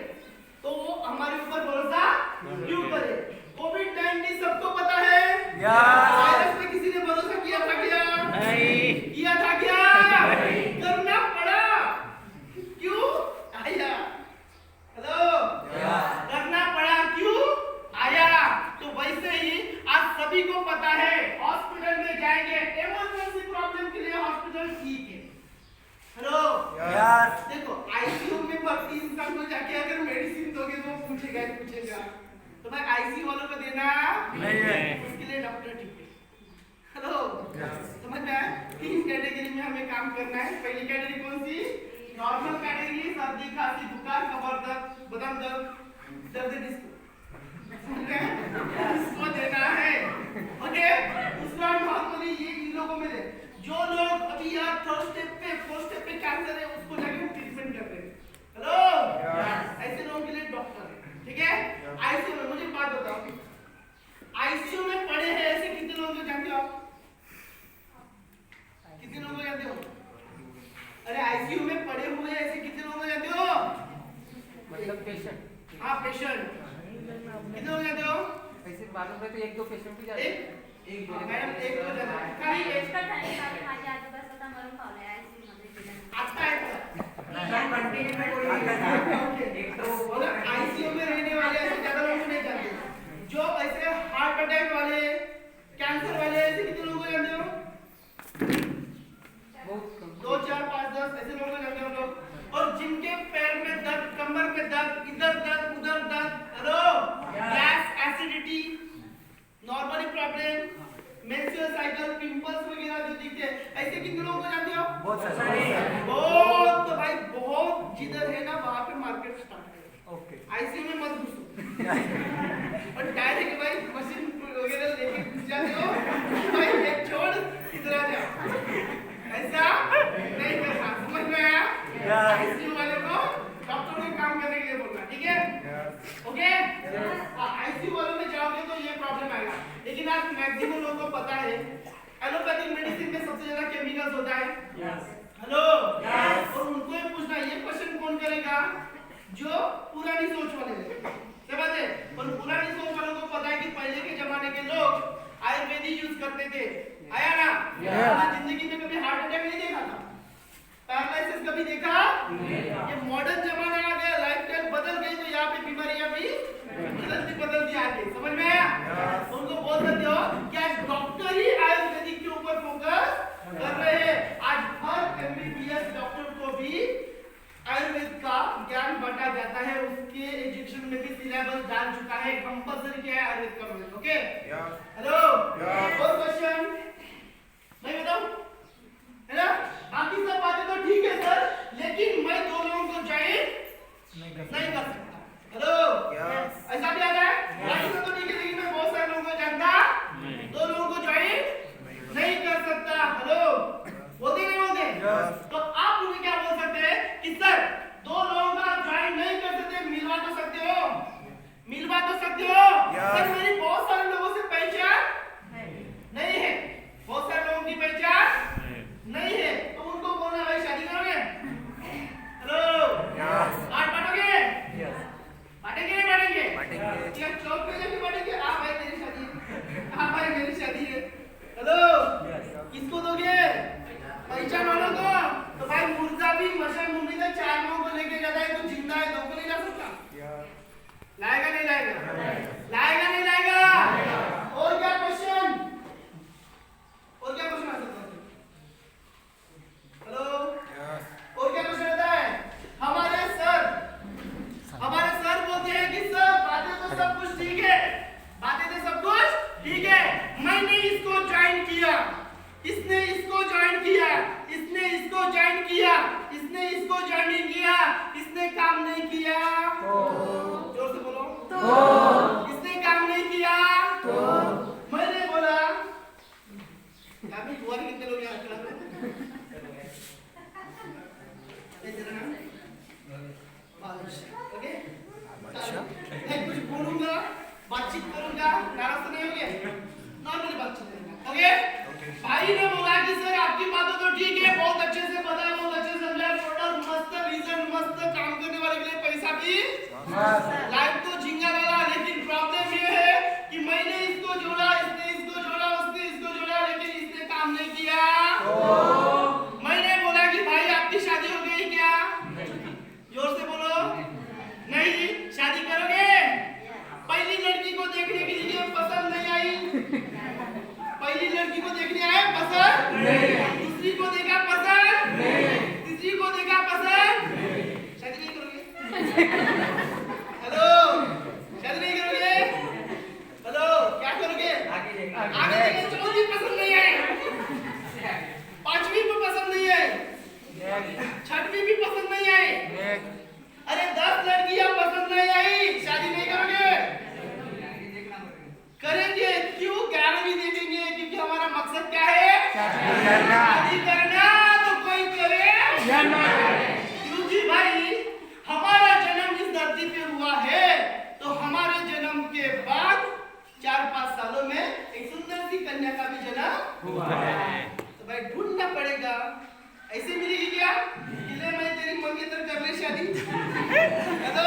तो वो हमारे ऊपर भरोसा क्यों करे? कोविड-19 सबको पता है, वायरस पे किसी ने भरोसा किया था क्या? नहीं किया था क्या? करना पड़ा। क्यों आया? हेलो, करना पड़ा, क्यों आया? तो वैसे ही आज सभी को पता है हॉस्पिटल में जाएंगे कैटेगरी में हमें काम करना है। पहली कैटेगरी कौन सी? नॉर्मल कैटेगरी, सर्दी खांसी बुखार कमर दर्द बदन दर्द दर्द डिस्को इसको देना है। ओके, दूसरा नॉर्मली ये इन लोगों में जो लोग अभी यार थर्ड स्टेप पे कैंसर है उसको जाके ट्रीटमेंट कर रहे हैं। हेलो, ऐसे लोगों के लिए डॉक्टर है, ठीक है। आईसीयू में मुझे बात बताओ, आईसीयू में पड़े हैं ऐसे कितने लोग जानते हो आप? कितने लोग जानते हो? अरे आईसीयू में पड़े हुए ऐसे कितने लोग जानते हो? मतलब पेशेंट। हाँ, पेशेंट कितने लोग जानते हो? ऐसे मालूम है तो एक दो पेशेंट भी जाते हैं। एक मैडम एक दो जण काही एक्स्ट्रा टाइम काढून माझे आजोबा स्वतः मरून पावले आयसीयू मध्ये गेल्यानंतर. आता है आईसीयू में रहने वाले ऐसे ज्यादा लोग नहीं जानते। जो ऐसे हार्ट अटैक वाले, कैंसर वाले ऐसे कितने लोग जानते हो? बहुत कम। 2 4 5 10 ऐसे लोग जानते हो लोग। और जिनके पैर में दर्द, कमर में दर्द, इधर दर्द उधर दर्द, hello, gas, acidity, normally problem, menstrual cycle, pimples वगैरह जो दिखते हैं, ऐसे कितने लोगों को जानते हो? बहुत सारे। बहुत, तो भाई बहुत जिधर है ना वहां पे मार्केट स्टार्ट है। ओके। आईसीयू में मत घुसो और डायरेक्ट भाई मशीन वगैरह लेके घुस जाते हो, भाई ये छोड़ इधर आ जाओ, ऐसा नहीं करना, समझ में आया? आईसीयू वाले को डॉक्टर के काम करने के लिए बोलना, ठीक है? ओके, आईसीयू वालों में जाओगे तो ये प्रॉब्लम आएगा। लेकिन आप मैक्सिमम लोगों को पता है एलोपैथिक मेडिसिन में सबसे ज्यादा केमिकल्स होता है। हेलो, और उनको ये पूछना, ये क्वेश्चन कौन करेगा? जो पुरानी सोच वाले हैं, क्या बात है? और पुरानी सोच वालों को पता है कि पहले के जमाने के लोग आयुर्वेदिक यूज करते थे, आया ना? जिंदगी में कभी हार्ट अटैक नहीं देखा था, पैरालिसिस कभी देखा? ये मॉडर्न जमाना आ गया, लाइफस्टाइल बदल गई, तो यहाँ पे बीमारियां भी बदलती आ गई, समझ में आया? उनको बोल सकते हो कि आज डॉक्टर ही आयुर्वेदिक के ऊपर फोकस कर रहे हैं। आज हर एमबीबीएस डॉक्टर को भी आयुर्वेद का ज्ञान बांटा जाता है, उसके एजुकेशन में भी सिलेबस डाल चुका है, कंपल्सरी किया है आयुर्वेद का नॉलेज। ओके, हेलो, और क्वेश्चन मैं बताऊं, है ना? बाकी सब बातें तो ठीक है सर, लेकिन मैं दो लोगों को ज्वाइन नहीं कर सकता। हेलो, ऐसा भी आता है? बाकी सब तो ठीक है, लेकिन मैं बहुत सारे लोगों को जानता, दो लोगों को ज्वाइन नहीं कर सकता। हेलो, बोलते नहीं बोलते? तो आप उन्हें क्या बोल सकते हैं कि सर दो लोगों का ज्वाइन नहीं कर सकते, मिलवा तो सकते हो, मिलवा तो सकते हो। सर मेरी बहुत सारे लोगों से पहचान नहीं है, बहुत सारे लोगों की पहचान नहीं है, तो उनको बोलना भाई शादी करोगे? हेलो, बांट बांटोगे? बांटेंगे नहीं बांटेंगे? क्या चौक पे जाके बांटेंगे? हाँ भाई मेरी शादी है, हाँ भाई मेरी शादी है। हेलो, किसको दोगे? पहचान वालों को? तो भाई मुर्जा भी मशहूर मुंबई का 4 लोगों को लेके जाता है, तो जिंदा है, 2 को नहीं ला सकता? लाएगा नहीं लाएगा? लाएगा नहीं लाएगा? और क्या क्वेश्चन? और क्या क्वेश्चन आ सकता है? हेलो, और क्या क्वेश्चन आता है? हमारे सर बोलते हैं कि सर बातें तो सब कुछ ठीक है, बातें तो सब कुछ ठीक है, मैंने इसको ज्वाइन किया, इसने इसको ज्वाइन किया, इसने इसको ज्वाइन किया, इसने इसको ज्वाइन नहीं किया, इसने काम नहीं किया, जोर से बोलो, इसने काम नहीं किया, मैंने बोला, कितने लोग यहाँ खड़ा हैं? ओके, मैं कुछ बोलूंगा, बातचीत करूंगा, नाराज तो नहीं होंगे, नॉर्मली बातचीत करूंगा। ओके, भाई ने बोला कि सर आपकी बातें तो ठीक है, बहुत अच्छे से पता है, बहुत अच्छे से समझा, प्रोडक्ट मस्त, रीजन मस्त, काम करने वाले के लिए पैसा भी लाइफ तो झिंगा वाला, लेकिन प्रॉब्लम ये है कि मैंने इसको जोड़ा, इसने इसको जोड़ा, उसने इसको जोड़ा, लेकिन इसने काम नहीं किया। मैंने बोला कि भाई आपकी शादी हो गई क्या? जोर से बोलो, नहीं, शादी करोगे? पहली लड़की को देखने के लिए पसंद नहीं आई, पहली लड़की को देखने आए पसंद नहीं, दूसरी को देखा पसंद नहीं, तीसरी को देखा पसंद, शादी नहीं करोगे? हेलो, नेक्स्ट अरे 10 लड़कियां पसंद नहीं आई, शादी नहीं करोगे? करेंगे। क्यों? 11वीं देखेंगे, क्योंकि हमारा मकसद क्या है? शादी करना। तो कोई करे या ना करे, क्योंकि भाई हमारा जन्म इस धरती पे हुआ है, तो हमारे जन्म के बाद 4-5 सालों में एक सुंदर सी कन्या का भी जन्म हुआ है। तो भाई ढूंढना पड़ेगा। ऐसे मिलेगी क्या? किले में तेरी मंगेतर कर ले शादी। तो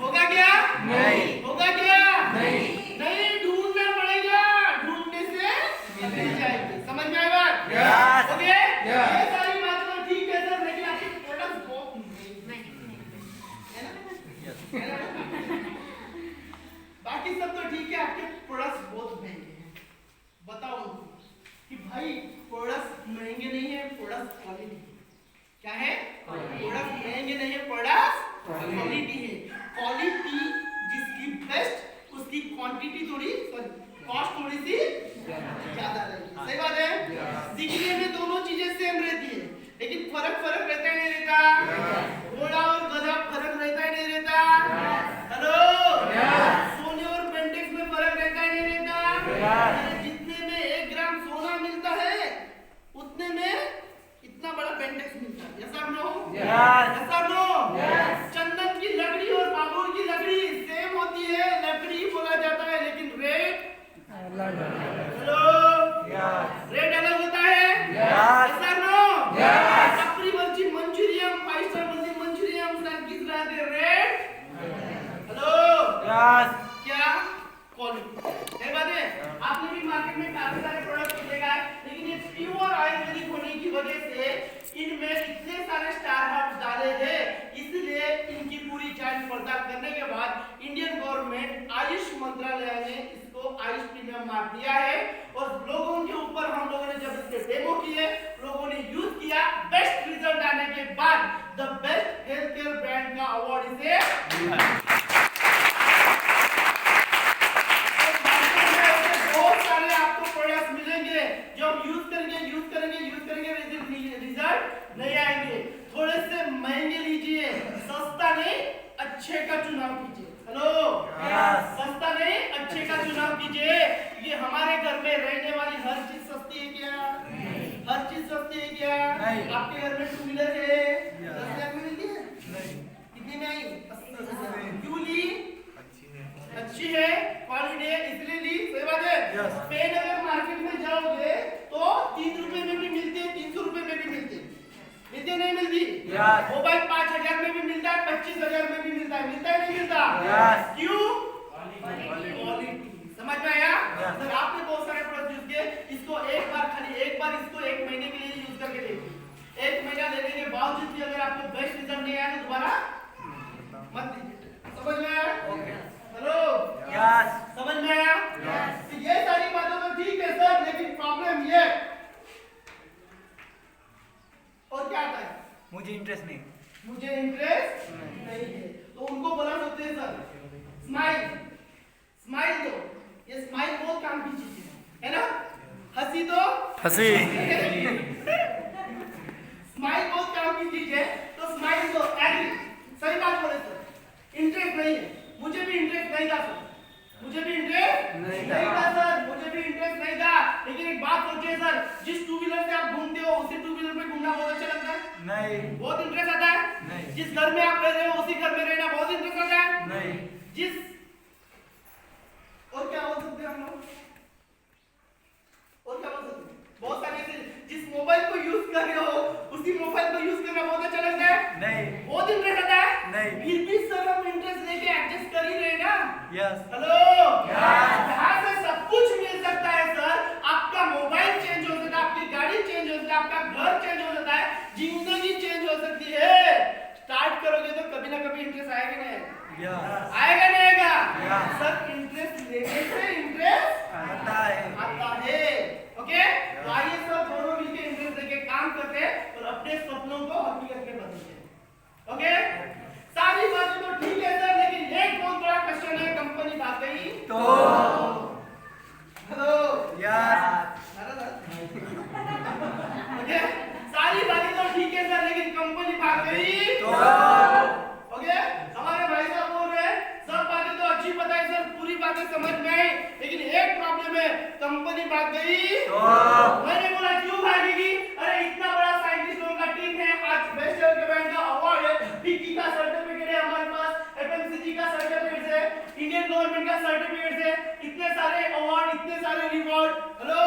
होगा क्या? नहीं होगा क्या? नहीं ढूंढना पड़ेगा। ढूंढने से मिल जाएगी। समझ में आया बात? ओके, ये सारी बातें तो ठीक है सर, लेकिन आपके प्रोडक्ट बहुत है ना? बाकी सब तो ठीक है, आपके प्रोडक्ट्स बहुत महंगे हैं। बताओ कि भाई प्रोडक्ट्स महंगे नहीं है, प्रोडक्ट्स क्वालिटी क्या है? प्रोडक्ट्स महंगे नहीं है, प्रोडक्ट्स क्वालिटी है। क्वालिटी जिसकी बेस्ट, उसकी क्वांटिटी थोड़ी कॉस्ट थोड़ी सी ज्यादा रहेगी। सही बात है? दिखने में दोनों चीजें सेम रहती है, लेकिन फर्क रहता है नहीं रहता? घोड़ा और गधा फर्क रहता है नहीं रहता? हेलो, सोने और पेंटेक्स में फर्क रहता है नहीं रहता? जितने में 1 ग्राम सोना मिलता है, उतने में इतना बड़ा पेंटेक्स मिलता है। यस और नो? यस और नो? चंदन की लकड़ी और बाबूल की लकड़ी सेम होती है, लकड़ी बोला जाता है, लेकिन रेट हेलो रेट अलग होता है। यस और नो? टपरी मर्ची मंचूरियन, 5 स्टार मंचूरियन किस रहते रेट हेलो क्या क्वालिटी। सही बात है? आपने भी मार्केट में काफी सारे प्रोडक्ट देखा है, लेकिन ये प्योर आयुर्वेदिक होने की वजह से इनमें इतने सारे स्टार हर्ब्स डाले हैं, इसलिए इनकी पूरी जांच पड़ताल करने के बाद इंडियन गवर्नमेंट आयुष मंत्रालय ने इसको आयुष प्रीमियम मार्क दिया है। और लोगों के ऊपर हम लोगों ने जब इसके डेमो किए, लोगों ने यूज किया, बेस्ट रिजल्ट आने के बाद the best health care brand का अवार्ड इसे नहीं आएंगे। थोड़े से महंगे लीजिए, सस्ता नहीं अच्छे का चुनाव कीजिए। हेलो, सस्ता नहीं अच्छे का चुनाव कीजिए। ये हमारे घर में रहने वाली हर चीज सस्ती है क्या? हर चीज सस्ती है क्या? आपके घर में 2 व्हीलर है, 10 लाख में मिलती है? कितनी में आई? 80,000। क्यों ली? अच्छी है, क्वालिटी है, इसलिए ली। सही बात है? पेन अगर मार्केट में जाओगे तो 3 रुपए में भी मिलती है, 300 रुपए में भी मिलती है। मिलती नहीं मिलती? मोबाइल 5,000 में भी मिलता है, 25,000 में भी मिलता है। मिलता है नहीं मिलता? क्यों? क्वालिटी। समझ में आया? सर आपने बहुत सारे प्रोडक्ट यूज किए, इसको एक बार इसको 1 महीने के लिए यूज करके देखिए। 1 महीना लेने के बावजूद भी अगर आपको बेस्ट रिजल्ट नहीं आया तो दोबारा मत लीजिए। समझ में आया? हेलो, समझ में आया? तो ये सारी बातें तो ठीक है सर, लेकिन प्रॉब्लम ये और क्या आता है? मुझे इंटरेस्ट नहीं है, तो उनको बोला सकते हैं सर स्माइल दो। ये स्माइल बहुत काम की चीज है ना? हंसी दो, स्माइल बहुत काम की चीज है, तो स्माइल दो। एग्री? सही बात बोले सर। इंटरेस्ट नहीं है, मुझे भी इंटरेस्ट नहीं था सर, मुझे भी इंटरेस्ट नहीं था। लेकिन एक बात सोचिए सर, जिस 2 व्हीलर से आप घूमते हो, उसी 2 व्हीलर पे घूमना बहुत अच्छा लगता है? नहीं। बहुत इंटरेस्ट आता है? नहीं। जिस घर में आप रह रहे हो, उसी घर में रहना बहुत इंटरेस्ट आता है? नहीं। और क्या बोल सकते हैं हम लोग? बहुत सारे ऐसे जिस मोबाइल को यूज कर रहे हो, उसी मोबाइल को यूज करना बहुत अच्छा लगता है? नहीं। बहुत इंटरेस्ट आता है? नहीं। फिर भी सर हम इंटरेस्ट लेके एडजस्ट कर ही रहे ना? यस। हेलो, यहाँ से सब कुछ मिल सकता है सर। आपका मोबाइल चेंज हो सकता है, आपकी गाड़ी चेंज हो सकता है, आपका घर चेंज हो सकता है, जिंदगी चेंज हो सकती है। स्टार्ट करोगे तो कभी ना कभी इंटरेस्ट आएगा नहीं? आएगा नहीं आएगा? सर इंटरेस्ट लेने से इंटरेस्ट आता है। ओके, तो आइए सब दोनों मिलकर इंटरेस्ट लेके काम करते हैं और अपने सपनों को हकीकत में बदलते हैं। ओके, सारी बातें तो ठीक है सर, लेकिन एक बहुत बड़ा क्वेश्चन है, कंपनी भाग गई तो? हेलो, ओके, सारी बातें तो ठीक है सर, लेकिन कंपनी भाग गई तो? समझ में आई, लेकिन एक प्रॉब्लम है, कंपनी भाग गई तो मैंने बोला क्यों भागेगी? अरे इतना बड़ा साइंटिस्ट लोगों का टीम है, आज बेस्ट डेवलपमेंट का अवार्ड है, फिक्की का सर्टिफिकेट है हमारे पास, एफएमसीजी का सर्टिफिकेट है, इंडियन गवर्नमेंट का सर्टिफिकेट है, इतने सारे अवार्ड, इतने सारे रिवॉर्ड। हेलो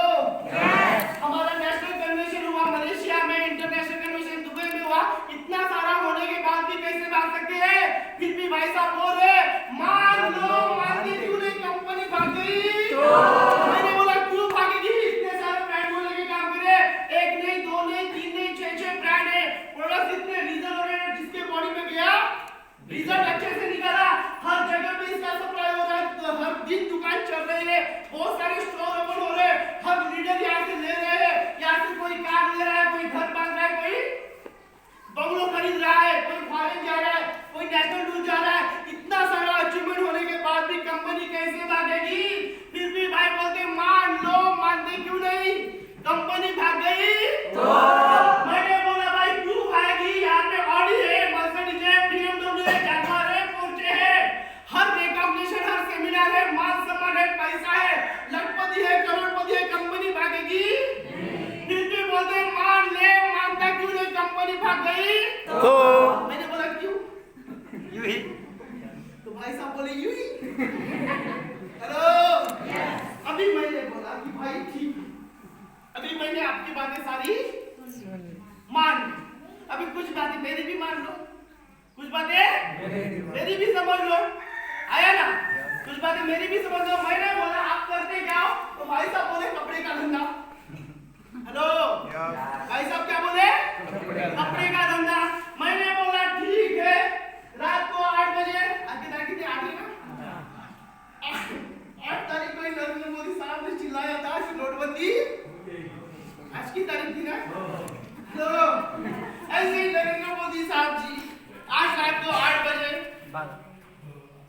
हमारा नेशनल कन्वेंशन हुआ मलेशिया में, इंटरनेशनल कन्वेंशन दुबई में हुआ, इतना सारा होने के बाद भी कैसे भाग सकते हैं? फिर भी भाई साहब बोल रहे मान लो मानती क्यों नहीं, कंपनी भाग गई तो मैंने बोला क्यों भागेगी? इतने सारे ब्रांड को लेके काम करे, एक नहीं, दो नहीं, तीन नहीं, छह ब्रांड है, प्रोडक्ट इतने रीजन हो रहे हैं, जिसके बॉडी में गया रिजल्ट अच्छे से निकाला, हर जगह पे इसका सप्लाई हो रहा है, तो हर दिन दुकान चल रही है, बहुत सारे स्टोर ओपन हो रहे हैं, हर लीडर यहाँ से ले रहे हैं, यहाँ से कोई कार ले रहा है, कोई घर बांध रहा है, कोई बंगलो खरीद रहा है, कोई फॉरेन जा रहा है, कोई नेशनल टूर जा रहा है, इतना सारा अचीवमेंट होने के बाद भी कंपनी कैसे भागेगी? फिर भी भाई बोलते मान लो, मानते क्यों नहीं? कंपनी भाग गई तो मैंने बोला भाई क्यों भागेगी? यहाँ पे ऑडी है, मर्सिडीज है, BMW है, जगुआर है, पोर्चे है, हर रिकॉग्निशन, हर सेमिनार है, मान सम्मान है, पैसा है, लखपति है, करोड़पति है, कंपनी भागेगी? फिर भी बोलते मान ले, मानता क्यों नहीं? कंपनी भाग गई तो मैंने बोला क्यों? यूं ही तो भाई साहब बोले यूं ही। हेलो अभी मैंने बोला कि भाई ठीक, अभी मैंने आपकी बातें सारी मान ली, अभी कुछ बातें मेरी भी मान लो, कुछ बातें मेरी भी समझ लो, आया ना? कुछ बातें मेरी भी समझ लो। मैंने बोला आप करते क्या हो? तो भाई साहब बोले कपड़े का धंधा। हेलो भाई साहब क्या बोले? कपड़े का धंधा। मैंने बोला ठीक है, रात को 8 बजे, आज की तारीख कितनी? 8 है ना? 8 तारीख को नरेंद्र मोदी साहब ने चिल्लाया था कि नोटबंदी आज की तारीख थी ना? तो ऐसे ही नरेंद्र मोदी साहब जी आज रात को 8 बजे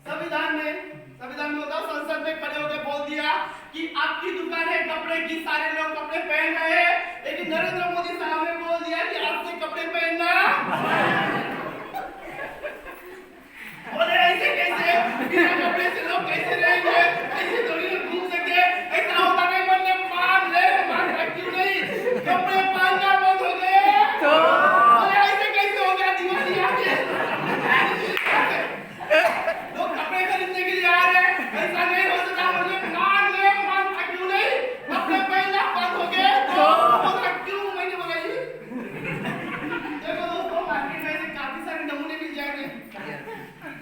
संविधान में होता, संसद में खड़े होकर बोल दिया कि आपकी दुकान है कपड़े की, सारे लोग कपड़े पहन रहे हैं, लेकिन नरेंद्र मोदी साहब ने बोल दिया कि आपसे कपड़े पहनना बोले ऐसे कैसे? बिना कपड़े से लोग कैसे रहेंगे? ऐसे थोड़ी लोग घूम सकते? ऐसा होता नहीं, बोले मान ले, मान क्यों नहीं? कपड़े पहनना बंद हो गए तो बोले ऐसे कैसे हो गया? दिवाली आके लोग कपड़े खरीदने के लिए आ रहे हैं, ऐसा नहीं हो सकता, मुझे मान ले, मान क्यों नहीं? कपड़े पहनना बंद हो गए तो बोला क्यों? मैंने बोला ये देखो दोस्तों, मार्केट में ऐसे काफी सारे नमूने मिल जाएंगे,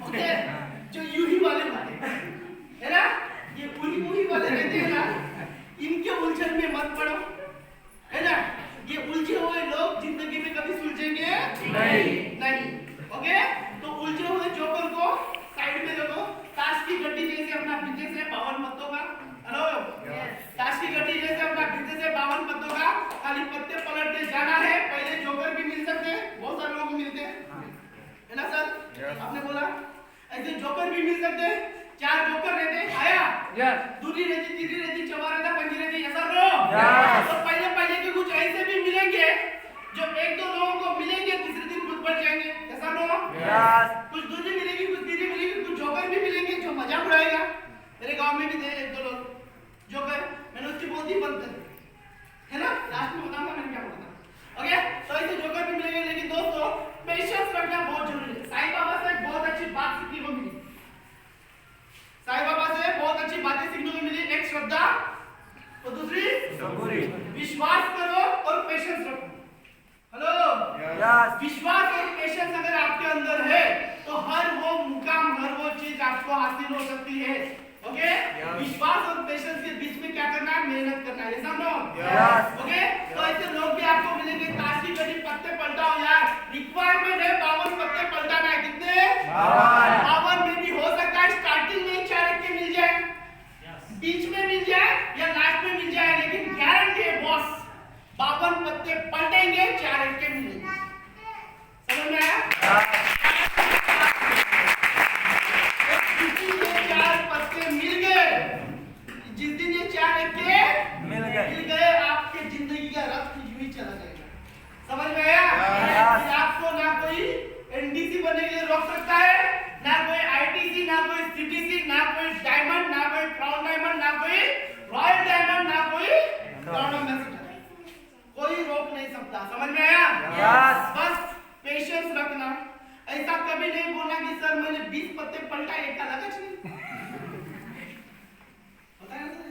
ओके, जो यूही वाले है ना, ये उही वाले रहते हैं ना, इनके उलझन में मत पड़ो, है ना? ये उलझे हुए लोग जिंदगी में कभी सुलझेंगे नहीं, ओके? तो उलझे हुए जोकर को साइड में रखो, ताश की गड्डी जैसे अपना बिजनेस है 52 पत्तों का। हेलो ताश की गड्डी जैसे अपना बिजनेस है 52 पत्तों का, खाली पत्ते पलटते जाना है, पहले जोकर भी मिल सकते हैं, बहुत सारे लोग मिलते हैं, है ना सर? आपने बोला ऐसे जोकर भी मिल सकते हैं, 4 जोकर रहते हैं, आया दूरी रहती, तीसरी रहती, चौवा रहता, पंजी रहती, ऐसा रो। तो पहले के कुछ ऐसे भी मिलेंगे जो 1-2 लोगों को मिलेंगे, तीसरे दिन खुद बढ़ जाएंगे, ऐसा रो। कुछ दूरी मिलेगी, कुछ तीसरी मिलेगी, कुछ जोकर भी मिलेंगे जो मजाक उड़ाएगा। मेरे गांव में भी थे 1-2 लोग जोकर, मैंने उसकी बोलती बंद कर, है ना? लास्ट में बताऊंगा मैंने क्या बोला, ओके? तो ऐसे जोकर भी मिलेंगे, लेकिन दोस्तों पेशेंस रखना बहुत जरूरी है। साईं बाबा से बहुत अच्छी बात सीखने को मिली, साईं बाबा से बहुत अच्छी बातें सीखने को मिली, एक श्रद्धा और दूसरी विश्वास करो और पेशेंस रखो। हेलो विश्वास और पेशेंस अगर आपके अंदर है तो हर वो मुकाम, हर वो चीज आपको हासिल हो सकती है, ओके? विश्वास और पेशेंस के बीच में क्या करना है? मेहनत करना है, समझो, ओके? तो ऐसे लोग भी आपको मिलेंगे, ताश की गड्डी पत्ते पलटाओ यार, रिक्वायरमेंट है 52 पत्ते पलटाना है, कितने? 52 में भी हो सकता है स्टार्टिंग में 4 के मिल जाए, बीच में मिल जाए या लास्ट में मिल जाए, लेकिन गारंटी है बॉस 52 पत्ते पलटेंगे, 4 के मिलेंगे। समझ में आया? जिस दिन ये 4 के मिल गए, आपके जिंदगी का रथ यूं ही चला जाएगा। समझ में आया? आपको ना कोई एनडीसी बनने के लिए रोक सकता है, ना कोई आईटीसी, ना कोई सीटीसी, ना कोई डायमंड, ना कोई क्राउन सकता। समझ में आया? Yes. बस पेशेंस रखना। ऐसा कभी नहीं बोलना कि सर मैंने 20 पत्ते पलटाए, एक का लगा नहीं। पता है सर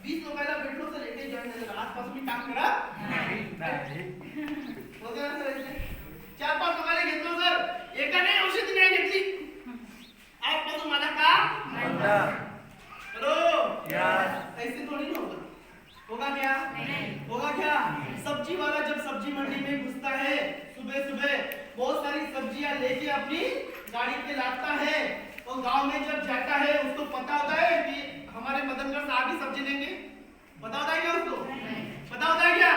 20 लोकांना भेटलो सर एक जॉइन झालं, आजपासून मी काम करा होतं ना सर इथे? 4-5 लोकांना घेतलो सर, एकाने औषधी नाही घेतली, आजपासून मला काम हेलो Yes. ऐसे थोड़ी ना होगा। होगा क्या? होगा क्या? सब्जी वाला जब सब्जी मंडी में घुसता है सुबह सुबह, बहुत सारी सब्जियां लेके अपनी गाड़ी पे लाता है, और गांव में जब जाता है उसको पता होता है कि हमारे मदनगढ़ साहब ही सब्जी लेंगे। पता होता है क्या उसको? पता होता है क्या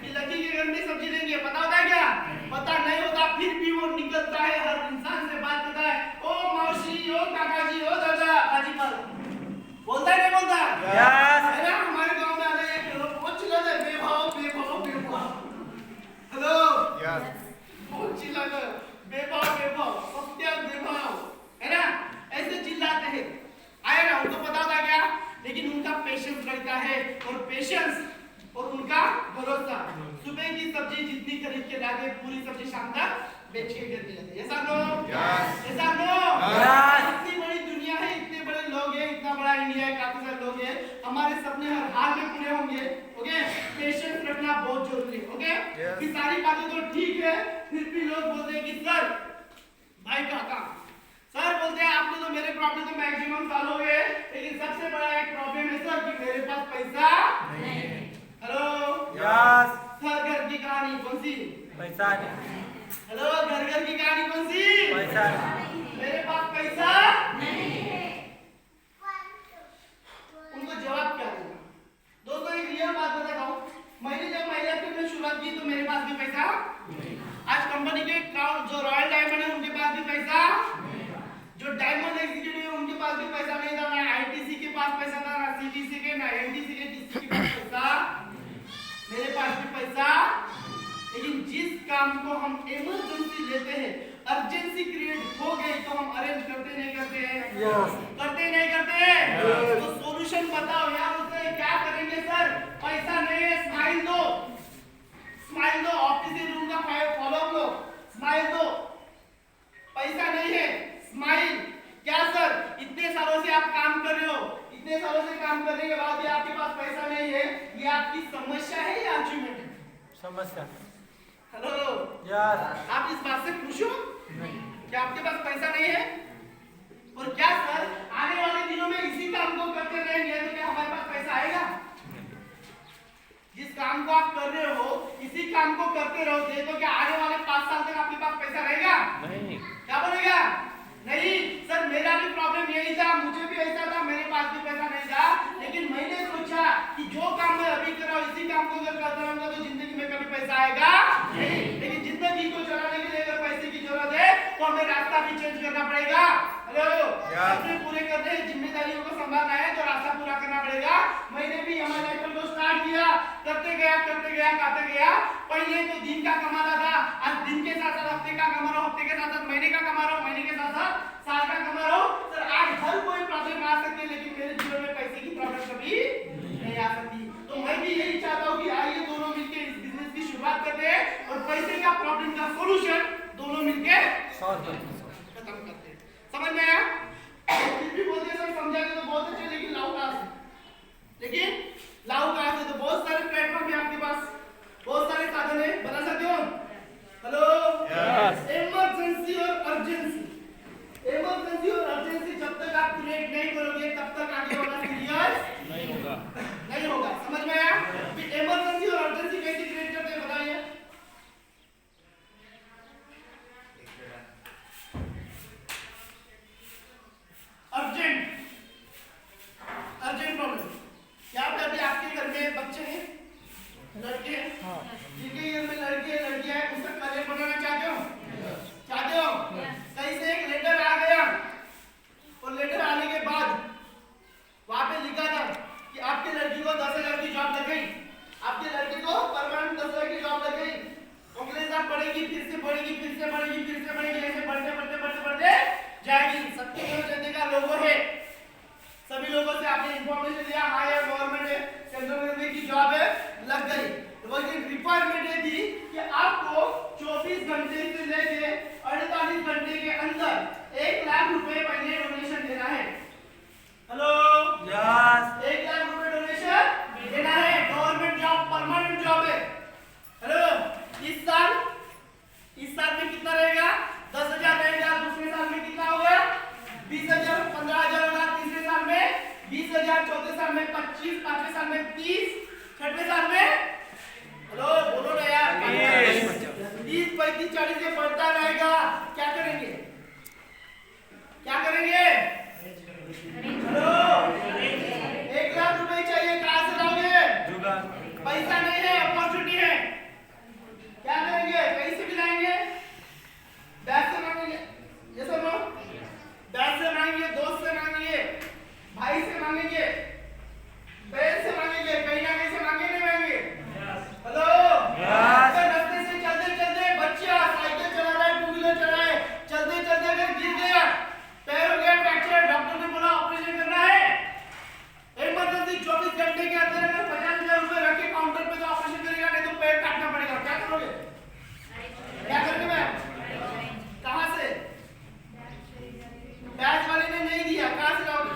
कि लकी के घर में सब्जी लेंगे? पता होता है क्या? पता नहीं होता, फिर भी वो निकलता है, हर इंसान से बात करता है, ओ मौसी, ओ काकाजी, ओ दादा, भाजी पाल बोलता है नहीं बोलता? Yes. है ना? हमारे गांव में आने एक लोग बहुत चिल्लाते हैं, बेभाव बेभाव बेभाव। हेलो बहुत चिल्लाते हैं, बेभाव बेभाव, सत्या बेभाव, है ना? ऐसे चिल्लाते हैं, आए ना? उनको पता होता है क्या? लेकिन उनका पेशेंस रहता है, और पेशेंस और उनका भरोसा। सुबह की सब्जी जितनी खरीद के लाते, पूरी सब्जी शाम तक बेच के देते हैं। ऐसा नो? ऐसा नो? Yes. इतनी बड़ी दुनिया है, इतने बड़े लोग हैं, इतना बड़ा इंडिया है, काफी सारे लोग हैं, हमारे सपने हर हाल में पूरे होंगे। ओके, पेशेंस रखना बहुत जरूरी है। Okay, Yes. कि सारी बातें तो ठीक है, फिर भी लोग बोलते हैं कि सर भाई काका, सर बोलते हैं आपने तो मेरे प्रॉब्लम तो मैक्सिमम सॉल्व हो गए, लेकिन सबसे बड़ा एक प्रॉब्लम है सर कि मेरे पास पैसा नहीं। Hello Yes. सर, घर की कहानी कौन सी? पैसा नहीं। हेलो, घर की कहानी कौन सी? पैसा नहीं। मेरे पास पैसा नहीं है। उनको जवाब क्या देगा? दोस्तों एक रियल बात बताता हूँ, मैंने जब महिलापुर में शुरुआत की तो मेरे पास भी पैसा, आज कंपनी के क्राउन जो रॉयल डायमंड है उनके पास भी पैसा, जो डायमंड एग्जीक्यूटिव है उनके पास भी पैसा नहीं था, ना आईटीसी के पास पैसा था, ना सीटीसी के, ना एनटीसी के, किसी के पास पैसा, मेरे पास भी पैसा। लेकिन जिस काम को हम इमरजेंसी लेते हैं, अर्जेंसी क्रिएट हो गई तो हम अरेंज करते नहीं करते हैं? Yes. करते नहीं करते? तो सॉल्यूशन बताओ यार, उससे क्या करेंगे सर? पैसा नहीं है, स्माइल दो, स्माइल दो, ऑफिस रूम का फॉलो लो, स्माइल दो। पैसा नहीं है, स्माइल। क्या सर इतने सालों से आप काम कर रहे हो, इतने सालों से काम करने के बाद भी आपके पास पैसा नहीं है, ये आपकी समस्या है या अचीवमेंट है? समस्या। Hello, Yes. आप इस बात से खुश हो कि आपके पास पैसा नहीं है? और क्या सर आने वाले दिनों में इसी काम को करते रहेंगे तो क्या हमारे पास पैसा आएगा? जिस काम को आप कर रहे हो इसी काम को करते रहोगे तो क्या आने वाले 5 साल तक आपके पास पैसा रहेगा? नहीं। क्या बोलेगा? नहीं सर, मेरा भी प्रॉब्लम यही था, मुझे भी ऐसा था, मेरे पास भी पैसा नहीं था, लेकिन मैंने सोचा कि जो काम मैं अभी कर रहा हूँ इसी काम को अगर करता रहूंगा तो जिंदगी में कभी पैसा आएगा नहीं। लेकिन जिंदगी को चलाने के लिए अगर पैसे की जरूरत है तो हमें रास्ता भी चेंज करना पड़ेगा। हेलो, अपने पूरे करने जिम्मेदारियों को संभालना है तो रास्ता पूरा करना पड़ेगा। मैंने भी हमारे लाइफ को स्टार्ट किया, करते गया करते गया। पहले तो दिन का कमाता था, आज दिन के साथ साथ हफ्ते का कमा रहा हूँ, हफ्ते के साथ साथ महीने का कमा रहा हूँ, महीने के साथ साथ साल का कमा रहा हूँ। सर आज हर कोई प्रॉब्लम आ सकती है, लेकिन मेरे जीवन में पैसे की प्रॉब्लम कभी नहीं आ सकती। तो मैं भी यही चाहता हूँ कि आइए दोनों मिलकर इस बिजनेस की शुरुआत करते हैं और पैसे का प्रॉब्लम का सोल्यूशन दोनों मिलकर खत्म करते हैं। समझ में आया? फिर भी बोलते हैं सर समझाते तो बहुत अच्छे, लेकिन लाओ कहाँ से? तो बहुत सारे प्लेटफॉर्म है आपके पास, बहुत सारे साधन है, बता सकते हो? हेलो, इमरजेंसी और अर्जेंसी। इमरजेंसी और अर्जेंसी जब तक आप क्रिएट नहीं करोगे तब तक आगे वाला सीरियस नहीं होगा। समझ में आया? इमरजेंसी और अर्जेंसी कैसे क्रिएट करते हैं बताइए? Urgent problem. यहाँ पे अभी आपके घर में बच्चे हैं, लड़के हैं, जिनके घर में 30-40 से बढ़ता रहेगा, क्या करेंगे? क्या करेंगे? हेलो, 1 लाख रुपए चाहिए, कहाँ से लाओगे? पैसा नहीं है, अपॉर्चुनिटी है। क्या करेंगे? कहीं से भी लाएंगे? बैंक से मांगेंगे, ये सब लो, बैंक से मांगेंगे, दोस्त से मांगेंगे, भाई से मांगेंगे, बहन से मांगेंगे, कहीं ना कहीं से मांगे नहीं मांगे? हेलो, रास्ते से चलते चलते बच्चा साइकिल चला रहा है, 2 व्हीलर चला रहा है, चलते चलते अगर गिर गया, पैर हो गया फ्रैक्चर, डॉक्टर ने बोला ऑपरेशन करना है, इमरजेंसी 24 घंटे के अंदर अगर 50,000 रुपए रख के काउंटर पे तो ऑपरेशन करेगा, नहीं तो पैर काटना पड़ेगा, क्या करोगे? क्या करोगे मैम? कहाँ से? बैच वाले ने नहीं दिया, कहाँ से लाओगे?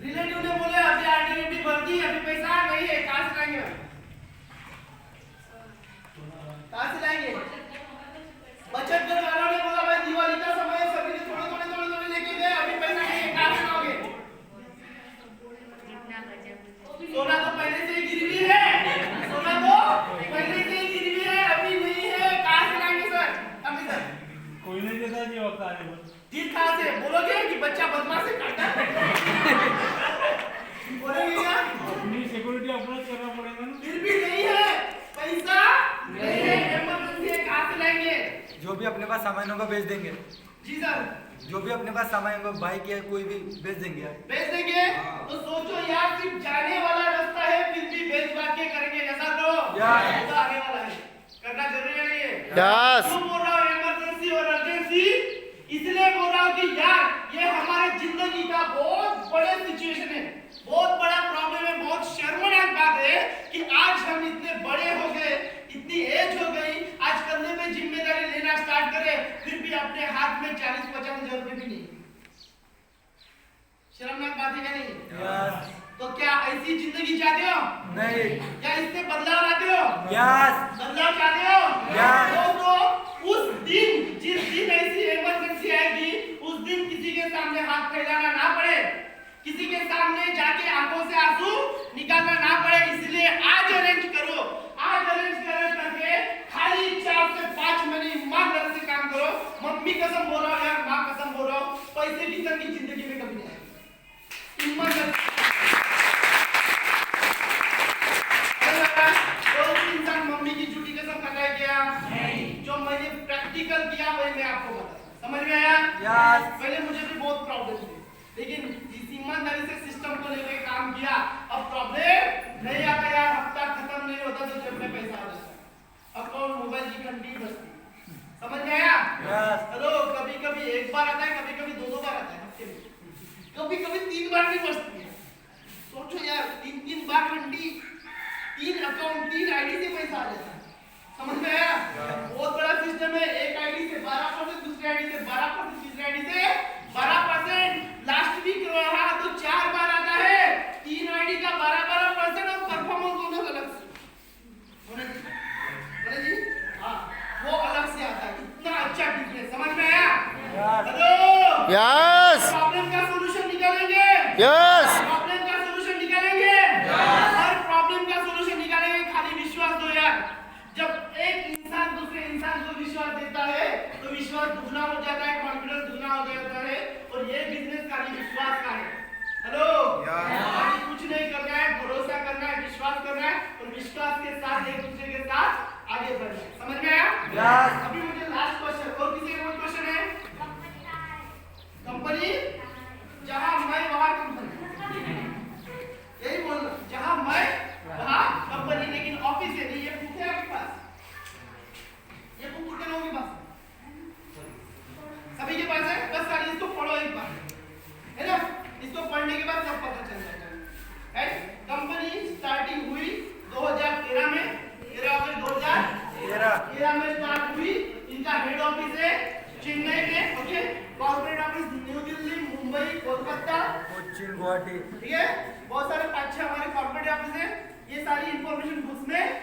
रिलेटिव ने बोले अभी आइडेंटिटी भर दी, अभी पैसा नहीं है, कहाँ से लाएंगे? कहाँ से लाएंगे? बचत घर वालों ने बोला भाई दिवाली का समय है, सभी ने थोड़े लेके गए, अभी पैसा नहीं है, कहाँ से लाओगे? सोना तो पहले से ही गिरवी है, सोना तो पहले से ही गिरवी है, अभी नहीं है, कहाँ से लाएंगे सर? अभी सर कोई नहीं देता जी वक्त आने पर। ठीक कहाँ से बोलोगे कि बच्चा बदमाश है काटा? बोलेंगे क्या? अपनी सिक्योरिटी अप्रोच करना पड़ेगा ना। फिर भी नहीं है, पैसा नहीं है, इमरजेंसी है, कहाँ से लाएंगे? जो भी अपने पास सामान होगा बेच देंगे। जी सर, जो भी अपने पास सामान होगा बाइक या कोई भी बेच देंगे यार। बेच देंगे? तो सोचो यार, सिर्फ जाने वाला रास्ता है, फिर भी बेच बात के करेंगे ऐसा तो Yes. आने वाला है, करना जरूरी है नहीं है? Yes. क्यों बोल रहा हूँ इमरजेंसी और अर्जेंसी? इसलिए बोल रहा हूँ कि यार ये हमारे जिंदगी का बहुत बड़ा सिचुएशन है, बहुत बड़ा प्रॉब्लम है, बहुत शर्मनाक बात है कि आज हम इतने बड़े हो गए, इतनी एज हो गई, आज कंधे पे जिम्मेदारी लेना स्टार्ट करें, फिर भी अपने हाथ में 40-50 हजार रुपए भी नहीं। शर्मनाक बात है क्या नहीं? यस। तो क्या ऐसी जिंदगी चाहते हो? नहीं। क्या इससे बदलाव लाते हो? यस। बदलाव चाहते हो? Yes. तो उस दिन जिस दिन ऐसी इमरजेंसी आएगी, उस दिन किसी के सामने हाथ फैलाना ना पड़े, किसी के सामने जाके आंखों से आंसू निकालना ना पड़े, इसलिए आज अरेंज करो, आज अरेंज करके खाली 4 से 5 महीने ईमानदारी से काम करो। मम्मी कसम बोल रहा हूँ यार, माँ कसम बोल रहा हूँ, पैसे की तंगी जिंदगी में कभी नहीं आएगी। ईमानदारी इंसान मम्मी की झूठी कसम खाता है क्या? जो मैंने प्रैक्टिकल किया वही मैं आपको बता, समझ में आया? Yes. पहले मुझे भी बहुत प्रॉब्लम थी, लेकिन जिस ईमानदारी से सिस्टम को लेकर काम किया, अब प्रॉब्लम नहीं आता यार, हफ्ता खत्म नहीं होता तो जेब में पैसा आ जाता, अकाउंट मोबाइल की घंटी बजती, समझ में आया? Yes. हेलो, कभी कभी 1 बार आता है, कभी कभी 2-2 बार आता है हफ्ते में, कभी कभी 3 बार भी बजती है। सोचो यार, 3-3 बार घंटी, 3 अकाउंट, 3 आईडी से पैसा आ जाता है, समझ में आया? बहुत बड़ा सिस्टम है, एक आईडी से 12%, दूसरी आईडी से 12%, तीसरी आईडी से 12%, लास्ट वीक रहा तो 4 बार आता है, 3 आईडी का 12% और परफॉर्मेंस दोनों अलग से जी, हाँ वो अलग से आता है, इतना अच्छा बिजनेस, समझ में आया? हेलो, यस प्रॉब्लम का सॉल्यूशन निकालेंगे, यस प्रॉब्लम का सॉल्यूशन निकालेंगे, हर प्रॉब्लम का सॉल्यूशन निकालेंगे, खाली विश्वास दो यार। जब एक इंसान दूसरे इंसान को विश्वास देता है तो विश्वास दुगना हो जाता है, कॉन्फिडेंस दुगना हो जाता है, और ये बिजनेस खाली विश्वास का है। हेलो, खाली कुछ नहीं करना है, भरोसा करना है, विश्वास करना है, और विश्वास के साथ एक दूसरे के साथ आगे बढ़ना है, समझ में आया? Yes. अभी मुझे लास्ट क्वेश्चन, और किसी का कोई क्वेश्चन है? कंपनी जहां मैं वहां कंपनी, यही बोलना, जहां मैं वहां कंपनी, लेकिन ऑफिस है नहीं, ये बुक है आपके पास, ये बुक कितने लोगों के पास? सभी के पास है, बस खाली इसको पढ़ो एक बार, है ना? इसको पढ़ने के बाद सब पता चल जाएगा। कंपनी स्टार्टिंग हुई 2013 में, 13 में स्टार्ट हुई, इनका हेड ऑफिस है चेन्नई में, okay, corporate office new Delhi, Mumbai, Kolkata, Cochin, Guwahati. ठीक है, बहुत सारे 5-6 हमारे कॉर्पोरेट ऑफिस है, ये सारी इंफॉर्मेशन बुक्स में